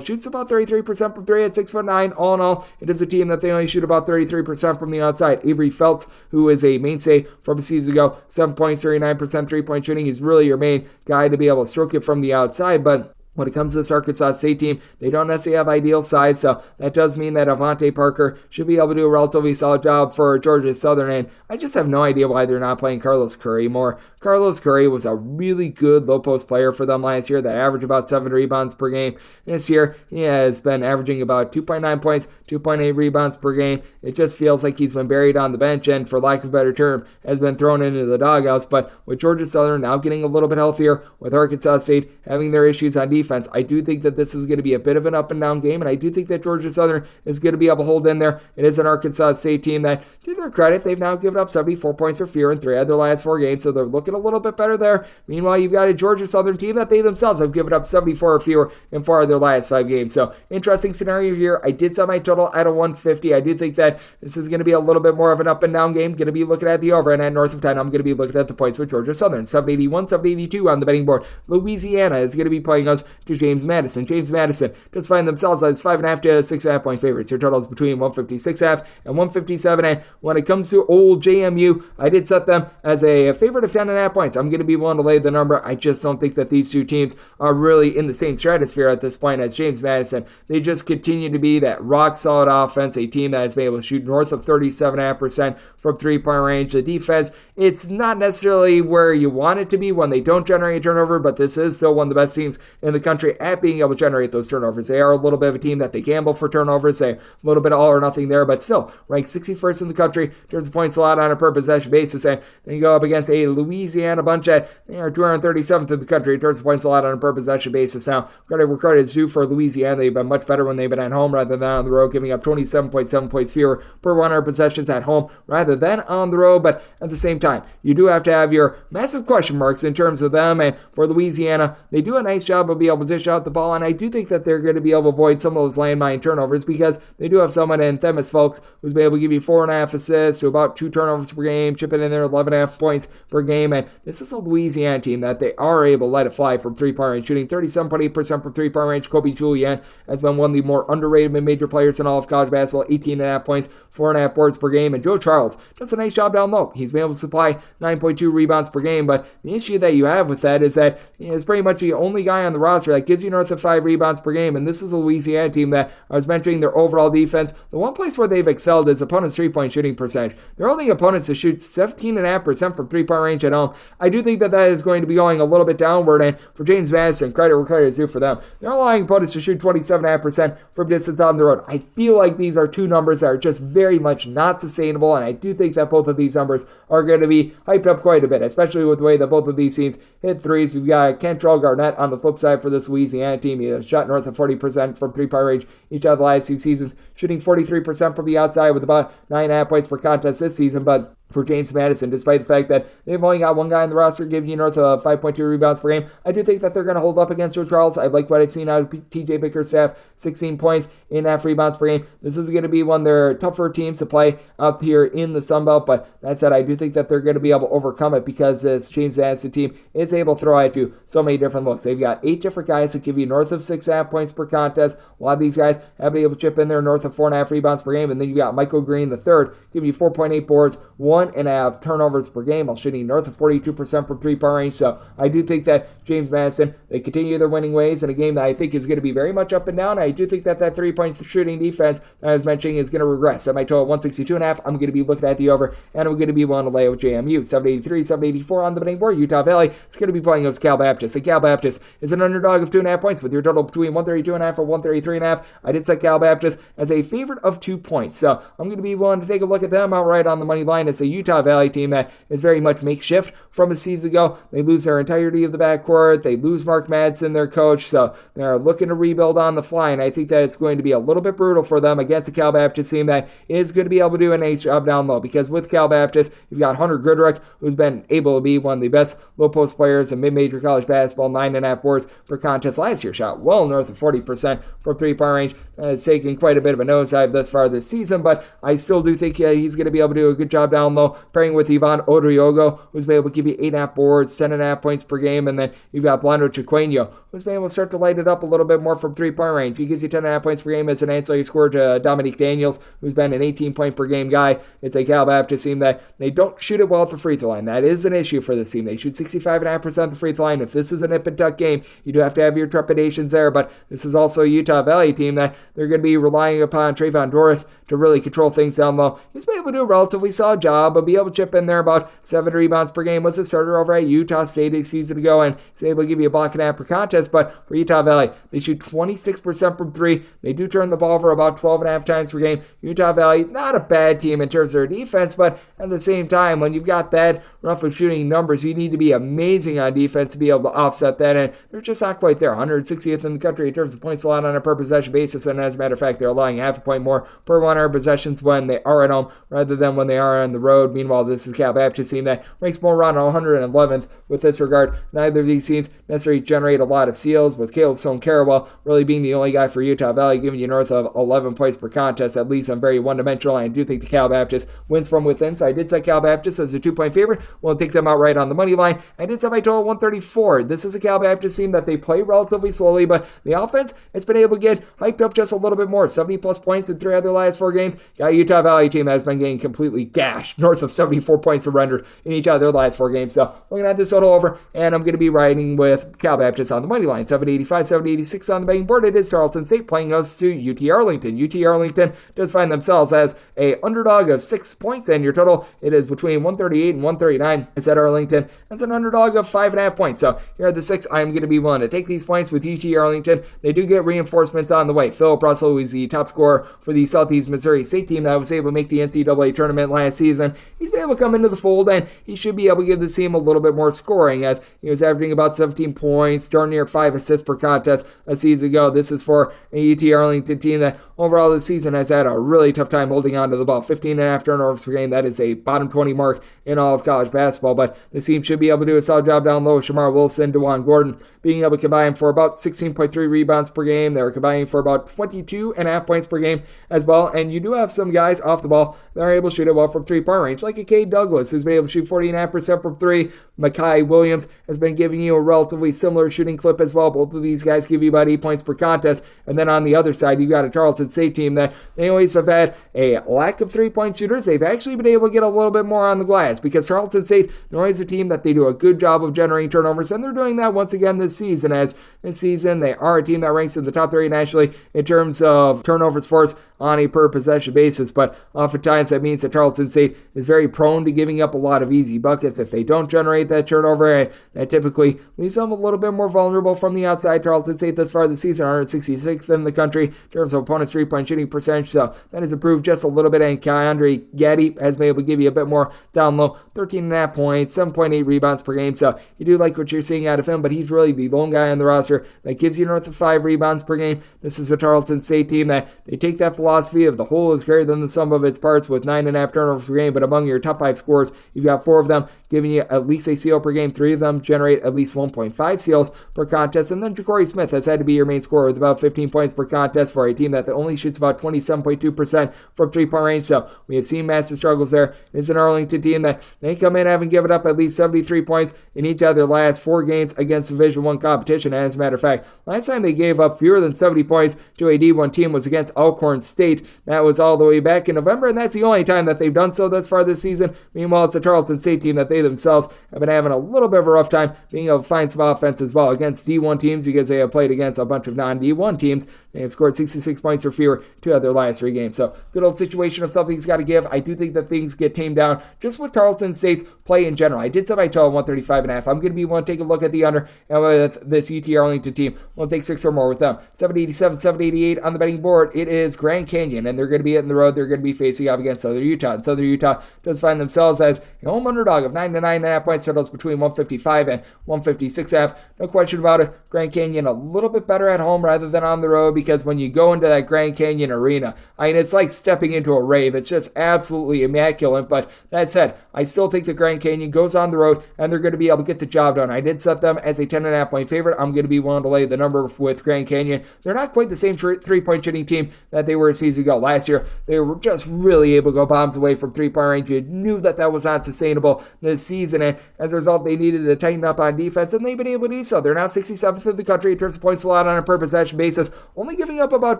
shoots about 33% from 3 at 6'9". All in all, it is a team that they only shoot about 33% from the outside. Avery Feltz, who is a mainstay from a season ago, 7 points, 39% three-point shooting. He's really your main guy to be able to stroke it from the outside, but When it comes to this Arkansas State team, they don't necessarily have ideal size, so that does mean that Avante Parker should be able to do a relatively solid job for Georgia Southern, and I just have no idea why they're not playing Carlos Curry more. Carlos Curry was a really good low-post player for them last year that averaged about 7 rebounds per game. This year, he has been averaging about 2.9 points, 2.8 rebounds per game. It just feels like he's been buried on the bench and, for lack of a better term, has been thrown into the doghouse, but with Georgia Southern now getting a little bit healthier, with Arkansas State having their issues on defense, I do think that this is going to be a bit of an up and down game, and I do think that Georgia Southern is going to be able to hold in there. It is an Arkansas State team that, to their credit, they've now given up 74 points or fewer in 3 of their last 4 games, so they're looking a little bit better there. Meanwhile, you've got a Georgia Southern team that they themselves have given up 74 or fewer in 4 of their last 5 games. So, interesting scenario here. I did set my total at a 150. I do think that this is going to be a little bit more of an up and down game. Going to be looking at the over, and at north of 10, I'm going to be looking at the points with Georgia Southern. 781, 782 on the betting board. Louisiana is going to be playing us to James Madison. James Madison does find themselves as 5.5 to 6.5 point favorites. Their total is between 156.5 and 157. And when it comes to old JMU, I did set them as a favorite of 10.5 points. I'm going to be willing to lay the number. I just don't think that these two teams are really in the same stratosphere at this point as James Madison. They just continue to be that rock solid offense, a team that has been able to shoot north of 37.5% from 3-point range. The defense, it's not necessarily where you want it to be when they don't generate a turnover, but this is still one of the best teams in the country at being able to generate those turnovers. They are a little bit of a team that they gamble for turnovers, a little bit of all or nothing there, but still ranked 61st in the country in terms of points allowed on a per possession basis. And then you go up against a Louisiana bunch that they are 237th in the country in terms of points allowed on a per possession basis. Now, credit is due for Louisiana. They've been much better when they've been at home rather than on the road, giving up 27.7 points fewer per 100 possessions at home rather than on the road. But at the same time, you do have to have your massive question marks in terms of them. And for Louisiana, they do a nice job of being able to dish out the ball, and I do think that they're going to be able to avoid some of those landmine turnovers because they do have someone in Themis Folks who's been able to give you 4.5 assists to about 2 turnovers per game, chipping in there 11.5 points per game. And this is a Louisiana team that they are able to let it fly from 3-point range, shooting 37.8% from 3-point range. Kobe Julian has been one of the more underrated mid-major players in all of college basketball, 18.5 points, 4.5 boards per game. And Joe Charles does a nice job down low. He's been able to supply 9.2 rebounds per game, but the issue that you have with that is that he is pretty much the only guy on the roster that gives you north of 5 rebounds per game, and this is a Louisiana team that I was mentioning their overall defense. The one place where they've excelled is opponents' 3-point shooting percentage. They're only opponents to shoot 17.5% from 3-point range at home. I do think that that is going to be going a little bit downward, and for James Madison, credit where credit is due for them. They're allowing opponents to shoot 27.5% from distance on the road. I feel like these are two numbers that are just very much not sustainable, and I do think that both of these numbers are going to be hyped up quite a bit, especially with the way that both of these teams hit threes. We've got Kentrell Garnett on the flip side for this Louisiana team. He has shot north of 40% from 3-point range each of the last 2 seasons, shooting 43% from the outside with about 9.5 points per contest this season. But for James Madison, despite the fact that they've only got one guy on the roster giving you north of 5.2 rebounds per game, I do think that they're going to hold up against Joe Charles. I like what I've seen out of TJ Bickerstaff, 16 points, 8.5 rebounds per game. This is going to be one of their tougher teams to play out here in the Sun Belt, but that said, I do think that they're going to be able to overcome it because this James Madison team is able to throw at you so many different looks. They've got 8 different guys that give you north of 6.5 points per contest. A lot of these guys have been able to chip in there north of 4.5 rebounds per game, and then you got Michael Green III giving you 4.8 boards, 1.5 turnovers per game, while shooting north of 42% from 3-point range. So I do think that James Madison, they continue their winning ways in a game that I think is going to be very much up and down. I do think that that 3-point shooting defense that I was mentioning is going to regress. At my total 162.5, I'm going to be looking at the over, and I'm going to be willing to lay with JMU. 783, 784 on the betting board. Utah Valley is going to be playing against Cal Baptist. And Cal Baptist is an underdog of 2.5 points with your total between 132.5 and 133.5. I did set Cal Baptist as a favorite of 2 points. So I'm going to be willing to take a look at them outright on the money line. It's a Utah Valley team that is very much makeshift from a season ago. They lose their entirety of the backcourt. They lose Mark Madsen, their coach. So they're looking to rebuild on the fly. And I think that it's going to be a little bit brutal for them against a Cal Baptist team that is going to be able to do an ace job down low. Because with Cal Baptist, you've got Hunter Goodrick, who's been able to be one of the best low post players in mid-major college basketball, 9.5 boards per contest last year. Shot well north of 40% from 3-point range. It's taken quite a bit of a nosedive thus far this season, but I still do think he's going to be able to do a good job down down low, pairing with Ivan Odriogo, who's been able to give you 8.5 boards, 10.5 points per game, and then you've got Blando Chiqueño, who's been able to start to light it up a little bit more from three-point range. He gives you 10.5 points per game as an ancillary scorer to Dominique Daniels, who's been an 18-point-per-game guy. It's a Cal Baptist team that they don't shoot it well at the free throw line. That is an issue for this team. They shoot 65.5% at the free throw line. If this is a nip-and-tuck game, you do have to have your trepidations there, but this is also a Utah Valley team that they're going to be relying upon Trayvon Doris to really control things down low. He's been able to do a relatively solid job, but be able to chip in there about 7 rebounds per game. Was a starter over at Utah State a season ago, and he's able to give you a block and a half per contest. But for Utah Valley, they shoot 26% from three. They do turn the ball over about 12.5 times per game. Utah Valley, not a bad team in terms of their defense, but at the same time, when you've got that roughly shooting numbers, you need to be amazing on defense to be able to offset that, and they're just not quite there. 160th in the country in terms of points allowed on a per possession basis, and as a matter of fact, they're allowing half a point more per 100 possessions when they are at home rather than when they are on the road. Meanwhile, this is Cal Baptist team that ranks more around 111th with this regard. Neither of these teams necessarily generate a lot of steals, with Caleb Stone-Carawell really being the only guy for Utah Valley, giving you north of 11 points per contest. That leaves them very one-dimensional. I do think the Cal Baptist wins from within, so I did set Cal Baptist as a 2-point favorite. We'll take them out right on the money line. I did set my total 134. This is a Cal Baptist team that they play relatively slowly, but the offense has been able to get hyped up just a little bit more. 70-plus points in 3 of their last 4 games. Got Utah Valley team has been getting completely gashed, north of 74 points surrendered in each of their last 4 games. So looking at this total over, and I'm going to be riding with Cal Baptist on the money line. 785, 786 on the betting board. It is Tarleton State playing us to UT Arlington. UT Arlington does find themselves as a underdog of 6 points, and your total, it is between 138 and 139. It's at Arlington. That's an underdog of 5.5 points. So here are the 6. I'm going to be willing to take these points with UT Arlington. They do get reinforcements on the way. Philip Russell, who is the top scorer for the Southeast Missouri State team that was able to make the NCAA tournament last season, he's been able to come into the fold, and he should be able to give the team a little bit more scoring, as he was averaging about 17 points, darn near 5 assists per contest a season ago. This is for a UT Arlington team that overall this season has had a really tough time holding on to the ball. 15.5 turnovers per game. That is a bottom 20 mark in all of college basketball, but the team should be able to do a solid job down low. Shamar Wilson, DeJuan Gordon being able to combine for about 16.3 rebounds per game. They're combining for about 22.5 points per game as well, and you do have some guys off the ball that are able to shoot it well from three-point range, like a Cade Douglas, who's been able to shoot 40.5% from 3. Makai Williams has been giving you a relatively similar shooting clip as well. Both of these guys give you about 8 points per contest. And then on the other side, you've got a Tarleton State team that they always have had a lack of three-point shooters. They've actually been able to get a little bit more on the glass, because Tarleton State, they're always a team that they do a good job of generating turnovers, and they're doing that once again this season, as this season they are a team that ranks in the top 3 nationally in terms of turnovers forced on a per possession basis, but oftentimes that means that Tarleton State is very prone to giving up a lot of easy buckets. If they don't generate that turnover, that typically leaves them a little bit more vulnerable from the outside. Tarleton State thus far this season, 166th in the country in terms of opponents' three-point shooting percentage, so that has improved just a little bit, and Keandre Gaddy has been able to give you a bit more down low, 13.5 points, 7.8 rebounds per game, so you do like what you're seeing out of him, but he's really the lone guy on the roster that gives you north of 5 rebounds per game. This is a Tarleton State team that they take that philosophy of the whole is greater than the sum of its parts, with 9.5 turnovers per game, but among your top 5 scorers, you've got 4 of them giving you at least a steal per game. 3 of them generate at least 1.5 steals per contest, and then Ja'Cory Smith has had to be your main scorer with about 15 points per contest for a team that only shoots about 27.2% from three-point range, so we have seen massive struggles there. It's an Arlington team that they come in having given up at least 73 points in each of their last 4 games against Division I competition. As a matter of fact, last time they gave up fewer than 70 points to a D1 team was against Alcorn State. That was all the way back in November, and that's the only time that they've done so thus far this season. Meanwhile, it's a Tarleton State team that they themselves have been having a little bit of a rough time being able to find some offense as well against D1 teams, because they have played against a bunch of non-D1 teams. They have scored 66 points or fewer 2 of their last 3 games. So good old situation of something's got to give. I do think that things get tamed down just with Tarleton State's play in general. I did set my total 135.5. I'm going to be one to take a look at the under, and with this UT Arlington team, we'll take 6 or more with them. 787, 788 on the betting board. It is Grand Canyon, and they're going to be hitting the road. They're going to be facing off against Southern Utah, and Southern Utah does find themselves as a home underdog of 9 to 9.5 points, totals between 155 and 156.5. No question about it. Grand Canyon a little bit better at home rather than on the road, because when you go into that Grand Canyon arena, I mean, it's like stepping into a rave. It's just absolutely immaculate. But that said, I still think the Grand Canyon goes on the road and they're going to be able to get the job done. I did set them as a 10.5 point favorite. I'm going to be willing to lay the number with Grand Canyon. They're not quite the same three-point shooting team that they were a season ago. Last year, they were just really able to go bombs away from three-point range. You knew that was not sustainable this season, and as a result, they needed to tighten up on defense, and they've been able to do so. They're now 67th in the country in terms of points allowed on a per possession basis, only giving up about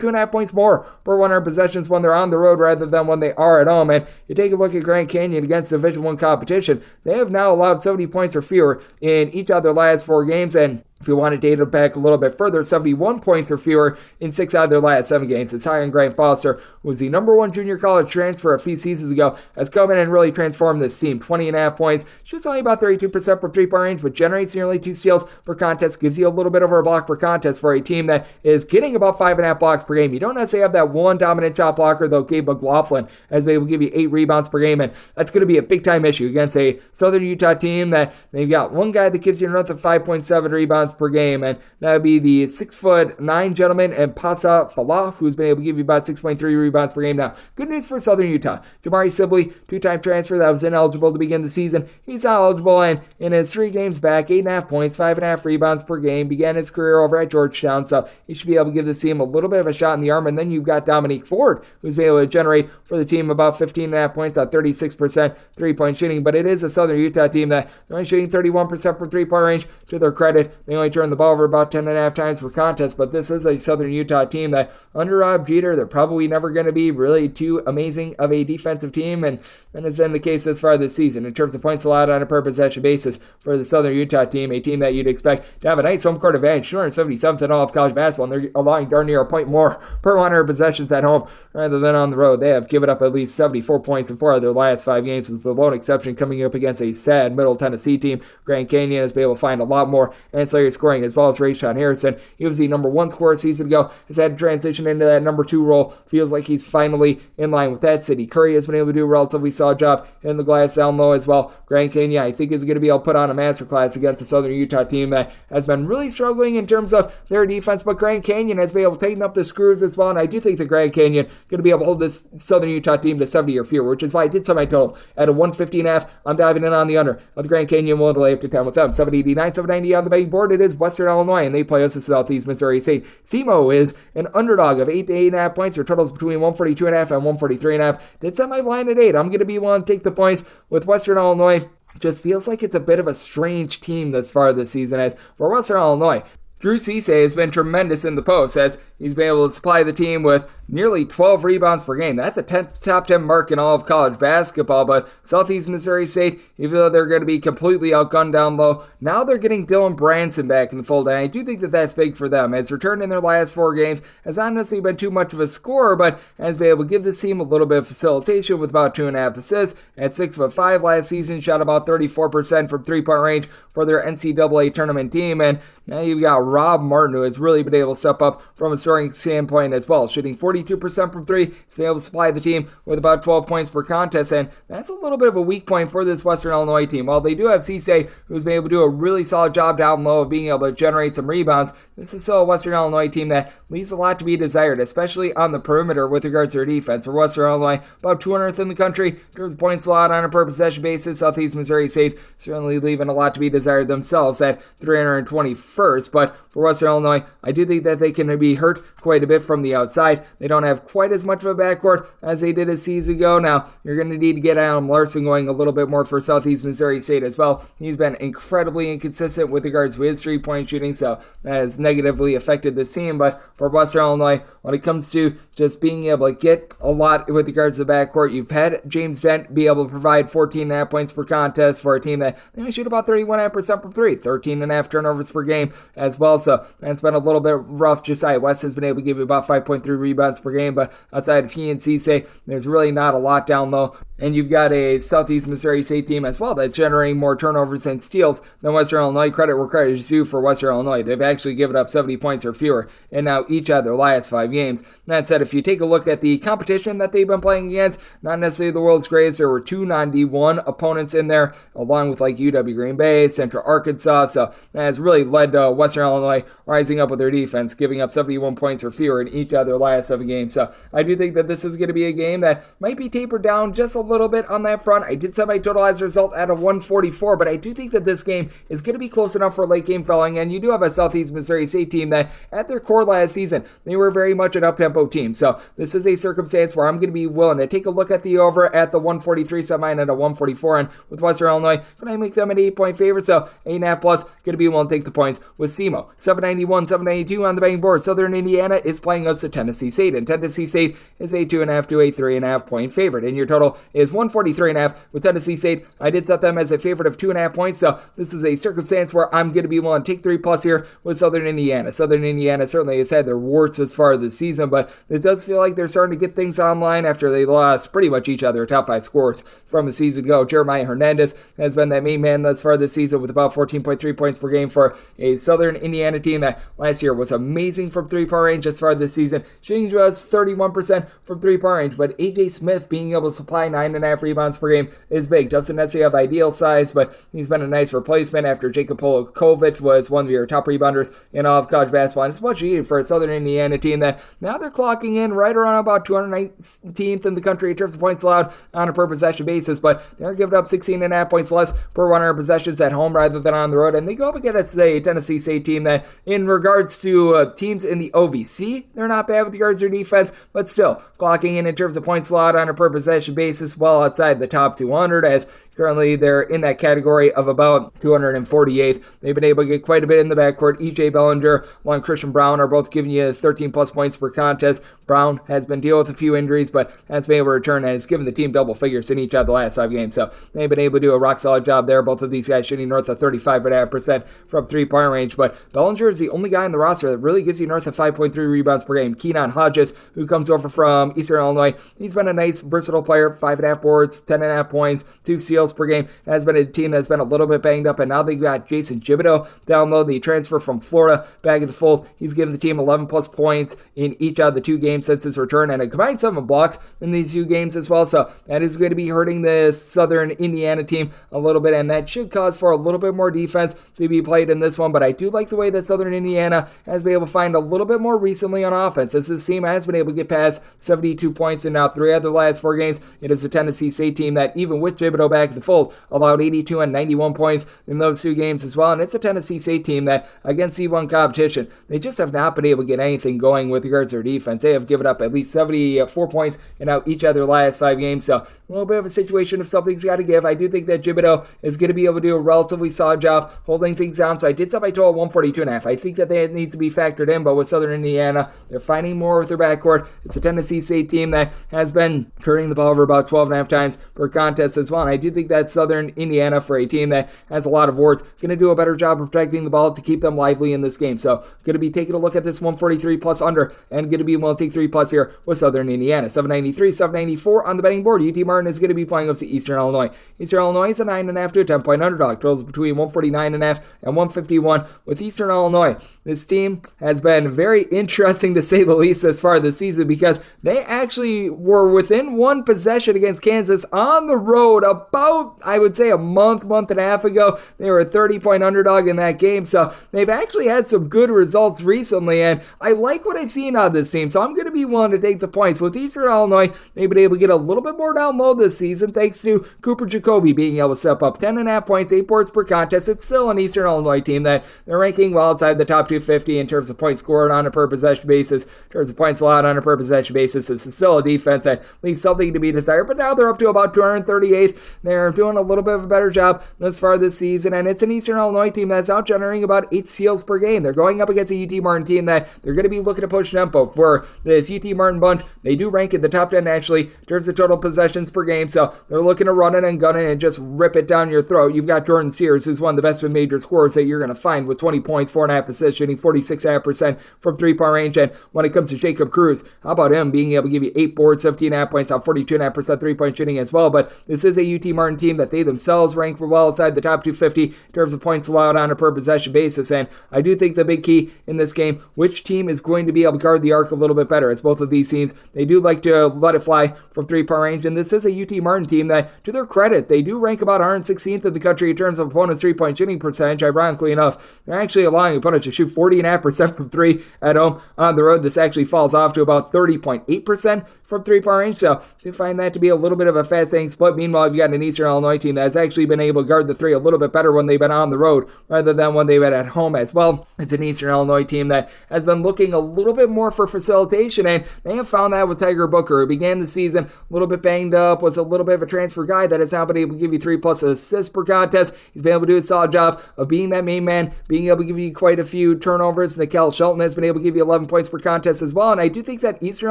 2.5 points more per 100 possessions when they're on the road rather than when they are at home. And you take a look at Grand Canyon against Division I competition, they have now allowed 70 points or fewer in each of their last 4 games, and if you want to date it back a little bit further, 71 points or fewer in 6 out of their last 7 games. It's high on Grant Foster, who was the number 1 junior college transfer a few seasons ago, has come in and really transformed this team. 20.5 points, shoots only about 32% from three-point range, but generates nearly 2 steals per contest, gives you a little bit over a block per contest for a team that is getting about 5.5 blocks per game. You don't necessarily have that one dominant shot blocker, though. Gabe McLaughlin has been able to give you 8 rebounds per game, and that's going to be a big-time issue against a Southern Utah team that they've got one guy that gives you another 5.7 rebounds per game, and that would be the 6'9" gentleman, and Pasa Falah, who's been able to give you about 6.3 rebounds per game. Now, good news for Southern Utah. Jamari Sibley, 2-time transfer that was ineligible to begin the season. He's not eligible, and in his 3 games back, 8.5 points, 5.5 rebounds per game, began his career over at Georgetown, so he should be able to give this team a little bit of a shot in the arm. And then you've got Dominique Ford, who's been able to generate for the team about 15.5 points on 36% three-point shooting, but it is a Southern Utah team that they're only shooting 31% from three-point range. To their credit, they only turn the ball over about 10.5 times per contest, but this is a Southern Utah team that under Rob Jeter, they're probably never going to be really too amazing of a defensive team, and that has been the case this far this season in terms of points allowed on a per possession basis for the Southern Utah team, a team that you'd expect to have a nice home court advantage, 277th in all of college basketball, and they're allowing darn near a point more per 100 possessions at home rather than on the road. They have given up at least 74 points in 4 of their last 5 games, with the lone exception coming up against a sad Middle Tennessee team. Grand Canyon has been able to find a lot more ancillary scoring, as well as Rayshawn Harrison. He was the number 1 scorer a season ago, has had to transition into that number 2 role. Feels like he's finally in line with that. City Curry has been able to do a relatively solid job in the glass down low as well. Grand Canyon, I think, is going to be able to put on a masterclass against the Southern Utah team that has been really struggling in terms of their defense, but Grand Canyon has been able to tighten up the screws as well, and I do think the Grand Canyon going to be able to hold this Southern Utah team to 70 or fewer, which is why I did set my total at a 150.5. I'm diving in on the under of the Grand Canyon, willing to lay up to 10 with them. 789, 790 on the betting board. It is Western Illinois, and they play us to Southeast Missouri State. SEMO is an underdog of 8 to 8.5 points. Their totals between 142.5 and 143.5. Did set my line at 8. I'm going to be willing to take the points with Western Illinois. Just feels like it's a bit of a strange team thus far this season, as for Western Illinois, Drew Cisse has been tremendous in the post, as he's been able to supply the team with nearly 12 rebounds per game. That's a top 10 mark in all of college basketball, but Southeast Missouri State, even though they're going to be completely outgunned down low, now they're getting Dylan Branson back in the fold, and I do think that that's big for them. His return in their last 4 games has not necessarily been too much of a scorer, but has been able to give this team a little bit of facilitation with about 2.5 assists. At 6'5" last season, shot about 34% from three-point range for their NCAA tournament team, and now you've got Rob Martin, who has really been able to step up from a scoring standpoint as well, shooting 42% from 3. He's been able to supply the team with about 12 points per contest, and that's a little bit of a weak point for this Western Illinois team. While they do have Cisse, who's been able to do a really solid job down low of being able to generate some rebounds, this is still a Western Illinois team that leaves a lot to be desired, especially on the perimeter with regards to their defense. For Western Illinois, about 200th in the country in terms of points allowed on a per possession basis. Southeast Missouri State certainly leaving a lot to be desired themselves at 321st, but for Western Illinois, I do think that they can be hurt quite a bit from the outside. They don't have quite as much of a backcourt as they did a season ago. Now, you're going to need to get Adam Larson going a little bit more for Southeast Missouri State as well. He's been incredibly inconsistent with regards to his three-point shooting, so that has negatively affected this team. But for Western Illinois, when it comes to just being able to get a lot with regards to the backcourt, you've had James Dent be able to provide 14.5 points per contest for a team that they only shoot about 31.5% from 3, 13.5 turnovers per game as well. So that's been a little bit rough. Josiah West has been able to give you about 5.3 rebounds rebounds per game, but outside of he and Cisse, there's really not a lot down low. And you've got a Southeast Missouri State team as well that's generating more turnovers and steals than Western Illinois. Credit where credit is due for Western Illinois. They've actually given up 70 points or fewer in now each of their last 5 games. That said, if you take a look at the competition that they've been playing against, not necessarily the world's greatest. There were 2 non-D1 opponents in there, along with like UW Grande, Central Arkansas. So that has really led to Western Illinois rising up with their defense, giving up 71 points or fewer in each of their last 7 games. So I do think that this is going to be a game that might be tapered down just a little bit on that front. I did set my total as a result at a 144, but I do think that this game is going to be close enough for late game filling, and you do have a Southeast Missouri State team that at their core last season, they were very much an up-tempo team. So this is a circumstance where I'm going to be willing to take a look at the over at the 143, set mine at a 144, and with Western Illinois, can I make them an 8-point favorite? So 8.5 plus, going to be willing to take the points with SEMO. 791, 792 on the betting board. Southern Indiana is playing us at Tennessee State, and Tennessee State is a 2.5 to a 3.5 point favorite, and your total is 143.5 with Tennessee State. I did set them as a favorite of 2.5 points, so this is a circumstance where I'm going to be willing to take 3 plus here with Southern Indiana. Southern Indiana certainly has had their warts as far as the season, but it does feel like they're starting to get things online after they lost pretty much each other top 5 scores from a season ago. Jeremiah Hernandez has been that main man thus far this season with about 14.3 points per game for a Southern Indiana team that last year was amazing from 3-point range as far as this season. Shooting was 31% from 3-point range, but AJ Smith being able to supply 9.5 rebounds per game is big. Doesn't necessarily have ideal size, but he's been a nice replacement after Jacob Polakovic was one of your top rebounders in all of college basketball. And it's much needed for a Southern Indiana team that now they're clocking in right around about 219th in the country in terms of points allowed on a per possession basis, but they're giving up 16.5 points less per 100 possessions at home rather than on the road. And they go up against a Tennessee State team that, in regards to teams in the OVC, they're not bad with regards to their defense, but still clocking in terms of points allowed on a per possession basis well outside the top 200, as currently they're in that category of about 248th. They've been able to get quite a bit in the backcourt. E.J. Bellinger along Christian Brown are both giving you 13 plus points per contest. Brown has been dealing with a few injuries, but has been able to return and has given the team double figures in each of the last 5 games. So they've been able to do a rock solid job there. Both of these guys shooting north of 35.5% from 3-point range, but Bellinger is the only guy in the roster that really gives you north of 5.3 rebounds per game. Keenan Hodges, who comes over from Eastern Illinois, he's been a nice versatile player, 5.5 boards, 10.5 points, 2 steals per game. Has been a team that's been a little bit banged up, and now they've got Jason Thibodeau down low, the transfer from Florida, back in the fold. He's given the team 11 plus points in each of the 2 games since his return, and a combined 7 blocks in these 2 games as well. So that is going to be hurting this Southern Indiana team a little bit, and that should cause for a little bit more defense to be played in this one. But I do like the way that Southern Indiana has been able to find a little bit more recently on offense, as this team has been able to get past 72 points in now 3 of the last 4 games. It is a Tennessee State team that, even with Thibodeau back in the fold, allowed 82 and 91 points in those 2 games as well. And it's a Tennessee State team that, against C1 competition, they just have not been able to get anything going with regards to their defense. They have given up at least 74 points in out each of their last 5 games. So a little bit of a situation if something's got to give. I do think that Thibodeau is going to be able to do a relatively solid job holding things down. So I did set my total 142.5. I think that needs to be factored in, but with Southern Indiana, they're finding more with their backcourt. It's a Tennessee State team that has been turning the ball over about 12.5 times per contest as well. And I do think that Southern Indiana, for a team that has a lot of warts, going to do a better job of protecting the ball to keep them lively in this game. So going to be taking a look at this 143 plus under, and going to be willing to take 3 plus here with Southern Indiana. 793, 794 on the betting board. UT Martin is going to be playing up to Eastern Illinois. Eastern Illinois is a 9.5 to a 10-point underdog. Totals between 149.5 and 151 with Eastern Illinois. This team has been very interesting, to say the least, as far as the season, because they actually were within 1 possession against Kansas on the road about, I would say, a month and a half ago. They were a 30-point underdog in that game, so they've actually had some good results recently, and I like what I've seen out of this team, so I'm going to be willing to take the points. With Eastern Illinois, they've been able to get a little bit more down low this season thanks to Cooper Jacoby being able to step up 10.5 points, 8 boards per contest. It's still an Eastern Illinois team that they're ranking well outside the top 250 in terms of points scored on a per possession basis, in terms of points allowed on a per possession basis. This is still a defense that leaves something to be desired, but now they're up to about 238th. They're doing a little bit of a better job thus far this season, and it's an Eastern Illinois team that's out generating about 8 steals per game. They're going up against a UT Martin team that they're going to be looking to push tempo for this this UT Martin bunch, they do rank in the top 10 nationally in terms of total possessions per game, so they're looking to run it and gun it and just rip it down your throat. You've got Jordan Sears, who's one of the best mid-major scorers that you're going to find with 20 points, 4.5 assists, shooting 46.5% from three-point range. And when it comes to Jacob Cruz, how about him being able to give you 8 boards, 17.5 points on 42.5% three-point shooting as well? But this is a UT Martin team that they themselves rank well outside the top 250 in terms of points allowed on a per possession basis. And I do think the big key in this game, which team is going to be able to guard the arc a little bit better, as both of these teams, they do like to let it fly from three-point range. And this is a UT Martin team that, to their credit, they do rank about 116th in the country in terms of opponents' three-point shooting percentage. Ironically enough, they're actually allowing opponents to shoot 40.5% from three at home. On the road, this actually falls off to about 30.8% from three-point range, so you find that to be a little bit of a fascinating split. Meanwhile, you've got an Eastern Illinois team that has actually been able to guard the three a little bit better when they've been on the road rather than when they've been at home as well. It's an Eastern Illinois team that has been looking a little bit more for facilitation, and they have found that with Tiger Booker, who began the season a little bit banged up, was a little bit of a transfer guy that has now been able to give you 3+ assists per contest. He's been able to do a solid job of being that main man, being able to give you quite a few turnovers. Nikel Shelton has been able to give you 11 points per contest as well, and I do think that Eastern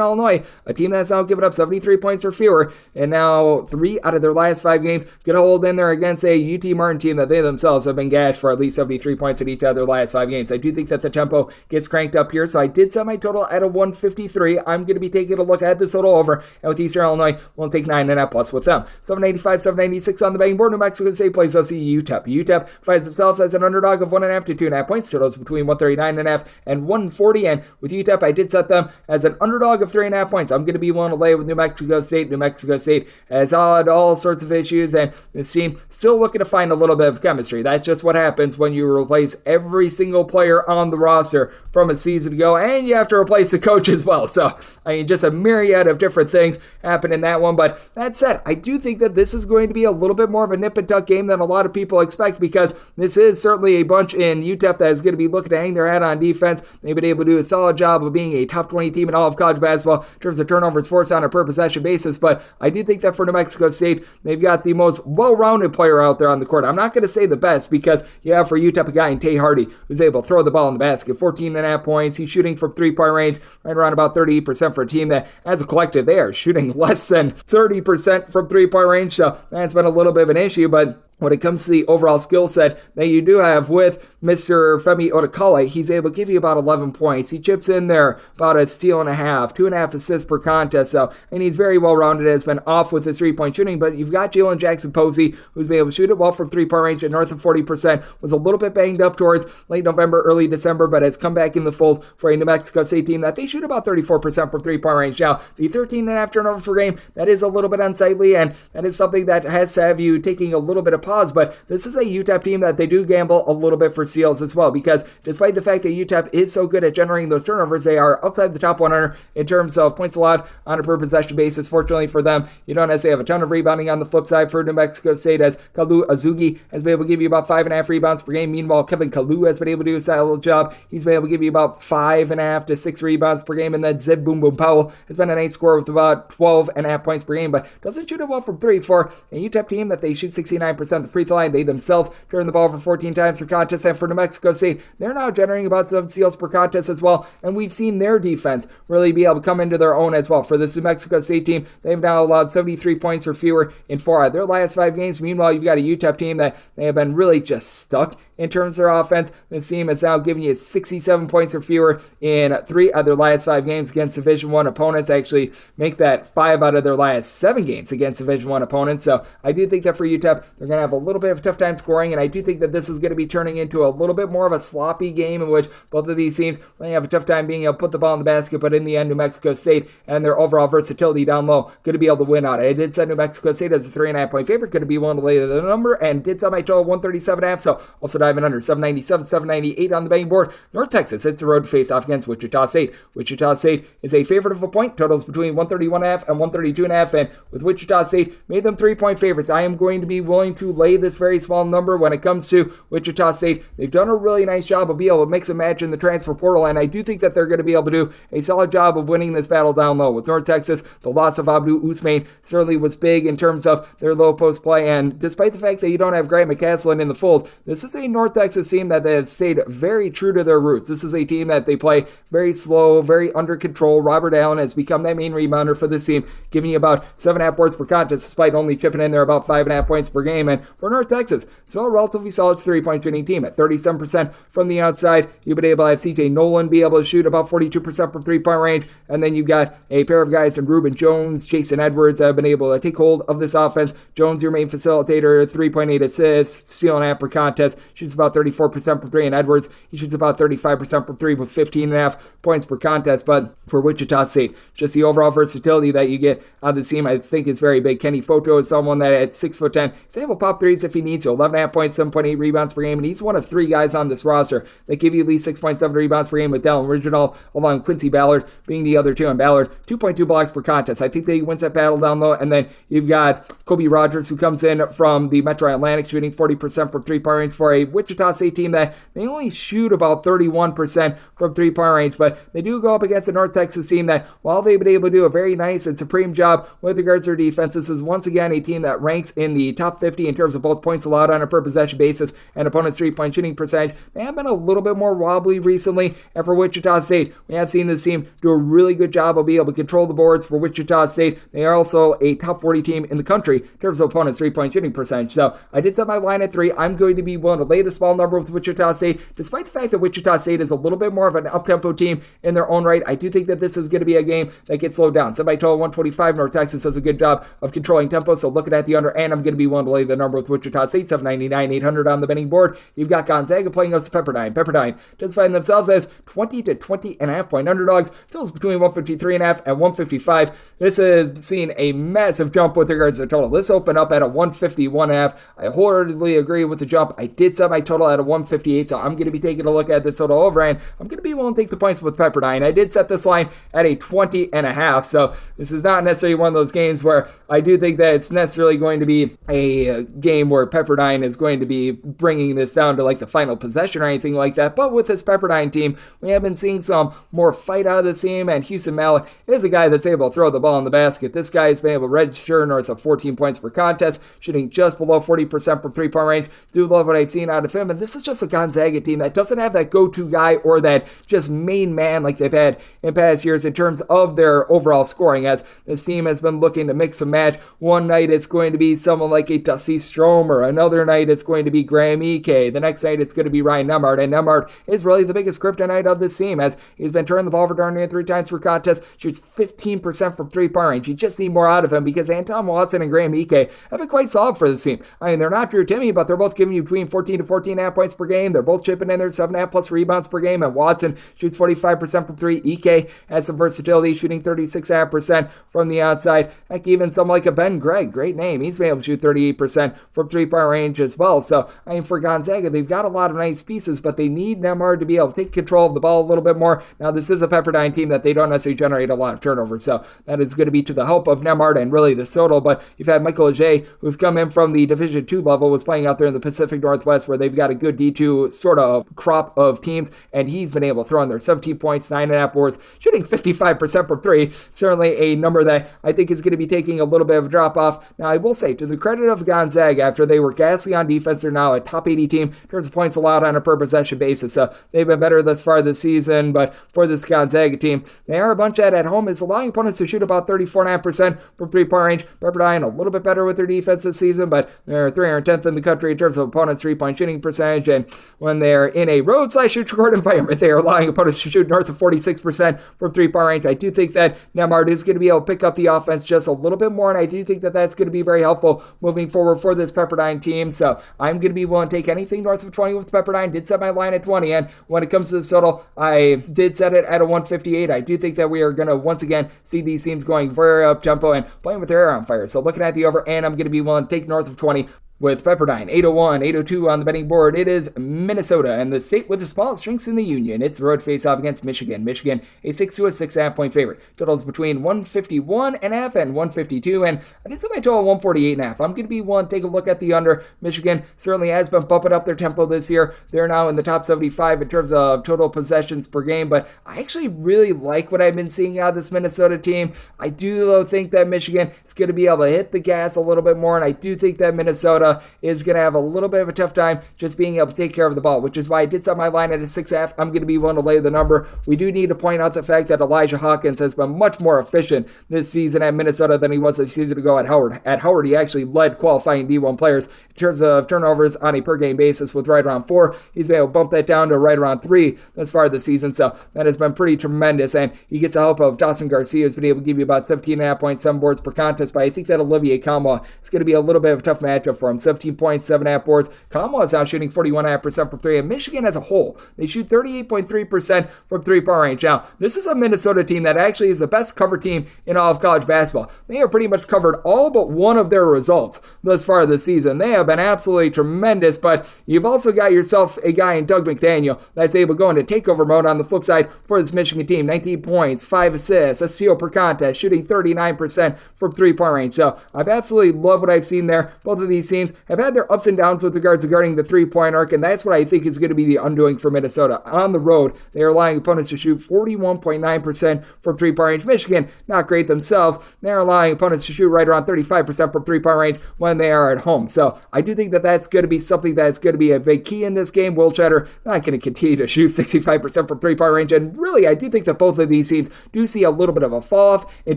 Illinois, a team that's now given up 73 points or fewer, and now 3 out of their last 5 games, get a hold in there against a UT Martin team that they themselves have been gashed for at least 73 points in each of their last 5 games. I do think that the tempo gets cranked up here, so I did set my total at a 153. I'm going to be taking a look at this total over, and with Eastern Illinois, we'll take 9.5 plus with them. 785, 796 on the betting board. New Mexico State plays OCU UTEP. UTEP finds themselves as an underdog of 1.5 to 2.5 points. Totals between 139.5 and 140, and with UTEP, I did set them as an underdog of 3.5 points. I'm going to be willing to lay with New Mexico State. New Mexico State has had all sorts of issues, and this team still looking to find a little bit of chemistry. That's just what happens when you replace every single player on the roster from a season ago, and you have to replace the coach as well. So, I mean, just a myriad of different things happen in that one. But that said, I do think that this is going to be a little bit more of a nip and tuck game than a lot of people expect, because this is certainly a bunch in UTEP that is going to be looking to hang their hat on defense. They've been able to do a solid job of being a top 20 team in all of college basketball in terms of turnovers forced on a per possession basis. But I do think that for New Mexico State, they've got the most well-rounded player out there on the court. I'm not going to say the best, because you have for UTEP a guy in Tay Hardy who's able to throw the ball in the basket, 14.5 points. He's shooting from three-point range right around about 38% for a team that, as a collective, they are shooting less than 30% from three-point range. So that's been a little bit of an issue, but when it comes to the overall skill set that you do have with Mr. Femi Odekale, he's able to give you about 11 points. He chips in there about a steal and a half, 2.5 assists per contest. So, and he's very well-rounded. Has been off with his three-point shooting, but you've got Jalen Jackson-Posey, who's been able to shoot it well from three-point range at north of 40%, was a little bit banged up towards late November, early December, but has come back in the fold for a New Mexico State team that they shoot about 34% from three-point range. Now, the 13.5 turnovers per game, that is a little bit unsightly, and that is something that has to have you taking a little bit of pause, but this is a UTEP team that they do gamble a little bit for steals as well, because despite the fact that UTEP is so good at generating those turnovers, they are outside the top 100 in terms of points allowed on a per possession basis. Fortunately for them, you don't necessarily have a ton of rebounding on the flip side for New Mexico State, as Kalu Azugi has been able to give you about 5.5 rebounds per game. Meanwhile, Kevin Kalu has been able to do a solid job. He's been able to give you about 5.5 to 6 rebounds per game, and then Zed Boom Boom Powell has been a nice scorer with about 12.5 points per game, but doesn't shoot it well from three for a UTEP team that they shoot 69% of the free throw line. They themselves turn the ball over 14 times per contest, and for New Mexico State, they're now generating about 7 steals per contest as well, and we've seen their defense really be able to come into their own as well. For this New Mexico State team, they've now allowed 73 points or fewer in 4 out of their last 5 games. Meanwhile, you've got a UTEP team that they have been really just stuck in terms of their offense. This team is now giving you 67 points or fewer in 3 of their last 5 games against Division I opponents. Actually, make that 5 out of their last 7 games against Division I opponents. So I do think that for UTEP, they're going to have a little bit of a tough time scoring, and I do think that this is going to be turning into a little bit more of a sloppy game in which both of these teams may have a tough time being able to put the ball in the basket, but in the end, New Mexico State and their overall versatility down low going to be able to win out. I did set New Mexico State as a 3.5 point favorite, going to be willing to lay the number, and did set my total 137.5, so also diving under 797, 798 on the betting board. North Texas hits the road to face off against Wichita State. Wichita State is a favorite of a point, totals between 131.5 and 132.5, and with Wichita State, made them 3-point favorites. I am going to be willing to lay this very small number when it comes to Wichita State. They've done a really nice job of being able to mix and match in the transfer portal, and I do think that they're going to be able to do a solid job of winning this battle down low. With North Texas, the loss of Abdu Usman certainly was big in terms of their low post play, and despite the fact that you don't have Grant McCaslin in the fold, this is a North Texas team that has stayed very true to their roots. This is a team that they play very slow, very under control. Robert Allen has become that main rebounder for this team, giving you about 7.5 boards per contest, despite only chipping in there about 5.5 points per game. And for North Texas, still a relatively solid three-point shooting team at 37% from the outside. You've been able to have CJ Nolan be able to shoot about 42% from three-point range, and then you've got a pair of guys in Reuben Jones, Jason Edwards that have been able to take hold of this offense. Jones, your main facilitator, 3.8 assists, steal and a half per contest, shoots about 34% from three, and Edwards, he shoots about 35% from three with 15.5 points per contest. But for Wichita State, just the overall versatility that you get on the team, I think is very big. Kenny Foto is someone that at 6'10", he's able to pop threes if he needs to. 11.5 points, 7.8 rebounds per game, and he's one of three guys on this roster that give you at least 6.7 rebounds per game, with Dallin Original along with Quincy Ballard being the other two. And Ballard, 2.2 blocks per contest. I think that he wins that battle down low. And then you've got Kobe Rogers, who comes in from the Metro Atlantic, shooting 40% from three-point range for a Wichita State team that they only shoot about 31% from three-point range, but they do go up against a North Texas team that, while they've been able to do a very nice and supreme job with regards to their defense, this is once again a team that ranks in the top 50 in terms of both points allowed on a per possession basis and opponent's three-point shooting percentage. They have been a little bit more wobbly recently, and for Wichita State, we have seen this team do a really good job of being able to control the boards. For Wichita State, they are also a top 40 team in the country in terms of opponent's three-point shooting percentage. So I did set my line at 3. I'm going to be willing to lay the small number with Wichita State, despite the fact that Wichita State is a little bit more of an up-tempo team in their own right. I do think that this is going to be a game that gets slowed down. Set by total 125. North Texas does a good job of controlling tempo, so looking at the under, and I'm going to be willing to lay the number with Wichita State, 799, 800 on the betting board. You've got Gonzaga playing against Pepperdine. Pepperdine does find themselves as 20 to 20.5 point underdogs. Totals between 153.5 and 155. This has seen a massive jump with regards to the total. This opened up at a 151.5. I wholeheartedly agree with the jump. I did set my total at a 158, so I'm going to be taking a look at this total over, and I'm going to be willing to take the points with Pepperdine. I did set this line at a 20.5, so this is not necessarily one of those games where I do think that it's necessarily going to be a game where Pepperdine is going to be bringing this down to like the final possession or anything like that. But with this Pepperdine team, we have been seeing some more fight out of this team, and Houston Malik is a guy that's able to throw the ball in the basket. This guy has been able to register north of 14 points per contest, shooting just below 40% from three-point range. Do love what I've seen out of him, and this is just a Gonzaga team that doesn't have that go-to guy or that just main man like they've had in past years in terms of their overall scoring, as this team has been looking to mix and match. One night it's going to be someone like a Dusty Stromer, another night it's going to be Graham Ike, the next night it's going to be Ryan Nembhard, and Nembhard is really the biggest kryptonite of this team, as he's been turning the ball over darn near 3 times per contest, shoots 15% from three-point range. You just need more out of him, because Anton Watson and Graham Ike have been quite solid for this team. I mean, they're not Drew Timme, but they're both giving you between 14 to 14.5 points per game. They're both chipping in there 7.5 plus rebounds per game, and Watson shoots 45% from three. Ike has some versatility, shooting 36.5% from the outside. Heck, even someone like a Ben Gregg, great name, he's been able to shoot 38% from three-point range as well. So, I mean, for Gonzaga, they've got a lot of nice pieces, but they need Nembhard to be able to take control of the ball a little bit more. Now, this is a Pepperdine team that they don't necessarily generate a lot of turnovers, so that is going to be to the help of Nembhard and really the total. But you've had Michael Ajay, who's come in from the Division II level, was playing out there in the Pacific Northwest, where they've got a good D2 sort of crop of teams, and he's been able to throw in there 17 points, 9.5 boards, shooting 55% from three. Certainly a number that I think is going to be taking a little bit of a drop off. Now, I will say, to the credit of Gonzaga, after they were ghastly on defense, they're now a top 80 team in terms of points allowed on a per possession basis. So they've been better thus far this season, but for this Gonzaga team, they are a bunch that at home is allowing opponents to shoot about 34.5% from three-point range. Pepperdine a little bit better with their defense this season, but they're 310th in the country in terms of opponents' three-point shooting percentage, and when they're in a road/shoot-record environment, they are allowing opponents to shoot north of 46% from three-point range. I do think that Nembhard is going to be able to pick up the offense just a little bit more, and I do think that that's going to be very helpful moving forward for this Pepperdine team. So I'm going to be willing to take anything north of 20 with Pepperdine. Did set my line at 20, and when it comes to the total, I did set it at a 158. I do think that we are going to once again see these teams going very up-tempo and playing with their hair on fire. So looking at the over, and I'm going to be willing to take north of 20 with Pepperdine. 801, 802 on the betting board. It is Minnesota, and the state with the smallest strengths in the union. It's the road face-off against Michigan. Michigan, a 6 to a 6.5 point favorite. Totals between 151.5 and 152, and I did set my total 148.5. I'm going to be willing to take a look at the under. Michigan certainly has been bumping up their tempo this year. They're now in the top 75 in terms of total possessions per game, but I actually really like what I've been seeing out of this Minnesota team. I do, though, think that Michigan is going to be able to hit the gas a little bit more, and I do think that Minnesota Minnesota is going to have a little bit of a tough time just being able to take care of the ball, which is why I did set my line at a 6.5. I'm going to be willing to lay the number. We do need to point out the fact that Elijah Hawkins has been much more efficient this season at Minnesota than he was a season ago at Howard. At Howard, he actually led qualifying D1 players in terms of turnovers on a per-game basis with right around 4. He's been able to bump that down to right around 3 thus far this season, so that has been pretty tremendous, and he gets the help of Dawson Garcia, who's been able to give you about 17.5 points, 7 boards per contest, but I think that Olivier Kamwa is going to be a little bit of a tough matchup for him. 17 points, 7.5 boards. Kamwa is now shooting 41.5% from 3, and Michigan as a whole, they shoot 38.3% from 3-point range. Now, this is a Minnesota team that actually is the best cover team in all of college basketball. They have pretty much covered all but one of their results thus far this season. They have been absolutely tremendous, but you've also got yourself a guy in Doug McDaniel that's able to go into takeover mode on the flip side for this Michigan team. 19 points, 5 assists, a steal per contest, shooting 39% from 3-point range. So I've absolutely loved what I've seen there. Both of these teams have had their ups and downs with regards to guarding the 3-point arc, and that's what I think is going to be the undoing for Minnesota. On the road, they are allowing opponents to shoot 41.9% from 3-point range. Michigan, not great themselves. They're allowing opponents to shoot right around 35% from 3-point range when they are at home. So I do think that that's going to be something that's going to be a big key in this game. Will Cheddar not going to continue to shoot 65% from 3-point range, and really I do think that both of these teams do see a little bit of a fall off in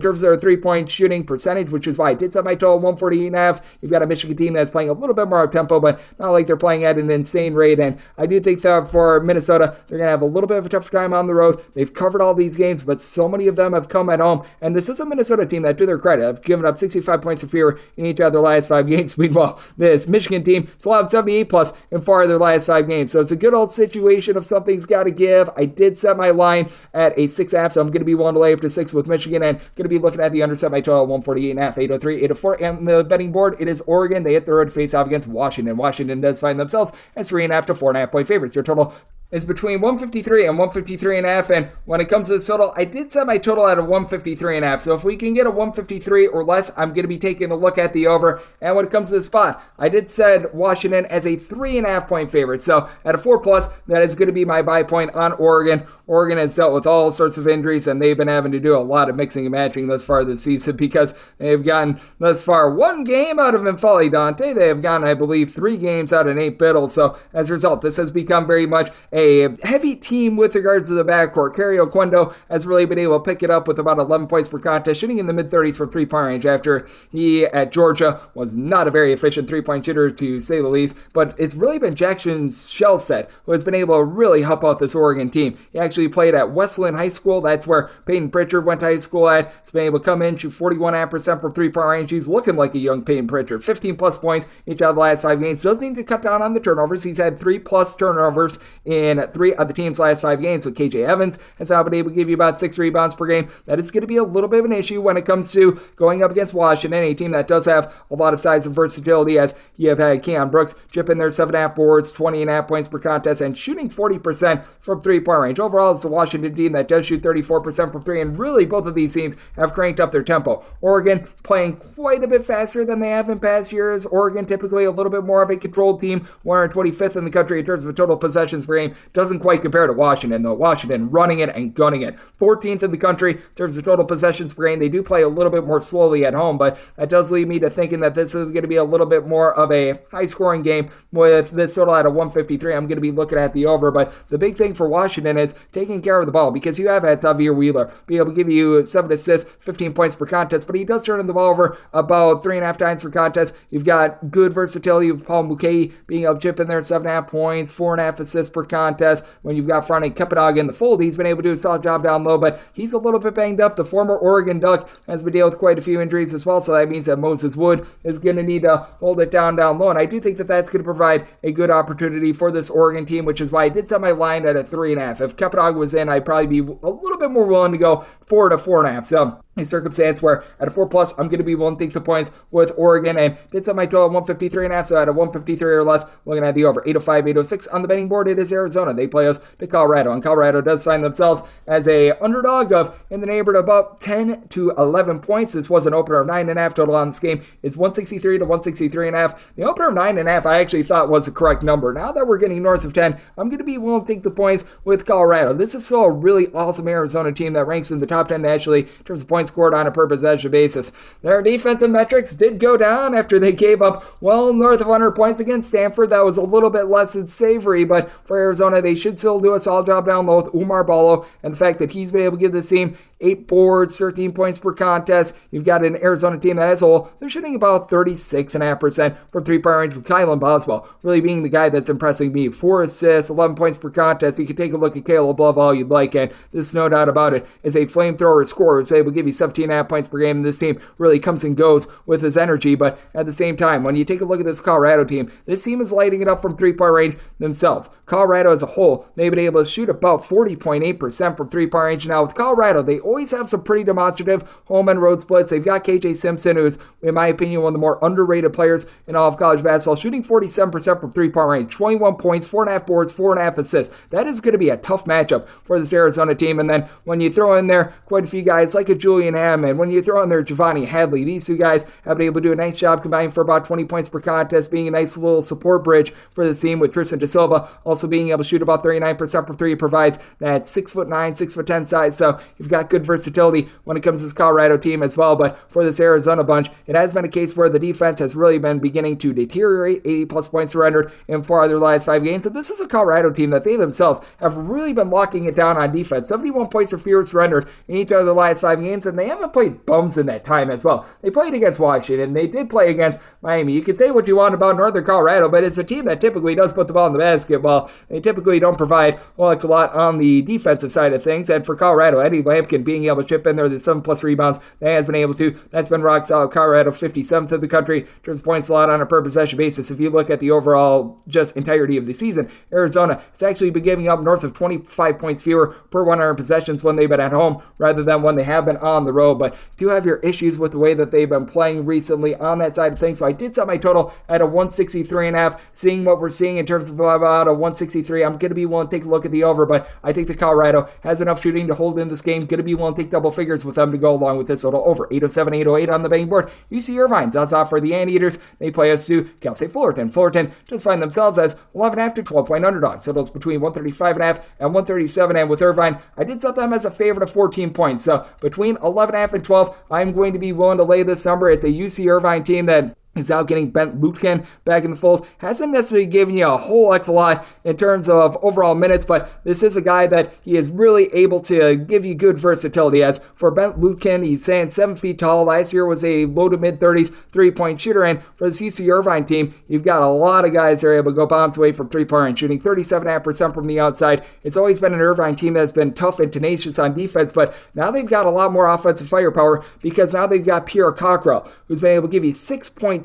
terms of their 3-point shooting percentage, which is why I did set my total 148.5. You've got a Michigan team that's playing a little bit more tempo, but not like they're playing at an insane rate, and I do think that for Minnesota, they're going to have a little bit of a tougher time on the road. They've covered all these games, but so many of them have come at home, and this is a Minnesota team that, to their credit, have given up 65 points or fewer in each of their last 5 games. Meanwhile, this Michigan team has allowed 78 plus in 4 of their last 5 games, so it's a good old situation of something's got to give. I did set my line at a 6.5, so I'm going to be willing to lay up to 6 with Michigan, and going to be looking at the under. Set my total 148.5, 803, 804, and the betting board, it is Oregon. They hit the road to face off against Washington. Washington does find themselves as 3.5 to 4.5 point favorites. Your total is between 153 and 153.5, and when it comes to the total, I did set my total at a 153.5, so if we can get a 153 or less, I'm going to be taking a look at the over. And when it comes to the spot, I did set Washington as a 3.5 point favorite, so at a 4+, that is going to be my buy point on Oregon. Oregon has dealt with all sorts of injuries, and they've been having to do a lot of mixing and matching thus far this season because they've gotten thus far 1 game out of N'Faly Dante. They have gotten, I believe, 3 games out of Nate Biddle, so as a result, this has become very much a heavy team with regards to the backcourt. Kerry Oquendo has really been able to pick it up with about 11 points per contest, shooting in the mid-30s from 3-point range after he, at Georgia, was not a very efficient 3-point shooter, to say the least, but it's really been Jackson Shellset who has been able to really help out this Oregon team. He actually played at Wesleyan High School. That's where Peyton Pritchard went to high school at. He's been able to come in, shoot 41.5% from 3-point range. He's looking like a young Peyton Pritchard. 15-plus points each out of the last 5 games. Doesn't need to cut down on the turnovers. He's had 3+ turnovers in 3 of the team's last 5 games. So KJ Evans has now been able to give you about 6 rebounds per game. That is going to be a little bit of an issue when it comes to going up against Washington, a team that does have a lot of size and versatility, as you have had Keon Brooks chip in there 7.5 boards, 20.5 points per contest, and shooting 40% from 3-point range. Overall, it's a Washington team that does shoot 34% from 3, and really both of these teams have cranked up their tempo. Oregon playing quite a bit faster than they have in past years. Oregon typically a little bit more of a controlled team, 125th in the country in terms of total possessions per game. Doesn't quite compare to Washington, though. Washington running it and gunning it. 14th in the country in terms of total possessions per game. They do play a little bit more slowly at home, but that does lead me to thinking that this is going to be a little bit more of a high-scoring game with this total at a 153. I'm going to be looking at the over, but the big thing for Washington is taking care of the ball, because you have had Xavier Wheeler be able to give you 7 assists, 15 points per contest, but he does turn the ball over about 3.5 times per contest. You've got good versatility with Paul Mukay being able to chip in there 7.5 points, 4.5 assists per contest. When you've got Franny Kepadag in the fold, he's been able to do a solid job down low, but he's a little bit banged up. The former Oregon Duck has been dealing with quite a few injuries as well, so that means that Moses Wood is going to need to hold it down low, and I do think that that's going to provide a good opportunity for this Oregon team, which is why I did set my line at a 3.5. If Kepadag was in, I'd probably be a little bit more willing to go 4 to 4.5. So a circumstance where at a 4+, I'm going to be willing to take the points with Oregon, and did set my total at 153.5, so at a 153 or less, looking at the over. 805, 806 on the betting board, it is Arizona. They play us to Colorado, and Colorado does find themselves as a underdog of in the neighborhood of about 10 to 11 points. This was an opener of 9.5. Total on this game is 163 to 163.5. The opener of 9.5 I actually thought was the correct number. Now that we're getting north of 10, I'm going to be willing to take the points with Colorado. This is still a really awesome Arizona team that ranks in the top 10 nationally in terms of points points scored on a per possession basis. Their defensive metrics did go down after they gave up well north of 100 points against Stanford. That was a little bit less than savory, but for Arizona, they should still do a solid job down low with Umar Ballo, and the fact that he's been able to give this team 8 boards, 13 points per contest. You've got an Arizona team that as a whole, they're shooting about 36.5% from three-point range, with Kylan Boswell really being the guy that's impressing me. 4 assists, 11 points per contest. You can take a look at Caleb Love all you'd like, and there's no doubt about it, is a flamethrower scorer who's able to give you 17.5 points per game, and this team really comes and goes with his energy. But at the same time, when you take a look at this Colorado team, this team is lighting it up from three-point range themselves. Colorado as a whole, they've been able to shoot about 40.8% from three-point range. Now with Colorado, they always have some pretty demonstrative home and road splits. They've got KJ Simpson, who's, in my opinion, one of the more underrated players in all of college basketball, shooting 47% from three-point range, 21 points, 4.5 boards, 4.5 assists. That is going to be a tough matchup for this Arizona team. And then when you throw in there quite a few guys like a Julian Hammond, when you throw in there Giovanni Hadley, these two guys have been able to do a nice job combining for about 20 points per contest, being a nice little support bridge for the team, with Tristan Da Silva also being able to shoot about 39% from three. It provides that 6'9", 6'10" size. So you've got good versatility when it comes to this Colorado team as well. But for this Arizona bunch, it has been a case where the defense has really been beginning to deteriorate. 80-plus points surrendered in 4 of their last 5 games. And this is a Colorado team that they themselves have really been locking it down on defense. 71 points or fewer surrendered in each of their last 5 games, and they haven't played bums in that time as well. They played against Washington. They did play against Miami. You can say what you want about Northern Colorado, but it's a team that typically does put the ball in the basket. Well, they typically don't provide a lot on the defensive side of things. And for Colorado, Eddie Lampkin being able to chip in there the 7+ rebounds that has been able to, that's been rock solid. Colorado 57th in the country in terms of points allowed on a per possession basis. If you look at the overall just entirety of the season, Arizona has actually been giving up north of 25 points fewer per 100 possessions when they've been at home rather than when they have been on the road. But do have your issues with the way that they've been playing recently on that side of things. So I did set my total at a 163.5. Seeing what we're seeing in terms of about a 163, I'm going to be willing to take a look at the over, but I think that Colorado has enough shooting to hold in this game. Going to be willing to take double figures with them to go along with this total over. 807, 808 on the betting board. UC Irvine's odds off for the Anteaters. They play us to Cal State Fullerton. Fullerton just find themselves as 11.5 to 12-point underdogs. Totals between 135.5 and 137. And with Irvine, I did set them as a favorite of 14 points. So between 11.5 and 12, I'm going to be willing to lay this number. It's a UC Irvine team that is out getting Bent Lutkin back in the fold. Hasn't necessarily given you a whole heck of a lot in terms of overall minutes, but this is a guy that he is really able to give you good versatility. As for Bent Lutkin, he's saying 7 feet tall. Last year was a low to mid-30s three-point shooter, and for the UC Irvine team, you've got a lot of guys that are able to go bounce away from three-point range, shooting 37.5% from the outside. It's always been an Irvine team that's been tough and tenacious on defense, but now they've got a lot more offensive firepower because now they've got Pierre Cockrell, who's been able to give you 6.6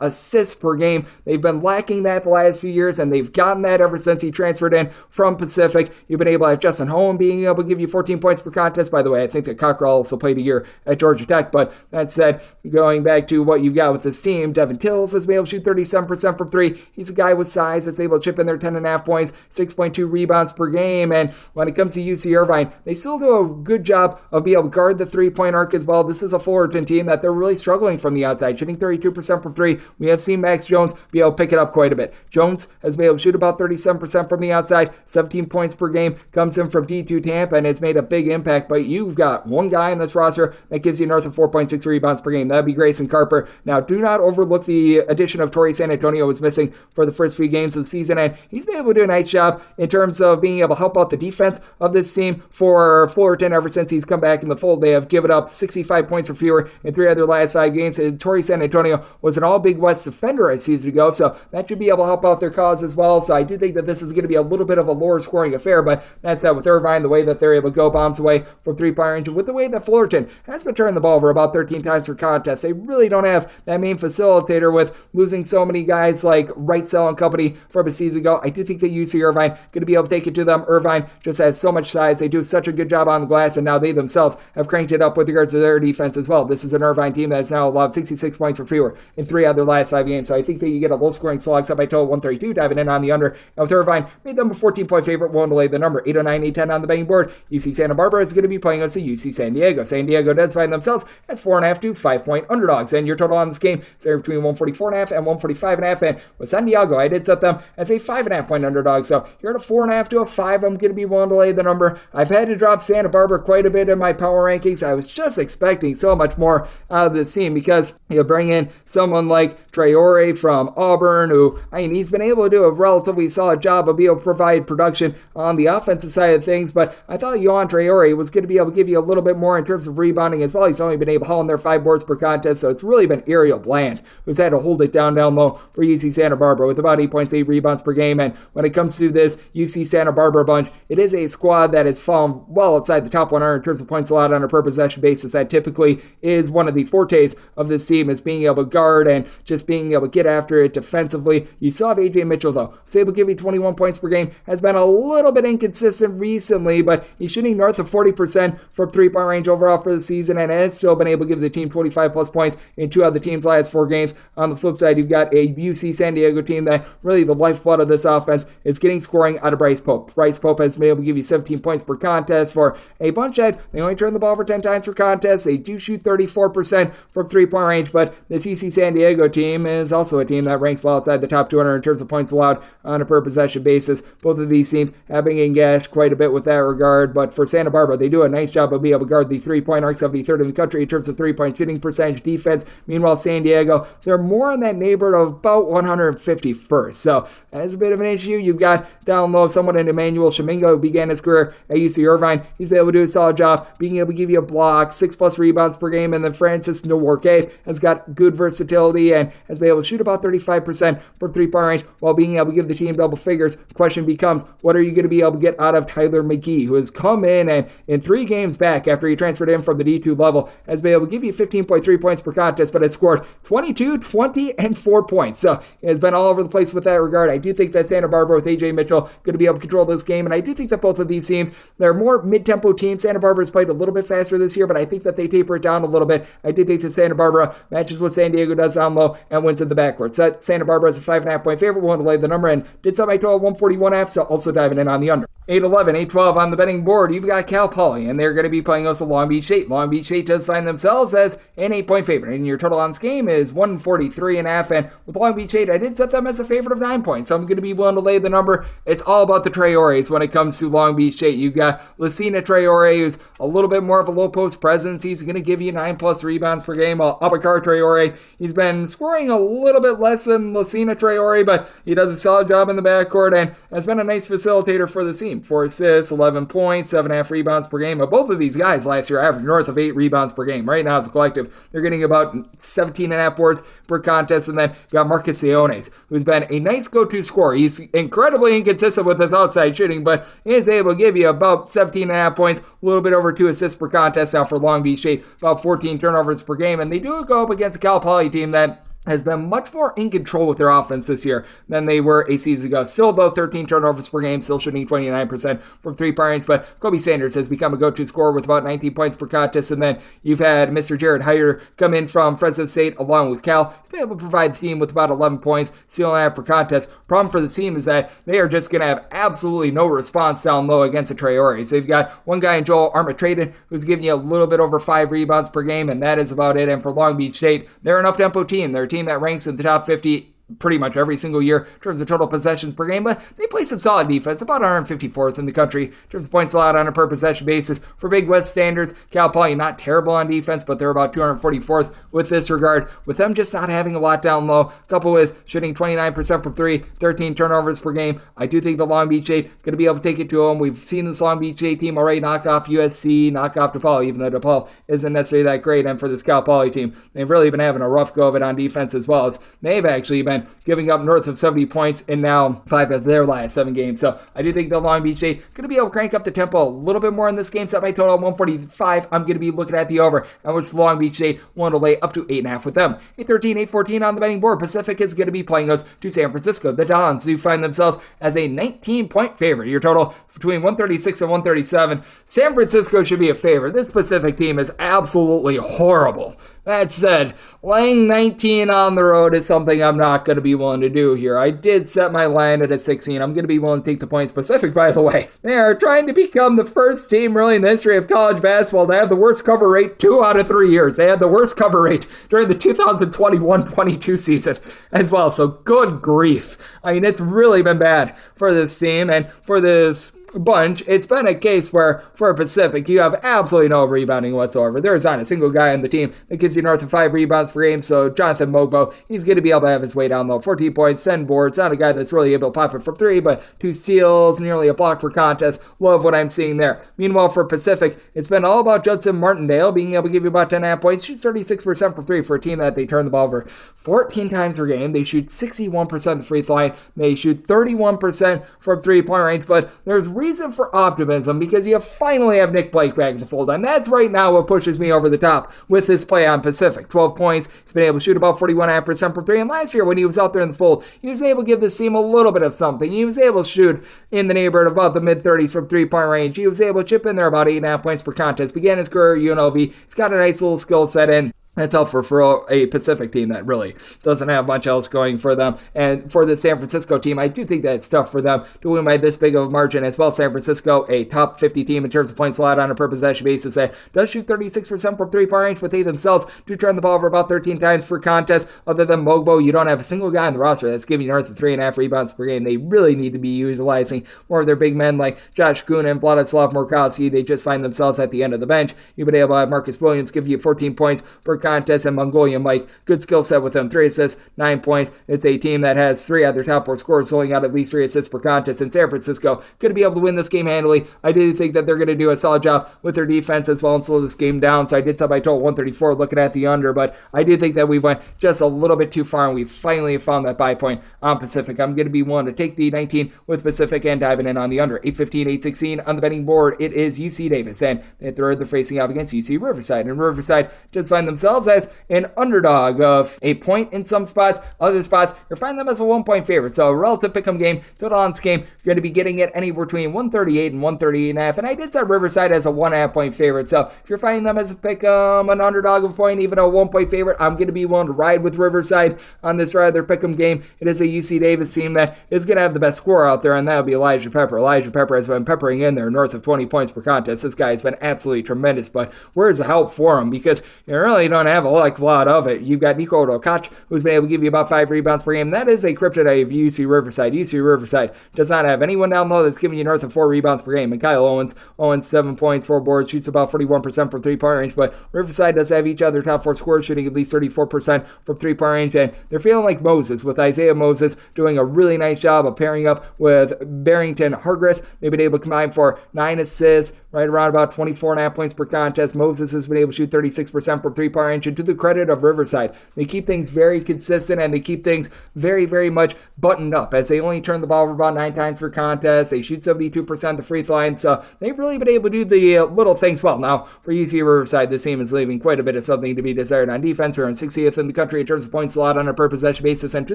assists per game. They've been lacking that the last few years, and they've gotten that ever since he transferred in from Pacific. You've been able to have Justin Holm being able to give you 14 points per contest. By the way, I think that Cockrell also played a year at Georgia Tech, but that said, going back to what you've got with this team, Devin Tills has been able to shoot 37% from 3. He's a guy with size that's able to chip in their 10.5 points, 6.2 rebounds per game, and when it comes to UC Irvine, they still do a good job of being able to guard the three-point arc as well. This is a Fullerton team that they're really struggling from the outside, shooting 32% from 3. We have seen Max Jones be able to pick it up quite a bit. Jones has been able to shoot about 37% from the outside, 17 points per game, comes in from D2 Tampa, and has made a big impact. But you've got one guy in this roster that gives you north of 4.6 rebounds per game. That would be Grayson Carper. Now, do not overlook the addition of Torrey San Antonio, who was missing for the first few games of the season, and he's been able to do a nice job in terms of being able to help out the defense of this team for Fullerton. Ever since he's come back in the fold, they have given up 65 points or fewer in 3 of their last 5 games. And Torrey San Antonio was an all-Big West defender a season ago, so that should be able to help out their cause as well. So I do think that this is going to be a little bit of a lower scoring affair, but that's that with Irvine, the way that they're able to go bombs away from three-point range, and with the way that Fullerton has been turning the ball over about 13 times per contest. They really don't have that main facilitator with losing so many guys like Wright St and company from a season ago. I do think that UC Irvine going to be able to take it to them. Irvine just has so much size. They do such a good job on the glass, and now they themselves have cranked it up with regards to their defense as well. This is an Irvine team that has now allowed 66 points or fewer in 3 out of their last 5 games. So I think that you get a low-scoring slog set by total 132, diving in on the under. And with Irvine, made them a 14-point favorite, willing to lay the number 809, 810 on the betting board. UC Santa Barbara is going to be playing us at UC San Diego. San Diego does find themselves as 4.5 to 5-point underdogs. And your total on this game is between 144.5 and 145.5. And with San Diego, I did set them as a 5.5-point underdog. So you're at a 4.5 to a 5. I'm going to be willing to lay the number. I've had to drop Santa Barbara quite a bit in my power rankings. I was just expecting so much more out of this team because you bring in someone like Traore from Auburn, who, he's been able to do a relatively solid job of being able to provide production on the offensive side of things, but I thought Yohan Traore was going to be able to give you a little bit more in terms of rebounding as well. He's only been able to haul in there 5 boards per contest, so it's really been Ariel Bland who's had to hold it down low for UC Santa Barbara with about 8.8 rebounds per game. And when it comes to this UC Santa Barbara bunch, it is a squad that has fallen well outside the top 100 in terms of points allowed on a per possession basis. That typically is one of the fortes of this team, is being able to guard and just being able to get after it defensively. You still have AJ Mitchell, though, who's able to give you 21 points per game, has been a little bit inconsistent recently, but he's shooting north of 40% from 3-point range overall for the season and has still been able to give the team 25 plus points in 2 of the team's last 4 games. On the flip side, you've got a UC San Diego team that really the lifeblood of this offense is getting scoring out of Bryce Pope. Bryce Pope has been able to give you 17 points per contest for a bunch that they only turn the ball over 10 times per contest. They do shoot 34% from 3-point range, but this UC San Diego team is also a team that ranks well outside the top 200 in terms of points allowed on a per possession basis. Both of these teams have been getting gashed quite a bit with that regard, but for Santa Barbara, they do a nice job of being able to guard the 3-point arc, 73rd in the country in terms of 3-point shooting percentage defense. Meanwhile, San Diego, they're more in that neighborhood of about 151st. So that's a bit of an issue. You've got down low someone in Emmanuel Shamingo, who began his career at UC Irvine. He's been able to do a solid job being able to give you a block, 6+ rebounds per game, and then Francis Nworke has got good versatility and has been able to shoot about 35% from 3-point range while being able to give the team double figures. The question becomes, what are you going to be able to get out of Tyler McGee, who has come in and in 3 games back after he transferred in from the D2 level, has been able to give you 15.3 points per contest, but has scored 22, 20, and 4 points. So it has been all over the place with that regard. I do think that Santa Barbara with AJ Mitchell going to be able to control this game, and I do think that both of these teams, they're more mid-tempo teams. Santa Barbara's played a little bit faster this year, but I think that they taper it down a little bit. I do think that Santa Barbara matches what San Diego does down low and wins in the backcourt. So Santa Barbara is a 5.5-point favorite. We want to lay the number and did set my total 141.5, so also diving in on the under. 8-11, 8-12 on the betting board. You've got Cal Poly, and they're going to be playing us at Long Beach State. Long Beach State does find themselves as an 8-point favorite, and your total on this game is 143.5. And with Long Beach State, I did set them as a favorite of 9 points, so I'm going to be willing to lay the number. It's all about the Traores when it comes to Long Beach State. You've got Lucina Traore, who's a little bit more of a low post presence. He's going to give you 9+ rebounds per game. While Abakar Traore, he's been scoring a little bit less than Lucina Traore, but he does a solid job in the backcourt and has been a nice facilitator for the team. 4 assists, 11 points, 7.5 rebounds per game. But both of these guys last year averaged north of 8 rebounds per game. Right now as a collective, they're getting about 17.5 boards per contest. And then you got Marcus Siones, who's been a nice go-to scorer. He's incredibly inconsistent with his outside shooting, but he is able to give you about 17.5 points, a little bit over 2 assists per contest now for Long Beach State, about 14 turnovers per game. And they do go up against a Cal Poly team that has been much more in control with their offense this year than they were a season ago. Still, though, 13 turnovers per game, still shooting 29% from 3-point range, but Kobe Sanders has become a go-to scorer with about 19 points per contest, and then you've had Mr. Jared Hyder come in from Fresno State along with Cal. He's been able to provide the team with about 11 points, steal and a half per contest. Problem for the team is that they are just going to have absolutely no response down low against the Traores. So you've got one guy in Joel Armatradon who's giving you a little bit over 5 rebounds per game, and that is about it. And for Long Beach State, they're an up-tempo team. They're a team that ranks in the top 50 pretty much every single year in terms of total possessions per game, but they play some solid defense, about 154th in the country in terms of points allowed on a per possession basis. For Big West standards, Cal Poly not terrible on defense, but they're about 244th with this regard, with them just not having a lot down low, coupled with shooting 29% from 3, 13 turnovers per game. I do think the Long Beach State going to be able to take it to them. We've seen this Long Beach State team already knock off USC, knock off DePaul, even though DePaul isn't necessarily that great, and for this Cal Poly team, they've really been having a rough go of it on defense as well, as they've actually been giving up north of 70 points in now 5 of their last 7 games. So I do think the Long Beach State going to be able to crank up the tempo a little bit more in this game. Set my total at 145. I'm going to be looking at the over, and which Long Beach State want to lay up to 8.5 with them. 8-13, 8-14 on the betting board. Pacific is going to be playing us to San Francisco. The Dons do find themselves as a 19-point favorite. Your total is between 136 and 137. San Francisco should be a favorite. This Pacific team is absolutely horrible. That said, laying 19 on the road is something I'm not going to be willing to do here. I did set my line at a 16. I'm going to be willing to take the points. Pacific, by the way, they are trying to become the first team really in the history of college basketball to have the worst cover rate 2 out of 3 years. They had the worst cover rate during the 2021-22 season as well. So good grief. I mean, it's really been bad for this team and for this bunch. It's been a case where for Pacific you have absolutely no rebounding whatsoever. There's not a single guy on the team that gives you north of 5 rebounds per game. So Jonathan Mogbo, he's going to be able to have his way down low. 14 points, 10 boards. Not a guy that's really able to pop it from 3, but 2 steals, nearly a block per contest. Love what I'm seeing there. Meanwhile, for Pacific, it's been all about Judson Martindale being able to give you about 10.5 points. Shoots 36% from 3 for a team that they turn the ball over 14 times per game. They shoot 61% the free throw line. They shoot 31% from 3-point range, but there's reason for optimism because you finally have Nick Blake back in the fold, and that's right now what pushes me over the top with his play on Pacific. 12 points. He's been able to shoot about 41.5% from 3, and last year when he was out there in the fold, he was able to give this team a little bit of something. He was able to shoot in the neighborhood of about the mid-30s from 3-point range. He was able to chip in there about 8.5 points per contest. Began his career at UNLV. He's got a nice little skill set in. That's helpful for a Pacific team that really doesn't have much else going for them. And for the San Francisco team, I do think that it's tough for them to win by this big of a margin as well. San Francisco, a top 50 team in terms of points allowed on a per possession basis, that does shoot 36% from 3-point range, but they themselves do turn the ball over about 13 times per contest. Other than Mogbo, you don't have a single guy on the roster that's giving you north of 3.5 rebounds per game. They really need to be utilizing more of their big men like Josh Kuhn and Vladislav Murkowski. They just find themselves at the end of the bench. You've been able to have Marcus Williams give you 14 points per contest, and Mongolian Mike, good skill set with him, 3 assists, 9 points. It's a team that has 3 out of their top 4 scorers, holding out at least 3 assists per contest. And San Francisco going to be able to win this game handily. I do think that they're going to do a solid job with their defense as well and slow this game down. So I did set my total 134 looking at the under, but I do think that we went just a little bit too far and we finally found that buy point on Pacific. I'm going to be willing to take the 19 with Pacific and diving in on the under. 815, 816 on the betting board. It is UC Davis, and they're facing off against UC Riverside, and Riverside just find themselves as an underdog of a point in some spots. Other spots, you're finding them as a 1-point favorite. So a relative pick'em game, total on this game, you're going to be getting it anywhere between 138 and 138.5. And I did set Riverside as a 1.5 point favorite. So if you're finding them as a pick'em, an underdog of a point, even a 1-point favorite, I'm going to be willing to ride with Riverside on this rather pick'em game. It is a UC Davis team that is going to have the best scorer out there, and that would be Elijah Pepper. Elijah Pepper has been peppering in there north of 20 points per contest. This guy has been absolutely tremendous, but where's the help for him? Because you really don't have a lot of it. You've got Nico Okach, who's been able to give you about 5 rebounds per game. That is a kryptonite of UC Riverside. UC Riverside does not have anyone down low that's giving you north of 4 rebounds per game. And Kyle Owens, 7 points, 4 boards, shoots about 41% from 3-point range, but Riverside does have each other top 4 scorers shooting at least 34% from 3-point range, and they're feeling like Moses, with Isaiah Moses doing a really nice job of pairing up with Barrington Hargress. They've been able to combine for 9 assists, right around about 24.5 points per contest. Moses has been able to shoot 36% from 3-point range, and to the credit of Riverside, they keep things very consistent and they keep things very, very much buttoned up as they only turn the ball over about 9 times per contest. They shoot 72% the free throw line, so they've really been able to do the little things well. Now, for UC Riverside, this team is leaving quite a bit of something to be desired on defense. They're in 60th in the country in terms of points allowed on a per possession basis, and to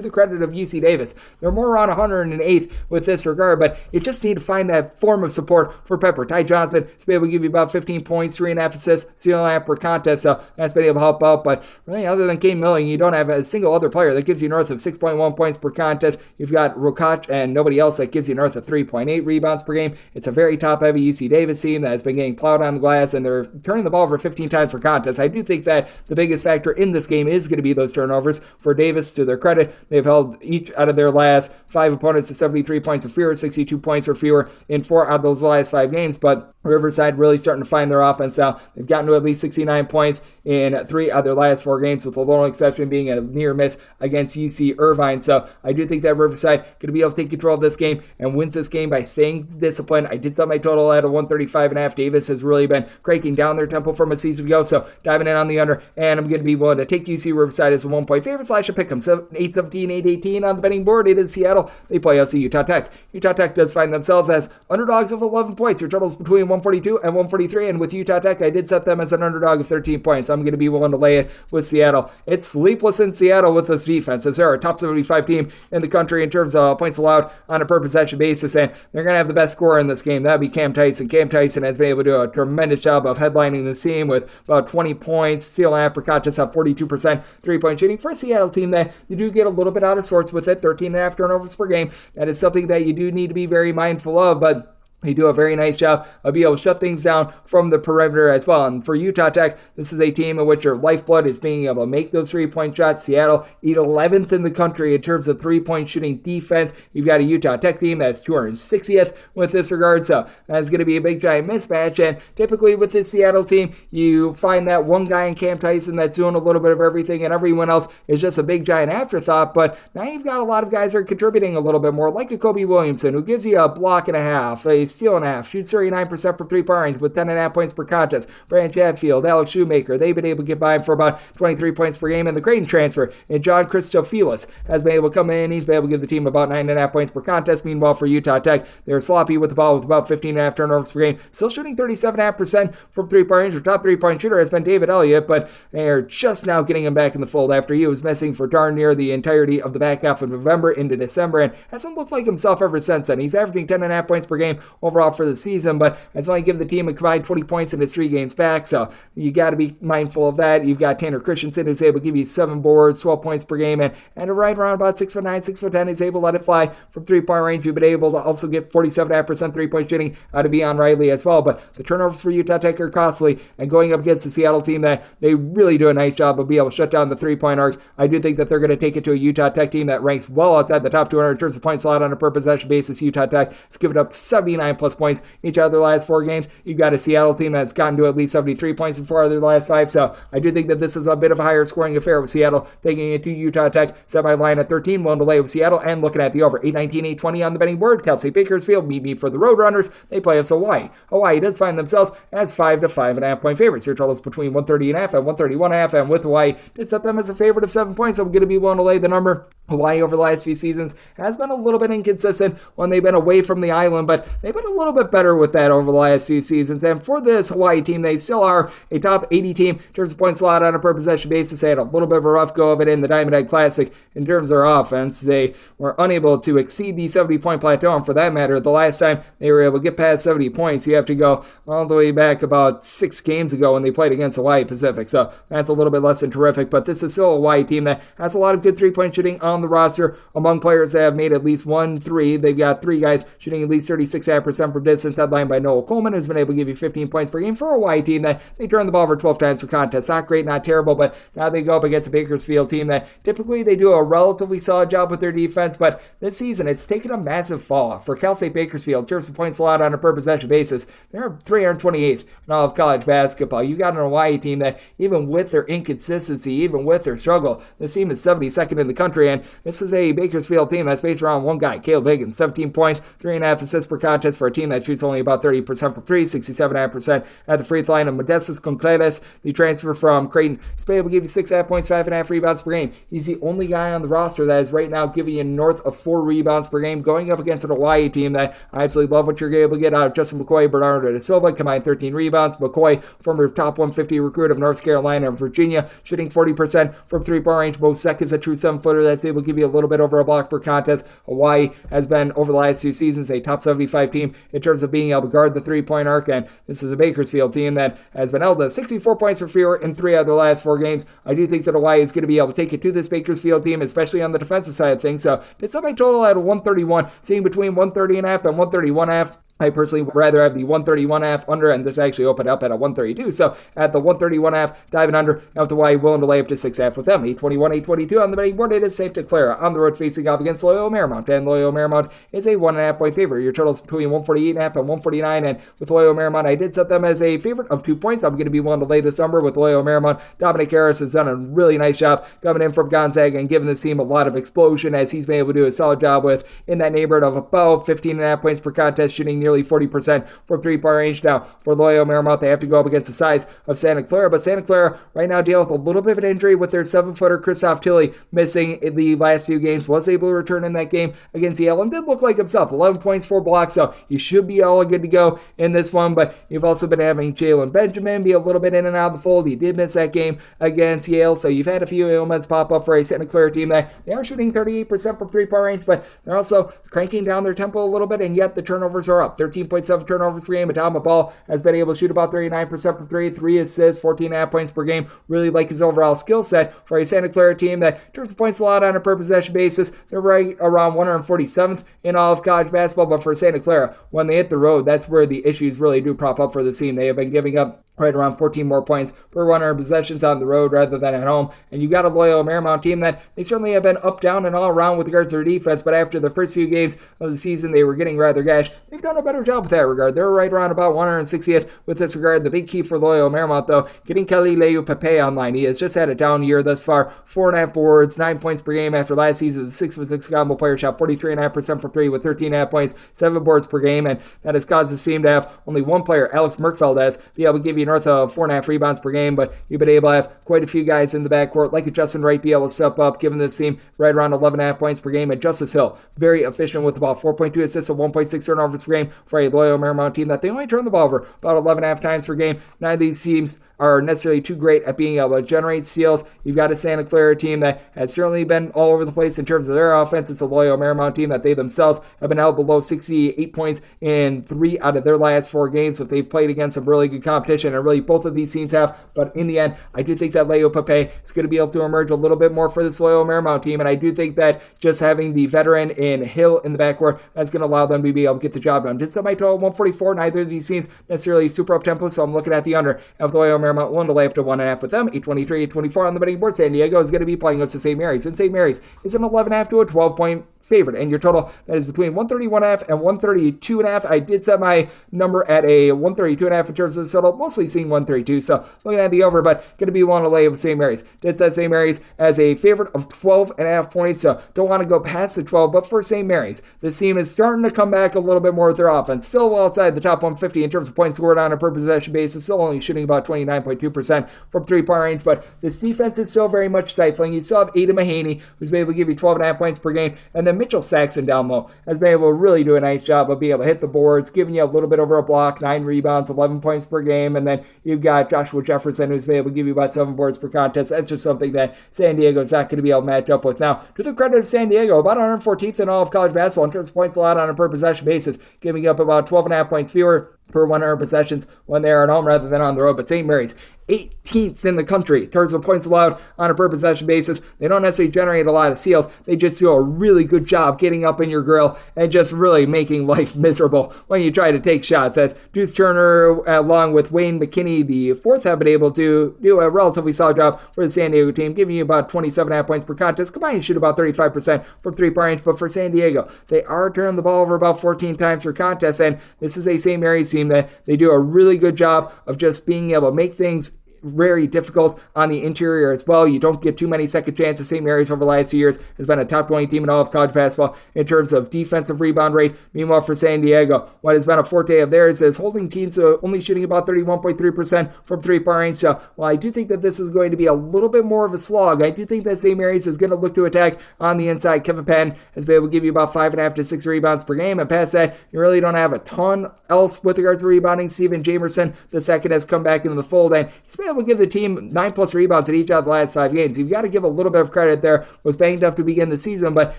the credit of UC Davis, they're more around 108th with this regard, but you just need to find that form of support for Pepper. Ty Johnson has been able to give you about 15 points, 3.5 assists, 0.5 per contest, so that's been able to help out, but really, other than Kane Milling, you don't have a single other player that gives you north of 6.1 points per contest. You've got Rokach and nobody else that gives you north of 3.8 rebounds per game. It's a very top-heavy UC Davis team that has been getting plowed on the glass, and they're turning the ball over 15 times per contest. I do think that the biggest factor in this game is going to be those turnovers. For Davis, to their credit, they've held each out of their last 5 opponents to 73 points or fewer, 62 points or fewer in 4 out of those last 5 games, but Riverside really starting to find their offense now. They've gotten to at least 69 points in 3 out of their last 4 games, with the lone exception being a near miss against UC Irvine. So I do think that Riverside going to be able to take control of this game and wins this game by staying disciplined. I did set my total at a 135.5. Davis has really been cranking down their tempo from a season ago, so diving in on the under, and I'm going to be willing to take UC Riverside as a 1-point favorite / a pick them. 817, 818 on the betting board. It is Seattle. They play LC Utah Tech. Utah Tech does find themselves as underdogs of 11 points. Your total's between 145 142 and 143. And with Utah Tech, I did set them as an underdog of 13 points. I'm going to be willing to lay it with Seattle. It's sleepless in Seattle with this defense, as they're a top 75 team in the country in terms of points allowed on a per possession basis, and they're going to have the best scorer in this game. That would be Cam Tyson. Cam Tyson has been able to do a tremendous job of headlining the team with about 20 points, stealing half per contest, have 42% three-point shooting. For a Seattle team that you do get a little bit out of sorts with it, 13.5 turnovers per game. That is something that you do need to be very mindful of, but they do a very nice job of being able to shut things down from the perimeter as well. And for Utah Tech, this is a team in which your lifeblood is being able to make those three-point shots. Seattle, 11th in the country in terms of three-point shooting defense. You've got a Utah Tech team that's 260th with this regard, so that's going to be a big, giant mismatch. And typically with this Seattle team, you find that one guy in Cam Tyson that's doing a little bit of everything, and everyone else is just a big, giant afterthought. But now you've got a lot of guys that are contributing a little bit more, like a Kobe Williamson, who gives you a block and a half, a steal and a half, shoots 39% from three-point range with 10.5 points per contest. Brandon Chatfield, Alex Shoemaker, they've been able to get by him for about 23 points per game. And the Creighton transfer, and John Christofilis, has been able to come in. He's been able to give the team about 9.5 points per contest. Meanwhile, for Utah Tech, they're sloppy with the ball with about 15.5 turnovers per game. Still shooting 37.5% from three-point range. Their top three-point shooter has been David Elliott, but they are just now getting him back in the fold after he was missing for darn near the entirety of the back half of November into December, and hasn't looked like himself ever since then. He's averaging 10.5 points per game overall for the season, but that's why I give the team a combined 20 points in his 3 games back, so you got to be mindful of that. You've got Tanner Christensen, who's able to give you 7 boards, 12 points per game, and right around about 6'9", 6'10", he's able to let it fly from three-point range. You've been able to also get 47.5% three-point shooting out of Beon Riley as well, but the turnovers for Utah Tech are costly, and going up against the Seattle team that they really do a nice job of being able to shut down the three-point arc, I do think that they're going to take it to a Utah Tech team that ranks well outside the top 200 in terms of points allowed on a per possession basis. Utah Tech has given up 79 plus points each of their last 4 games. You've got a Seattle team that's gotten to at least 73 points in 4 of their last 5, so I do think that this is a bit of a higher scoring affair with Seattle taking it to Utah Tech. Set my line at 13, willing to lay with Seattle, and looking at the over. 819, 820 on the betting board. Cal State Bakersfield, meet me for the Roadrunners. They play us Hawaii. Hawaii does find themselves as 5 to 5.5 point favorites. Your totals between 130.5 and 131.5, and with Hawaii, did set them as a favorite of 7 points, so I'm going to be willing to lay the number. Hawaii over the last few seasons has been a little bit inconsistent when they've been away from the island, but they've been a little bit better with that over the last few seasons. And for this Hawaii team, they still are a top 80 team in terms of points allowed on a per possession basis. They had a little bit of a rough go of it in the Diamond Head Classic in terms of their offense. They were unable to exceed the 70-point plateau, and for that matter, the last time they were able to get past 70 points, you have to go all the way back about 6 games ago when they played against Hawaii Pacific. So that's a little bit less than terrific, but this is still a Hawaii team that has a lot of good three-point shooting on the roster. Among players that have made at least 1 3, they've got 3 guys shooting at least 36.5% from distance, headlined by Noel Coleman, who's been able to give you 15 points per game. For a Hawaii team that they turn the ball over 12 times per contest. Not great, not terrible, but now they go up against a Bakersfield team that typically they do a relatively solid job with their defense, but this season it's taken a massive fall off. For Cal State Bakersfield, in terms of points allowed on a per possession basis, they're 328th in all of college basketball. You got an Hawaii team that, even with their inconsistency, even with their struggle, this team is 72nd in the country, and this is a Bakersfield team that's based around one guy, Caleb Higgins, 17 points, 3.5 assists per contest for a team that shoots only about 30% from 3, 67.5% at the free throw line. And Modestus Concretas, the transfer from Creighton, he's been able to give you 6.5 points, 5.5 rebounds per game. He's the only guy on the roster that is right now giving you north of 4 rebounds per game, going up against an Hawaii team that I absolutely love what you're able to get out of Justin McCoy, Bernardo da Silva, combined 13 rebounds. McCoy, former top 150 recruit of North Carolina and Virginia, shooting 40% from three-point range. Bo Sek is a true 7-footer that's able to give you a little bit over a block per contest. Hawaii has been, over the last 2 seasons, a top 75 team in terms of being able to guard the three-point arc, and this is a Bakersfield team that has been held to 64 points or fewer in 3 out of their last 4 games. I do think that Hawaii is going to be able to take it to this Bakersfield team, especially on the defensive side of things. So it's up by total at 131, seeing between 130.5 and 131.5. I personally would rather have the 131.5 under, and this actually opened up at a 132. So at the 131.5, diving under, now with Hawaii willing to lay up to 6.5 with them. 821, 822 on the betting board. It is St. Clara on the road facing off against Loyola Marymount, and Loyola Marymount is a 1.5 point favorite. Your totals between 148.5 and 149, and with Loyola Marymount, I did set them as a favorite of 2 points. I'm going to be willing to lay this number with Loyola Marymount. Dominic Harris has done a really nice job coming in from Gonzaga and giving this team a lot of explosion, as he's been able to do a solid job with in that neighborhood of about 15.5 points per contest, shooting nearly 40% from three-point range. Now, for Loyola Marymount, they have to go up against the size of Santa Clara, but Santa Clara right now deal with a little bit of an injury with their 7-footer Christoph Tilley missing in the last few games. Was able to return in that game against Yale and did look like himself. 11 points, 4 blocks, so he should be all good to go in this one, but you've also been having Jalen Benjamin be a little bit in and out of the fold. He did miss that game against Yale, so you've had a few ailments pop up for a Santa Clara team that they are shooting 38% from three-point range, but they're also cranking down their tempo a little bit, and yet the turnovers are up. 13.7 turnovers per game. Adama Ball has been able to shoot about 39% from three, 3 assists, 14.5 points per game. Really like his overall skill set for a Santa Clara team that, in terms of points allowed on a per possession basis, they're right around 147th in all of college basketball, but for Santa Clara, when they hit the road, that's where the issues really do prop up for the team. They have been giving up right around 14 more points per 100 possessions on the road rather than at home. And you got a Loyola Marymount team that they certainly have been up, down, and all around with regards to their defense, but after the first few games of the season, they were getting rather gashed. They've done a better job with that regard. They're right around about 160th with this regard. The big key for Loyola Marymount, though, getting Ky McKeon online. He has just had a down year thus far. 4.5 boards, 9 points per game after last season. The 6'6" combo player shot 43.5% from three with 13.5 points, 7 boards per game, and that has caused the team to have only one player, Alex Merkfeldez, be able to give you north of 4.5 rebounds per game, but you've been able to have quite a few guys in the backcourt, like a Justin Wright, be able to step up, giving this team right around 11.5 points per game, and Justice Hill, very efficient with about 4.2 assists and 1.6 turnovers per game for a Loyola Marymount team that they only turn the ball over about 11.5 times per game. None of these teams are necessarily too great at being able to generate steals. You've got a Santa Clara team that has certainly been all over the place in terms of their offense. It's a Loyola Marymount team that they themselves have been held below 68 points in 3 out of their last 4 games, but they've played against some really good competition, and really both of these teams have. But in the end, I do think that IUPUI is going to be able to emerge a little bit more for this Loyola Marymount team, and I do think that just having the veteran in Hill in the backcourt, that's going to allow them to be able to get the job done. Did set my total 144. Neither of these teams necessarily super up-tempo, so I'm looking at the under of Loyola Marymount 1 to lay up to 1.5 with them. 823, 824 on the betting board. San Diego is going to be playing against St. Mary's, and St. Mary's is an 11.5 to a 12-point favorite, and your total that is between 131.5 and 132.5. I did set my number at a 132.5 in terms of the total, mostly seeing 132, so looking at the over, but going to be one to lay with St. Mary's. Did set St. Mary's as a favorite of 12.5 points, so don't want to go past the 12, but for St. Mary's, this team is starting to come back a little bit more with their offense. Still well outside the top 150 in terms of points scored on a per possession basis, still only shooting about 29.2% from three-point range, but this defense is still very much stifling. You still have Ada Mahaney, who's been able to give you 12.5 points per game, and then Mitchell Saxon down low has been able to really do a nice job of being able to hit the boards, giving you a little bit over a block, 9 rebounds, 11 points per game, and then you've got Joshua Jefferson, who's been able to give you about 7 boards per contest. That's just something that San Diego's not going to be able to match up with. Now, to the credit of San Diego, about 114th in all of college basketball in terms of points allowed on a per possession basis, giving up about 12.5 points fewer per 100 possessions when they are at home rather than on the road. But St. Mary's, 18th in the country in terms of points allowed on a per possession basis. They don't necessarily generate a lot of steals. They just do a really good job getting up in your grill and just really making life miserable when you try to take shots. As Deuce Turner, along with Wayne McKinney, the fourth, have been able to do a relatively solid job for the San Diego team, giving you about 27.5 points per contest. Combined shoot about 35% from three-point range. But for San Diego, they are turning the ball over about 14 times per contest, and this is a St. Mary's team that they do a really good job of just being able to make things very difficult on the interior as well. You don't get too many second chances. St. Mary's over the last 2 years has been a top 20 team in all of college basketball in terms of defensive rebound rate. Meanwhile, for San Diego, what has been a forte of theirs is holding teams only shooting about 31.3% from three-point range. So while I do think that this is going to be a little bit more of a slog, I do think that St. Mary's is going to look to attack on the inside. Kevin Penn has been able to give you about 5.5 to 6 rebounds per game, and past that, you really don't have a ton else with regards to rebounding. Steven Jamerson, the second, has come back into the fold, and he's been able to give the team 9+ rebounds in each of the last 5 games. You've got to give a little bit of credit there. Was banged up to begin the season, but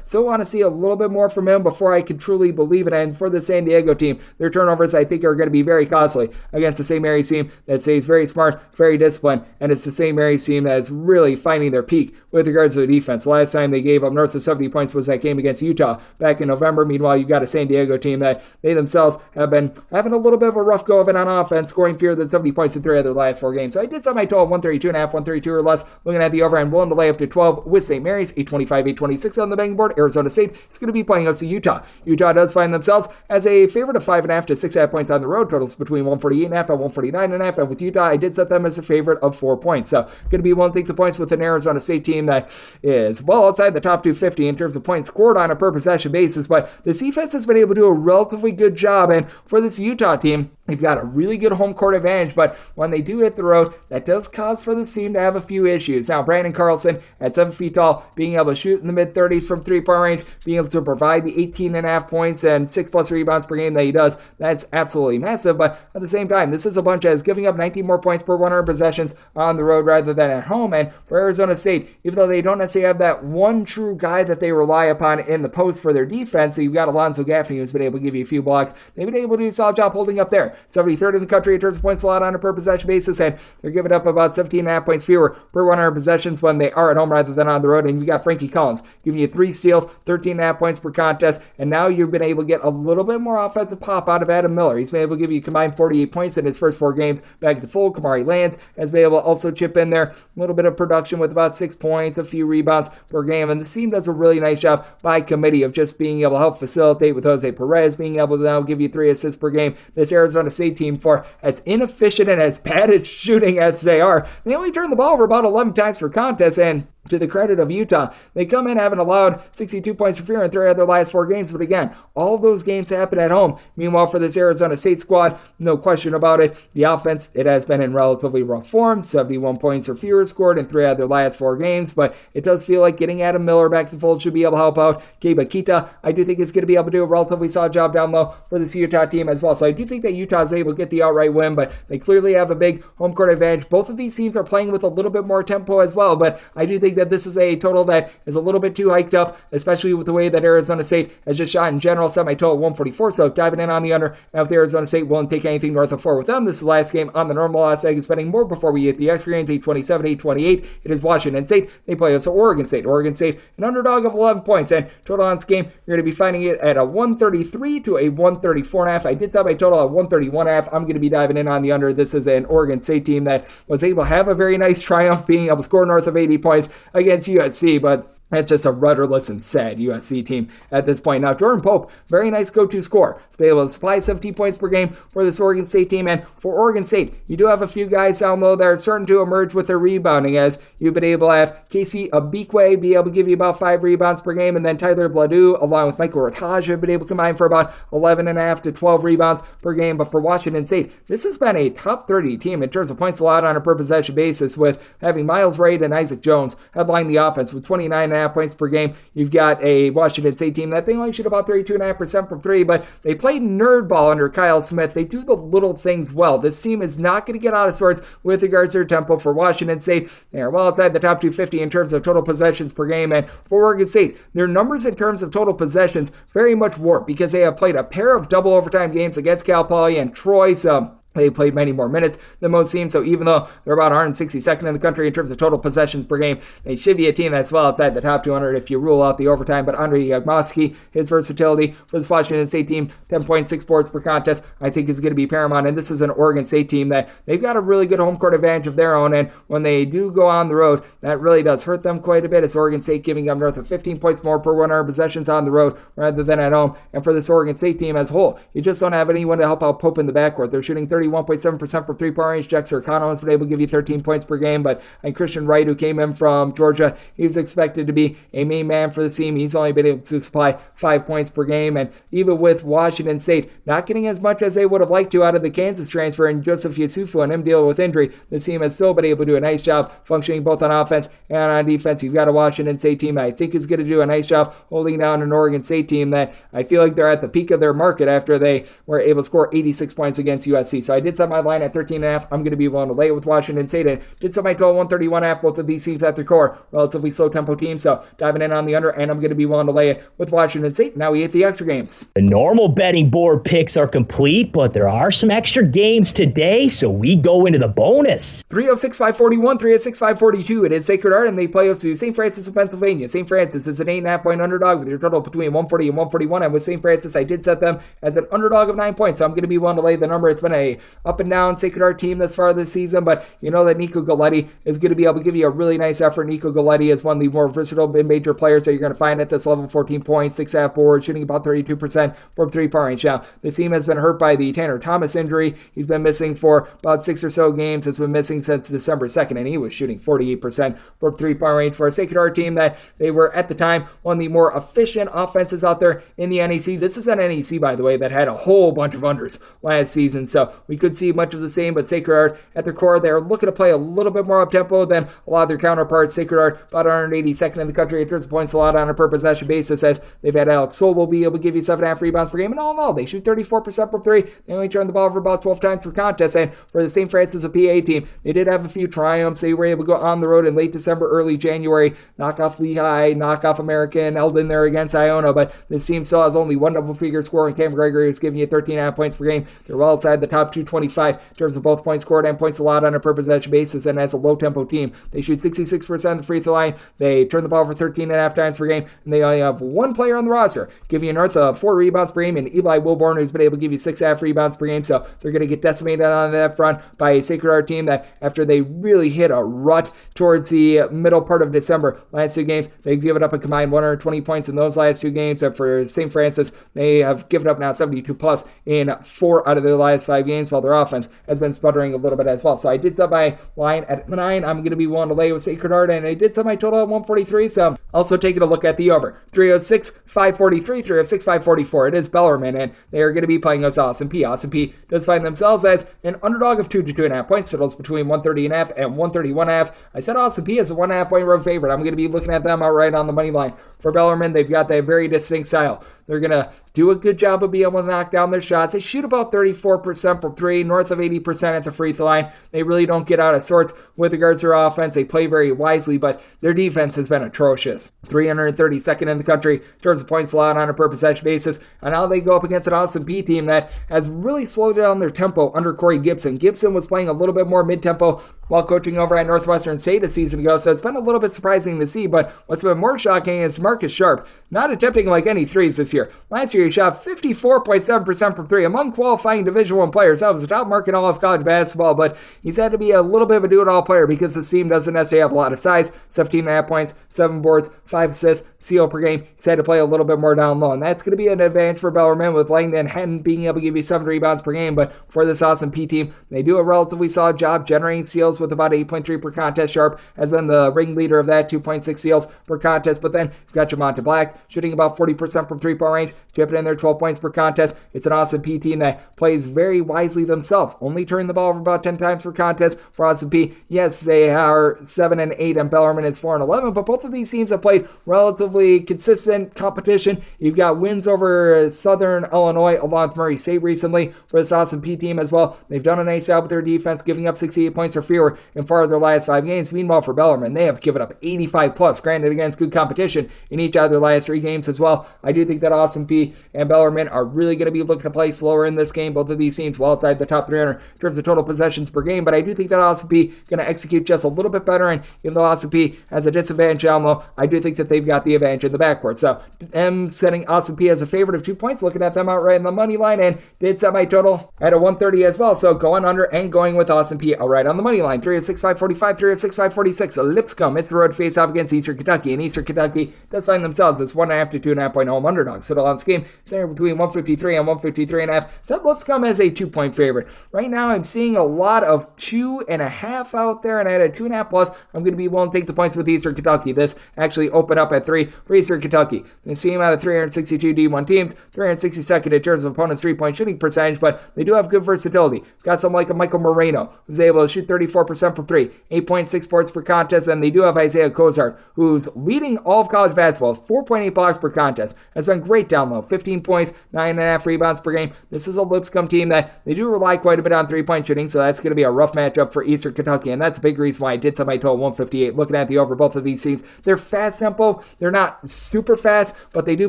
still want to see a little bit more from him before I can truly believe it. And for the San Diego team, their turnovers, I think, are going to be very costly against the St. Mary's team that stays very smart, very disciplined, and it's the St. Mary's team that is really finding their peak with regards to the defense. The last time they gave up north of 70 points was that game against Utah back in November. Meanwhile, you've got a San Diego team that they themselves have been having a little bit of a rough go of it on offense, scoring fewer than 70 points in 3 of their last 4 games. So I did set my total at 132.5, 132 or less. Looking at the over and willing to lay up to 12 with St. Mary's, 825, 826 on the betting board. Arizona State is going to be playing us to Utah. Utah does find themselves as a favorite of 5.5 to 6.5 points on the road. Totals between 148.5 and 149.5. And with Utah, I did set them as a favorite of 4 points. So going to be willing to take the points with an Arizona State team that is well outside the top 250 in terms of points scored on a per possession basis. But this defense has been able to do a relatively good job. And for this Utah team, they've got a really good home court advantage, but when they do hit the road, that does cause for this team to have a few issues. Now, Brandon Carlson, at 7 feet tall, being able to shoot in the mid-30s from three-point range, being able to provide the 18.5 points and 6+ rebounds per game that he does, that's absolutely massive. But at the same time, this is a bunch that is giving up 19 more points per 100 possessions on the road rather than at home. And for Arizona State, even though they don't necessarily have that one true guy that they rely upon in the post for their defense, so you've got Alonzo Gaffney who's been able to give you a few blocks, they've been able to do a solid job holding up there. 73rd in the country in terms of points allowed on a per possession basis, and they're giving up about 17.5 points fewer per 100 possessions when they are at home rather than on the road. And you got Frankie Collins giving you 3 steals, 13.5 points per contest, and now you've been able to get a little bit more offensive pop out of Adam Miller. He's been able to give you a combined 48 points in his first 4 games back at the full. Kamari Lands has been able to also chip in there a little bit of production with about 6 points, a few rebounds per game, and the team does a really nice job by committee of just being able to help facilitate with Jose Perez being able to now give you 3 assists per game. This Arizona State team, for as inefficient and as bad at shooting as they are, they only turn the ball over about 11 times per contest, and to the credit of Utah, they come in having allowed 62 points for fear in 3 of their last 4 games. But again, all of those games happen at home. Meanwhile, for this Arizona State squad, no question about it, the offense, it has been in relatively rough form. 71 points or fewer scored in 3 of their last 4 games. But it does feel like getting Adam Miller back to the fold should be able to help out. Ky McKeon, I do think is going to be able to do a relatively solid job down low for this Utah team as well. So I do think that Utah is able to get the outright win, but they clearly have a big home court advantage. Both of these teams are playing with a little bit more tempo as well, but I do think that this is a total that is a little bit too hiked up, especially with the way that Arizona State has just shot in general. Set my total at 144, so diving in on the under, and if the Arizona State won't take anything north of 4 with them, this is the last game on the normal Las Vegas betting board before we hit the extra games, 827, 828. It is Washington State. They play us Oregon State. Oregon State, an underdog of 11 points, and total on this game, you're going to be finding it at a 133 to a 134.5. I did set my total at 131.5. I'm going to be diving in on the under. This is an Oregon State team that was able to have a very nice triumph, being able to score north of 80 points against USC, but that's just a rudderless and sad USC team at this point. Now, Jordan Pope, very nice go-to scorer. He's been able to supply 17 points per game for this Oregon State team. And for Oregon State, you do have a few guys down low that are starting to emerge with their rebounding, as you've been able to have Casey Abikwe be able to give you about 5 rebounds per game, and then Tyler Bladue, along with Michael Rataj, have been able to combine for about 11.5 to 12 rebounds per game. But for Washington State, this has been a top 30 team in terms of points allowed on a per possession basis, with having Miles Wright and Isaac Jones headline the offense with 29.5 points per game. You've got a Washington State team that they only shoot about 32.5% from 3, but they play nerd ball under Kyle Smith. They do the little things well. This team is not going to get out of sorts with regards to their tempo. For Washington State, they are well outside the top 250 in terms of total possessions per game, and for Oregon State, their numbers in terms of total possessions very much warped because they have played a pair of double overtime games against Cal Poly and Troy, so they played many more minutes than most teams, so even though they're about 162nd in the country in terms of total possessions per game, they should be a team that's well outside the top 200 if you rule out the overtime. But Andre Yagmoski, his versatility for this Washington State team, 10.6 boards per contest, I think is going to be paramount. And this is an Oregon State team that they've got a really good home court advantage of their own, and when they do go on the road, that really does hurt them quite a bit. It's Oregon State giving them north of 15 points more per 100 possessions on the road rather than at home. And for this Oregon State team as a whole, you just don't have anyone to help out Pope in the backcourt. They're shooting 31.7% from 3-point range. Jack Sircano has been able to give you 13 points per game, but Christian Wright, who came in from Georgia, he was expected to be a main man for the team. He's only been able to supply 5 points per game, and even with Washington State not getting as much as they would have liked to out of the Kansas transfer and Joseph Yusufu and him dealing with injury, the team has still been able to do a nice job functioning both on offense and on defense. You've got a Washington State team that I think is going to do a nice job holding down an Oregon State team that I feel like they're at the peak of their market after they were able to score 86 points against USC. So I did set my line at 13.5. I'm going to be willing to lay it with Washington State, and did set my total 131.5. Both of these teams at their core, relatively slow tempo teams, so diving in on the under, and I'm going to be willing to lay it with Washington State. Now we hit the extra games. The normal betting board picks are complete, but there are some extra games today, so we go into the bonus. 306-541, 306-542. It is Sacred Heart, and they play us to St. Francis of Pennsylvania. St. Francis is an 8.5 point underdog with your total between 140 and 141, and with St. Francis, I did set them as an underdog of 9 points, so I'm going to be willing to lay the number. It's been a up and down Sacred Heart team this far this season, but you know that Nico Galletti is going to be able to give you a really nice effort. Nico Galletti is one of the more versatile mid-major players that you're going to find at this level. 14 points, 6.5 boards, shooting about 32% from three-point range. Now, this team has been hurt by the Tanner Thomas injury. He's been missing for about 6 or so games. Has been missing since December 2nd, and he was shooting 48% from three-point range for a Sacred Heart team that they were, at the time, one of the more efficient offenses out there in the NEC. This is an NEC, by the way, that had a whole bunch of unders last season, so we could see much of the same, but Sacred Heart, at their core, they're looking to play a little bit more up-tempo than a lot of their counterparts. Sacred Heart, about 182nd in the country in terms of points allowed on a per-possession basis, as they've had Alex Sobel be able to give you 7.5 rebounds per game, and all in all, they shoot 34% from three. They only turn the ball over about 12 times per contest, and for the St. Francis of PA team, they did have a few triumphs. They were able to go on the road in late December, early January, knock off Lehigh, knock off American, held in there against Iona, but this team still has only one double-figure score, and Cam Gregory is giving you 13.5 points per game. They're well outside the top 225 in terms of both points scored and points allowed on a per-possession basis, and as a low-tempo team, they shoot 66% of the free throw line. They turn the ball over 13.5 times per game, and they only have one player on the roster giving you north of 4 rebounds per game, and Eli Wilborn, who's been able to give you 6.5 rebounds per game, so they're going to get decimated on that front by a Sacred Heart team that, after they really hit a rut towards the middle part of December, last two games, they've given up a combined 120 points in those last two games, and for St. Francis, they have given up now 72 plus in 4 out of their last 5 games, while their offense has been sputtering a little bit as well. So I did set my line at 9. I'm going to be willing to lay with Sacred Heart, and I did set my total at 143, so also taking a look at the over. 306, 543, 306, 544. It is Bellarmine, and they are going to be playing us Austin Peay. Austin Peay does find themselves as an underdog of 2 to 2.5 points. Totals between 130.5 and 131.5. I said Austin Peay as a 1.5 point road favorite. I'm going to be looking at them outright on the money line. For Bellarmine, they've got that very distinct style. They're going to do a good job of being able to knock down their shots. They shoot about 34% from three, north of 80% at the free throw line. They really don't get out of sorts with regards to their offense. They play very wisely, but their defense has been atrocious. 332nd in the country in terms of points allowed on a per-possession basis. And now they go up against an Austin Peay team that has really slowed down their tempo under Corey Gibson. Gibson was playing a little bit more mid-tempo while coaching over at Northwestern State a season ago, so it's been a little bit surprising to see, but what's been more shocking is Marcus Sharp not attempting like any threes this year. Last year he shot 54.7% from three among qualifying Division I players. That was the top mark in all of college basketball, but he's had to be a little bit of a do-it-all player because this team doesn't necessarily have a lot of size. 17.5 points, 7 boards, 5 assists, steal per game. He's had to play a little bit more down low, and that's going to be an advantage for Bellarmine with Langdon Henton being able to give you 7 rebounds per game, but for this Austin Peay team, they do a relatively solid job generating steals with about 8.3 per contest. Sharp has been the ringleader of that, 2.6 steals per contest, but then you've got Jamonte Black shooting about 40% from three-point range, chipping in there 12 points per contest. It's an Austin Peay team that plays very wisely themselves, only turning the ball over about 10 times per contest. For Austin Peay, yes, they are 7-8, and Bellarmine is 4-11, but both of these teams have played relatively consistent competition. You've got wins over Southern Illinois along with Murray State recently for this Austin Peay team as well. They've done a nice job with their defense, giving up 68 points or fewer in 4 of their last 5 games. Meanwhile, for Bellarmine, they have given up 85 plus, granted against good competition in each of their last 3 games as well. I do think that Austin Peay and Bellarmine are really going to be looking to play slower in this game. Both of these teams well outside the top 300 in terms of total possessions per game, but I do think that Austin Peay going to execute just a little bit better, and even though Austin Peay has a disadvantage down low, I do think that they've got the advantage in the backcourt. So I'm setting Austin Peay as a favorite of 2 points, looking at them outright in the money line, and did set my total at a 130 as well. So going under and going with Austin Peay outright on the money line. 306, 545, 306, 546. Lipscomb, it's the road face off against Eastern Kentucky, and Eastern Kentucky does find themselves as 1.5 to 2.5 point home underdogs. So the last game, somewhere between 153 and 153.5. Set Lipscomb as a 2-point favorite. Right now, I'm seeing a lot of 2.5 out there, and at a 2.5 plus, I'm going to be willing to take the points with Eastern Kentucky. This actually opened up at 3 for Eastern Kentucky. They see him out of 362 D1 teams, 362nd in terms of opponents' 3-point shooting percentage, but they do have good versatility. Got someone like a Michael Moreno, who's able to shoot 34% from 3, 8.6 boards per contest, and they do have Isaiah Cozart, who's leading all of college basketball, 4.8 blocks per contest. Has been great down low, 15 points, 9.5 rebounds per game. This is a Lipscomb team that they do rely quite a bit on 3-point shooting, so that's going to be a rough matchup for Eastern Kentucky, and that's a big reason why I did set my total 158. Looking at the over both of these teams, they're fast tempo. They're not super fast, but they do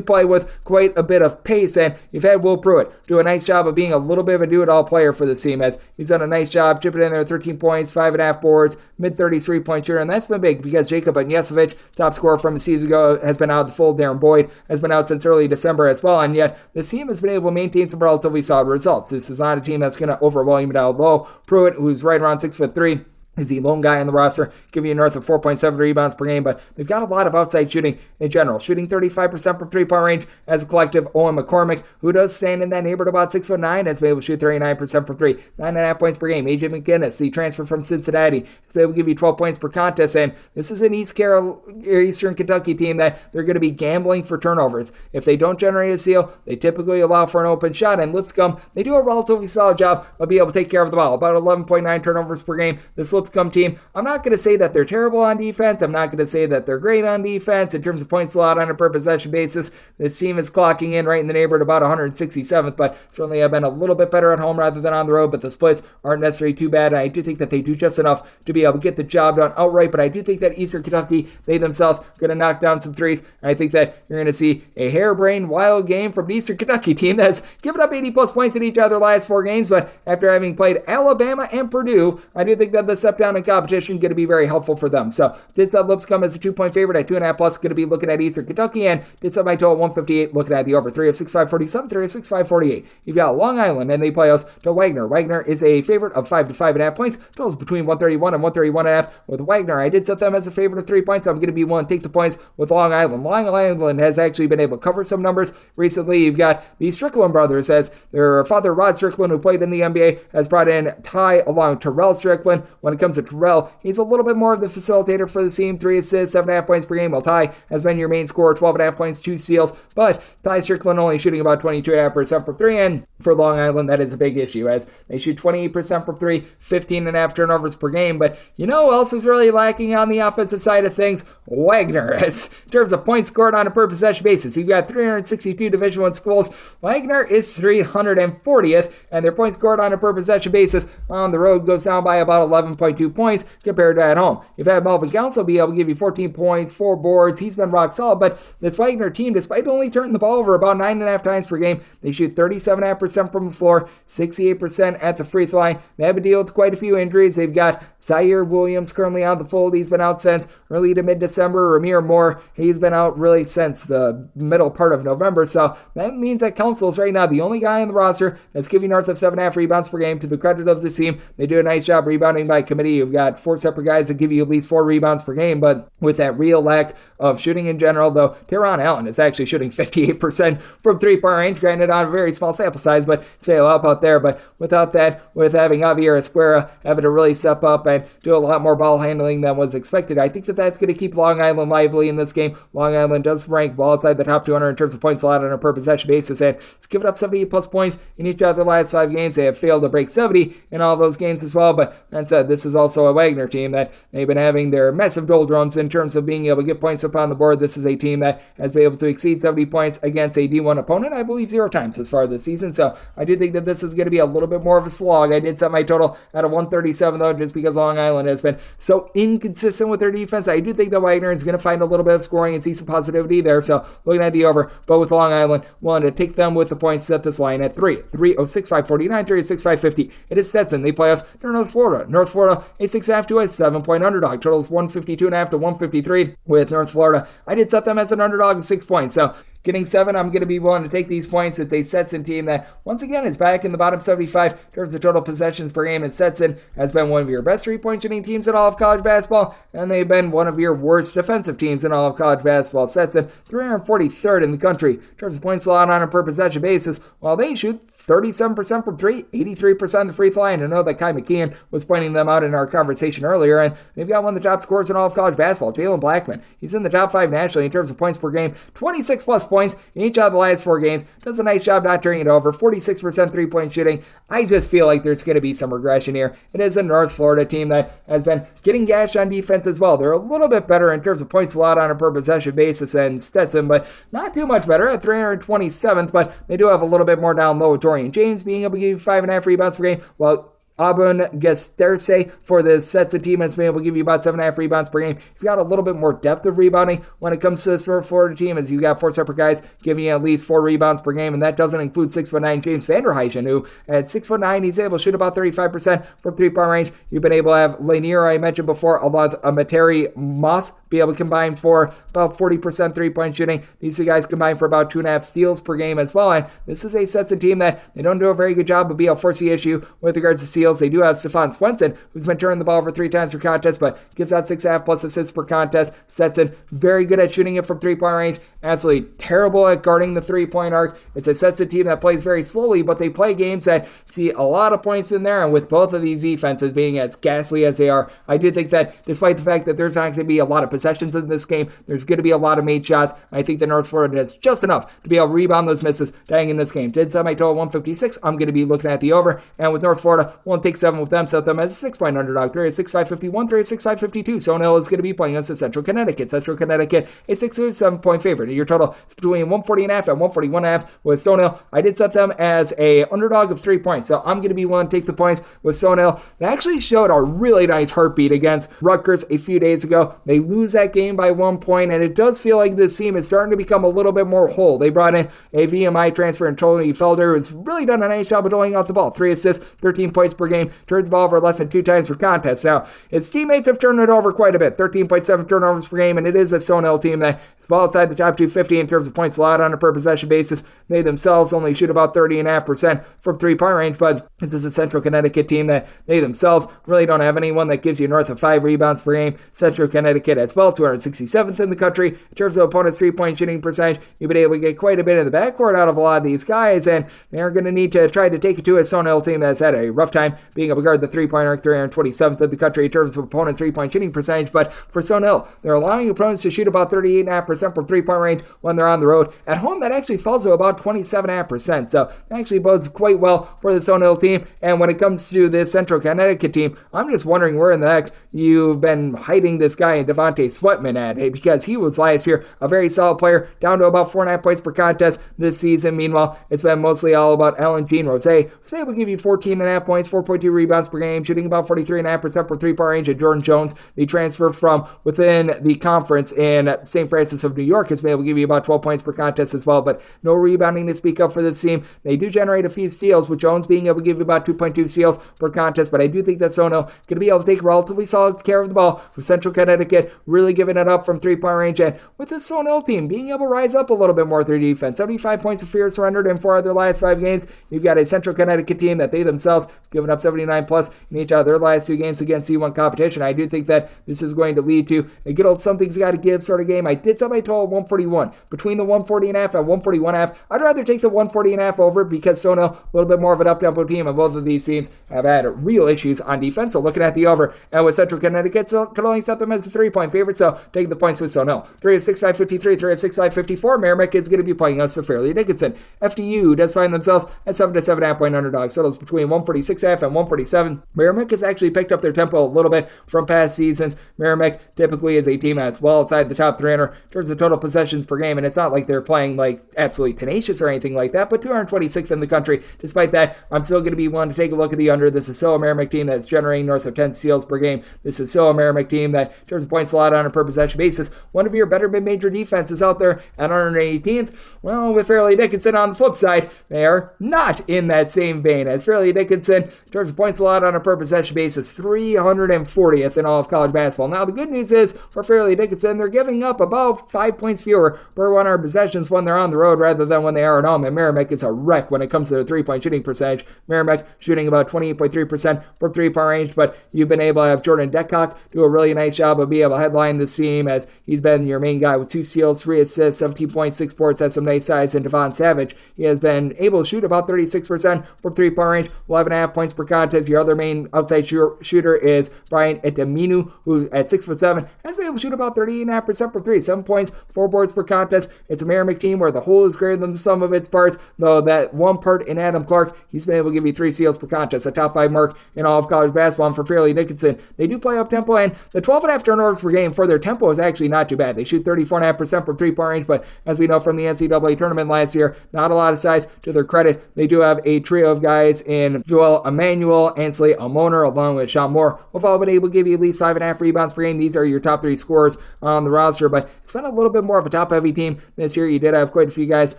play with quite a bit of pace, and you've had Will Pruitt do a nice job of being a little bit of a do-it-all player for this team, as he's done a nice job chipping in there 13 points, 5.5 boards, mid-30s 3-point shooter, and that's been big because Jacob Anjesovic, top scorer from a season ago, has been out of the fold. Darren Boyd has been out since early early December as well, and yet this team has been able to maintain some relatively solid results. This is not a team that's going to overwhelm you down low. Pruitt, who's right around 6'3", is the lone guy on the roster, giving you north of 4.7 rebounds per game, but they've got a lot of outside shooting in general, shooting 35% from three-point range as a collective. Owen McCormick, who does stand in that neighborhood about 6'9", has been able to shoot 39% from three, 9.5 points per game. AJ McGinnis, the transfer from Cincinnati, has been able to give you 12 points per contest, and this is an Eastern Kentucky team that they're going to be gambling for turnovers. If they don't generate a steal, they typically allow for an open shot, and Lipscomb, they do a relatively solid job of being able to take care of the ball, about 11.9 turnovers per game. This Lipscomb team, I'm not going to say that they're terrible on defense. I'm not going to say that they're great on defense in terms of points allowed on a per possession basis. This team is clocking in right in the neighborhood about 167th, but certainly have been a little bit better at home rather than on the road, but the splits aren't necessarily too bad, and I do think that they do just enough to be able to get the job done outright, but I do think that Eastern Kentucky, they themselves, are going to knock down some threes, and I think that you're going to see a harebrained, wild game from the Eastern Kentucky team that's given up 80-plus points in each of their last 4 games, but after having played Alabama and Purdue, I do think that the step down in competition going to be very helpful for them. So did set Lipscomb as a 2-point favorite at 2.5 plus. Going to be looking at Eastern Kentucky, and did set my total 158, looking at the over 3 of 6.547, 3 of 6.548. You've got Long Island and they play us to Wagner. Wagner is a favorite of 5 to 5.5 points. Totals between 131 and 131.5 with Wagner. I did set them as a favorite of 3 points. So I'm going to be willing to take the points with Long Island. Long Island has actually been able to cover some numbers recently. You've got the Strickland brothers, as their father Rod Strickland, who played in the NBA, has brought in Ty along Terrell Strickland. When it comes to Terrell, he's a little bit more of the facilitator for the team, 3 assists, 7.5 points per game, while Ty has been your main scorer, 12.5 points, 2 steals, but Ty Strickland only shooting about 22.5% from 3, and for Long Island, that is a big issue, as they shoot 28% from 3, 15.5 turnovers per game, but you know who else is really lacking on the offensive side of things? Wagner, as in terms of points scored on a per possession basis. You've got 362 Division I schools. Wagner is 340th, and their points scored on a per possession basis on the road goes down by about 11.2 points compared to at home. You've had Melvin Council be able to give you 14 points, 4 boards. He's been rock solid, but this Wagner team, despite only turning the ball over about 9.5 times per game, they shoot 37.5% from the floor, 68% at the free throw line. They have to deal with quite a few injuries. They've got Zaire Williams currently on the fold. He's been out since early to mid-December. Ramir Moore, he's been out really since the middle part of November, so that means that Council is right now the only guy on the roster that's giving north of 7.5 rebounds per game. To the credit of the team, they do a nice job rebounding by committee. You've got 4 separate guys that give you at least 4 rebounds per game, but with that real lack of shooting in general, though, Teron Allen is actually shooting 58% from 3-point range, granted on a very small sample size, but it's fail up out there. But without that, with having Javier Esquera having to really step up and do a lot more ball handling than was expected, I think that that's going to keep Long Island lively in this game. Long Island does rank well outside the top 200 in terms of points allowed on a per possession basis, and it's given up 78-plus points in each of their last 5 games. They have failed to break 70 in all those games as well, but that said, this is also a Wagner team that they've been having their massive doldrums in terms of being able to get points up on the board. This is a team that has been able to exceed 70 points against a D1 opponent, I believe 0 times as far this season, so I do think that this is going to be a little bit more of a slog. I did set my total at a 137 though, just because Long Island has been so inconsistent with their defense. I do think that Wagner is going to find a little bit of scoring and see some positivity there, so looking at the over, but with Long Island, willing to take them with the points, set this line at 3 of 6.549, 3 of 6.550. It is Stetson. They play us to North Florida. North Florida, a 6.5 to a 7-point underdog. Total is 152.5 to 153 with North Florida. I did set them as an underdog of 6 points, so getting 7, I'm going to be willing to take these points. It's a Stetson team that, once again, is back in the bottom 75 in terms of total possessions per game, and Stetson has been one of your best 3-point shooting teams in all of college basketball, and they've been one of your worst defensive teams in all of college basketball. Stetson, 343rd in the country in terms of points allowed on a per possession basis, while they shoot 37% from 3, 83% of the free throw line. I know that Ky McKeon was pointing them out in our conversation earlier, and they've got one of the top scorers in all of college basketball, Jalen Blackman. He's in the top 5 nationally in terms of points per game, 26-plus points in each of the last 4 games. Does a nice job not turning it over. 46% 3-point shooting. I just feel like there's going to be some regression here. It is a North Florida team that has been getting gashed on defense as well. They're a little bit better in terms of points allowed on a per possession basis than Stetson, but not too much better at 327th, but they do have a little bit more down low with Dorian James being able to give you 5.5 rebounds per game, while Abun Gesterse for the Stetson team has been able to give you about 7.5 rebounds per game. You've got a little bit more depth of rebounding when it comes to this North Florida team, as you got 4 separate guys giving you at least 4 rebounds per game, and that doesn't include 6'9" James Vanderheiden, who at 6'9", he's able to shoot about 35% from 3-point range. You've been able to have Lanier, I mentioned before, along with Amateri Moss be able to combine for about 40% three-point shooting. These two guys combine for about 2.5 steals per game as well. And this is a Stetson team that they don't do a very good job of being able to force the issue with regards to steals. They do have Stephon Swenson, who's been turning the ball over 3 times per contest, but gives out 6.5 plus assists per contest. Stetson, very good at shooting it from three-point range, absolutely terrible at guarding the three-point arc. It's a Stetson team that plays very slowly, but they play games that see a lot of points in there, and with both of these defenses being as ghastly as they are, I do think that despite the fact that there's not going to be a lot of possessions in this game, there's going to be a lot of made shots. I think that North Florida does just enough to be able to rebound those misses to hang in this game. Did set my total 156. I'm going to be looking at the over, and with North Florida, won't take 7 with them, set them as a 6-point underdog. 3 at 6.551, 3 at 6.552. Stone Hill is going to be playing against Central Connecticut. Central Connecticut, a 6 to 7-point favorite. Your total is between 140.5 and 141.5 with Stone Hill. I did set them as a underdog of 3 points, so I'm going to be willing to take the points with Stone Hill. They actually showed a really nice heartbeat against Rutgers a few days ago. They lose that game by 1 point, and it does feel like this team is starting to become a little bit more whole. They brought in a VMI transfer in Tony Felder, who's really done a nice job of doling out the ball. 3 assists, 13 points per game, turns the ball over less than 2 times per contest. Now, his teammates have turned it over quite a bit, 13.7 turnovers per game, and it is a Stone Hill team that is well outside the top 250 in terms of points allowed on a per possession basis. They themselves only shoot about 30.5% from three-point range, but this is a Central Connecticut team that they themselves really don't have anyone that gives you north of 5 rebounds per game. Central Connecticut as well, 267th in the country. In terms of opponents' three-point shooting percentage, you've been able to get quite a bit in the backcourt out of a lot of these guys, and they're going to need to try to take it to a Stone Hill team that's had a rough time being able to guard the three-point arc, 327th in the country in terms of opponents' three-point shooting percentage. But for Stone Hill, they're allowing opponents to shoot about 38.5% from three-point range when they're on the road. At home, that actually falls to about 27.5%, so that actually bodes quite well for the Stone Hill team. And when it comes to this Central Connecticut team, I'm just wondering where in the heck you've been hiding this guy in Devontae Sweatman at, because he was last year a very solid player, down to about 4.5 points per contest this season. Meanwhile, it's been mostly all about Alan Jean Rose, who's able to give you 14.5 points, 4.2 rebounds per game, shooting about 43.5% from three-point range. And Jordan Jones, the transfer from within the conference in St. Francis of New York, has been able to give you about 12 points per contest as well, but no rebounding to speak of for this team. They do generate a few steals, with Jones being able to give you about 2.2 steals per contest, but I do think that Stone Hill going to be able to take relatively solid care of the ball, with Central Connecticut really giving it up from three-point range, and with the Stone Hill team being able to rise up a little bit more through defense. 75 points of fear surrendered in 4 of their last 5 games. You've got a Central Connecticut team that they themselves given up 79 plus in each of their last 2 games against C1 competition. I do think that this is going to lead to a good old something's got to give sort of game. I did set my total 141. Between the 140.5 and 141.5, I'd rather take the 140.5 over, because Stone Hill, a little bit more of an up-tempo team, and both of these teams have had real issues on defense. So looking at the over, and with Central Connecticut, so could only set them as a 3-point favorite, so take the points with Stone Hill. 3 of 6.553, 3 of 6.554. Merrimack is going to be playing against the Fairleigh Dickinson. FDU does find themselves at 7 to 7.5 point underdogs. Totals between 146.5 and 147. Merrimack has actually picked up their tempo a little bit from past seasons. Merrimack typically is a team that's well outside the top 300 in terms of total possessions per game, and it's not like they're playing like absolutely tenacious or anything like that, but 226th in the country. Despite that, I'm still going to be willing to take a look at the under. This is still a Merrimack team that's generating north of 10 steals per game. This is still a Merrimack team that, in terms of points allowed on a per possession basis, one of your better mid-major defenses out there at 118th. Well, with Fairleigh Dickinson on the flip side, they are not in that same vein, as Fairleigh Dickinson, in terms of points allowed on a per possession basis, 340th in all of college basketball. Now, the good news is for Fairleigh Dickinson, they're giving up about 5 points fewer per 100 possessions when they're on the road rather than when they are at home. And Merrimack is a wreck when it comes to their three-point shooting percentage. Merrimack shooting about 28.3% from three-point range, but you've been able to have Jordan Deckcock do a really nice job of being able to headline this team, as he's been your main guy with 2 steals, 3 assists, 17.6 boards, has some nice size. And Devon Savage, he has been able to shoot about 36% from three-point range, 11.5 points per contest. Your other main outside shooter is Brian Eteminu, who at 6'7" has been able to shoot about 38.5% from 3, 7 points, 4 boards per contest. It's a Merrimack team where the whole is greater than the sum of its parts, though that one part in Adam Clark, he's been able to give you 3 steals per contest, a top 5 mark in all of college basketball. And for Fairleigh Dickinson, they do play up tempo, and the 12.5 turnovers per game for their tempo is actually not too bad. They shoot 34.5% from three-point range, but as we know from the NCAA tournament last year, not a lot of size. To their credit, they do have a trio of guys in Joel Emmanuel, Ansley Almoner, along with Sean Moore, who've all been able to give you at least 5.5 rebounds per game. These are your top 3 scorers on the roster, but it's been a little bit more of a top-heavy team this year. You did have quite a few guys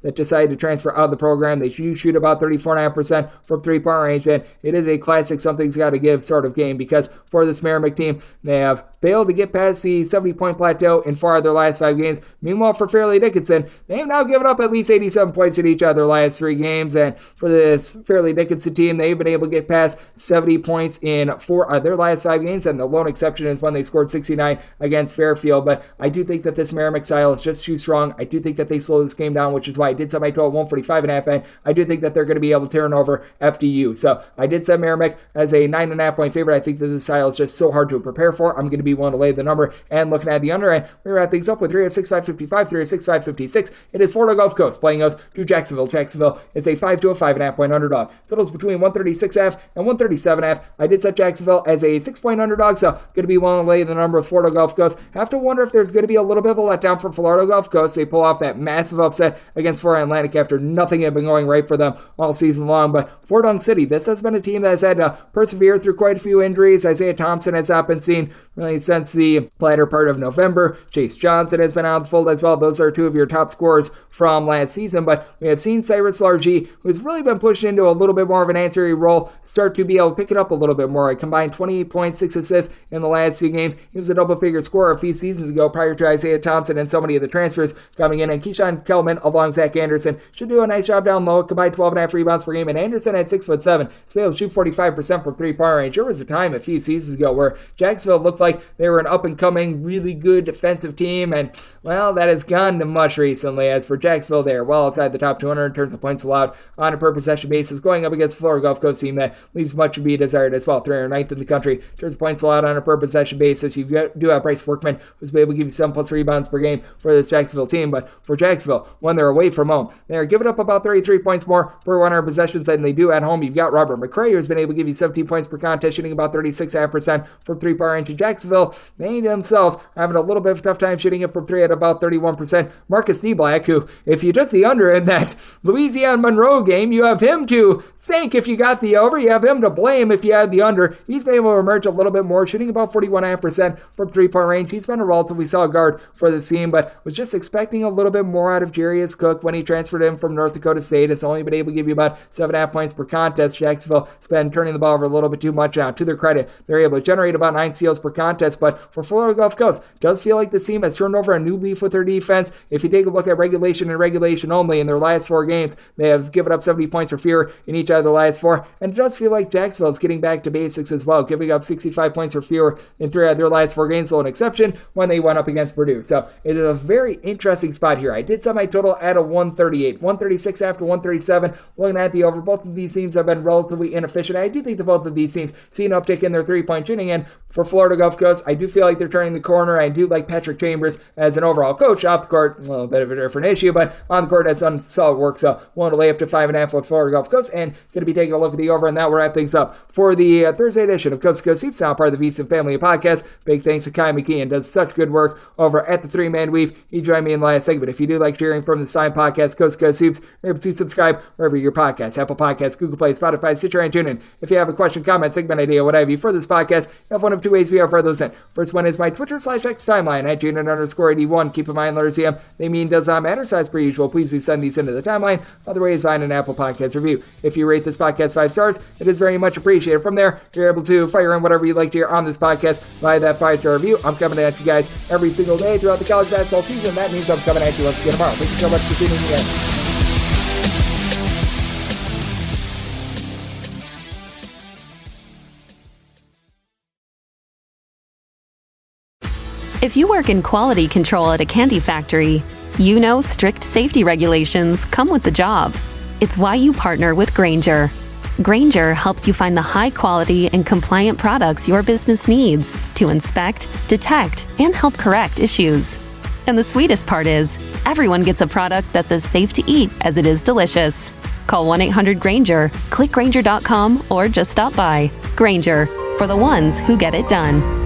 that decided to transfer out of the program. They do shoot about 34.5% from three-point range, and it is a classic something's got to give sort of game, because for this Merrimack team, they have failed to get past the 70-point plateau in 4 of their last 5 games. Meanwhile, for Fairleigh Dickinson, they have now given up at least 87 points in each of their last 3 games, and for this Fairleigh Dickinson team, they've been able to get past 70 points in 4 of their last 5 games, and the lone exception is when they scored 69 against Fairfield. But I do think that this Merrimack style is just too strong. I do think that they slow this game down, which is why I did set my total at 145.5, and I do think that they're going to be able to turn over FDU. So I did set Merrimack as a 9.5 point favorite. I think that this style is just so hard to prepare for. I'm going to be willing to lay the number, and looking at the under end, we wrap things up with 306.555, 306.556. It is Florida Gulf Coast playing us to Jacksonville. Jacksonville is a 5 to a 5.5 point underdog. Totals between 136.5 and 137.5. I did set Jacksonville as a 6-point underdog, so going to be willing to lay the number of Florida Gulf Coast. Have to wonder if there's going to be a little bit of a letdown from Florida Gulf Coast. They pull off that massive upset against Florida Atlantic after nothing had been going right for them all season long. But Fort Dunk City, this has been a team that has had to persevere through quite a few injuries. Isaiah Thompson has not been seen really since the latter part of November. Chase Johnson has been out of the fold as well. Those are 2 of your top scorers from last season. But we have seen Cyrus Largy, who's really been pushed into a little bit more of an ancillary role, start to be able to pick it up a little bit more. He combined 28 points, 6 assists in the last 2 games. He was a double-figure scorer a few seasons ago prior to Isaiah Thompson and so many of the transfers coming in. And Keyshawn Kelman, along Zach Anderson, should do a nice job down low, combined 12.5 rebounds per game. And Anderson at 6'7", is able to shoot 45% from 3-point range. There was a time a few seasons ago where Jacksonville looked like they were an up-and-coming, really good defensive team, and, well, that has gone to much recently. As for Jacksonville, they are well outside the top 200 in terms of points allowed on a per-possession basis, going up against Florida Gulf Coast team that leaves much to be desired as well. 309th in the country in terms of points allowed on a per-possession basis. You do have Bryce Workman, who's been able to give you 7+ rebounds per game for this Jacksonville team, but for Jacksonville, when they're away from home, they are giving up about 33 points more per 100 possessions than they do at home. You've got Robert McCray, who's been able to give you 17 points per contest, shooting about 36.5% from 3-point range. In Jacksonville, they themselves are having a little bit of a tough time shooting it from 3 at about 31%. Marcus Nieblack, who, if you took the under in that Louisiana Monroe game, you have him to thank if you got the over. You have him to blame if you had the under. He's been able to emerge a little bit more, shooting about 41.5% from 3-point range. He's been a relatively solid guard for the team, but was just expecting a little bit more out of Jarius Cook when he transferred in from North Dakota State. It's only been able to give you about 7.5 points per contest. Jacksonville has been turning the ball over a little bit too much now. To their credit, they're able to generate about 9 steals per contest, but for Florida Gulf Coast, does feel like the team has turned over a new leaf with their defense. If you take a look at regulation and regulation only, in their last 4 games, they have given up 70 points or fewer in each of the last 4, and it does feel like Jacksonville is getting back to basics as well, giving up 65 points or fewer in 3 of their last 4 games, though an exception when they went up against Purdue. So it is a very interesting spot here. I did set my total at a 138, 136 after 137. Looking at the over, both of these teams have been relatively inefficient. I do think that both of these teams see an uptick in their 3-point shooting, and for Florida Gulf Coast, I do feel like they're turning the corner. I do like Patrick Chambers as an overall coach. Off the court, a little bit of a different issue, but on the court has done solid work, so want to lay up to 5.5 with Florida Gulf Coast, and going to be taking a look at the over, and that will wrap things up for the Thursday edition of Coast to Coast Hoops, now part of the VSiN Family Podcast. Big thanks to Ky McKeon, does such good work over at the 3-Man Weave. He joined me in the last segment. If you do like hearing from this fine podcast, Coast to Coast Hoops, you're able to subscribe wherever your podcasts, Apple Podcasts, Google Play, Spotify, Stitcher, and TuneIn. If you have a question, comment, segment idea, what have you for this podcast, you have one of 2 ways we offer those in. First one is my Twitter/X timeline at Junior_81. Keep in mind, letters EM, they mean does not matter. So as per usual, please do send these into the timeline. Other ways, find an Apple Podcast review. If you rate this podcast 5 stars, it is very much appreciated. From there, you're able to fire in whatever you'd like to hear on this podcast via that 5-star review. I'm coming at you guys every single day throughout the college basketball season. That means I'm coming at you once again tomorrow. Thank you so much for tuning in. If you work in quality control at a candy factory, you know strict safety regulations come with the job. It's why you partner with Grainger. Grainger helps you find the high quality and compliant products your business needs to inspect, detect, and help correct issues. And the sweetest part is, everyone gets a product that's as safe to eat as it is delicious. Call 1-800-GRAINGER, click Grainger.com, or just stop by. Grainger, for the ones who get it done.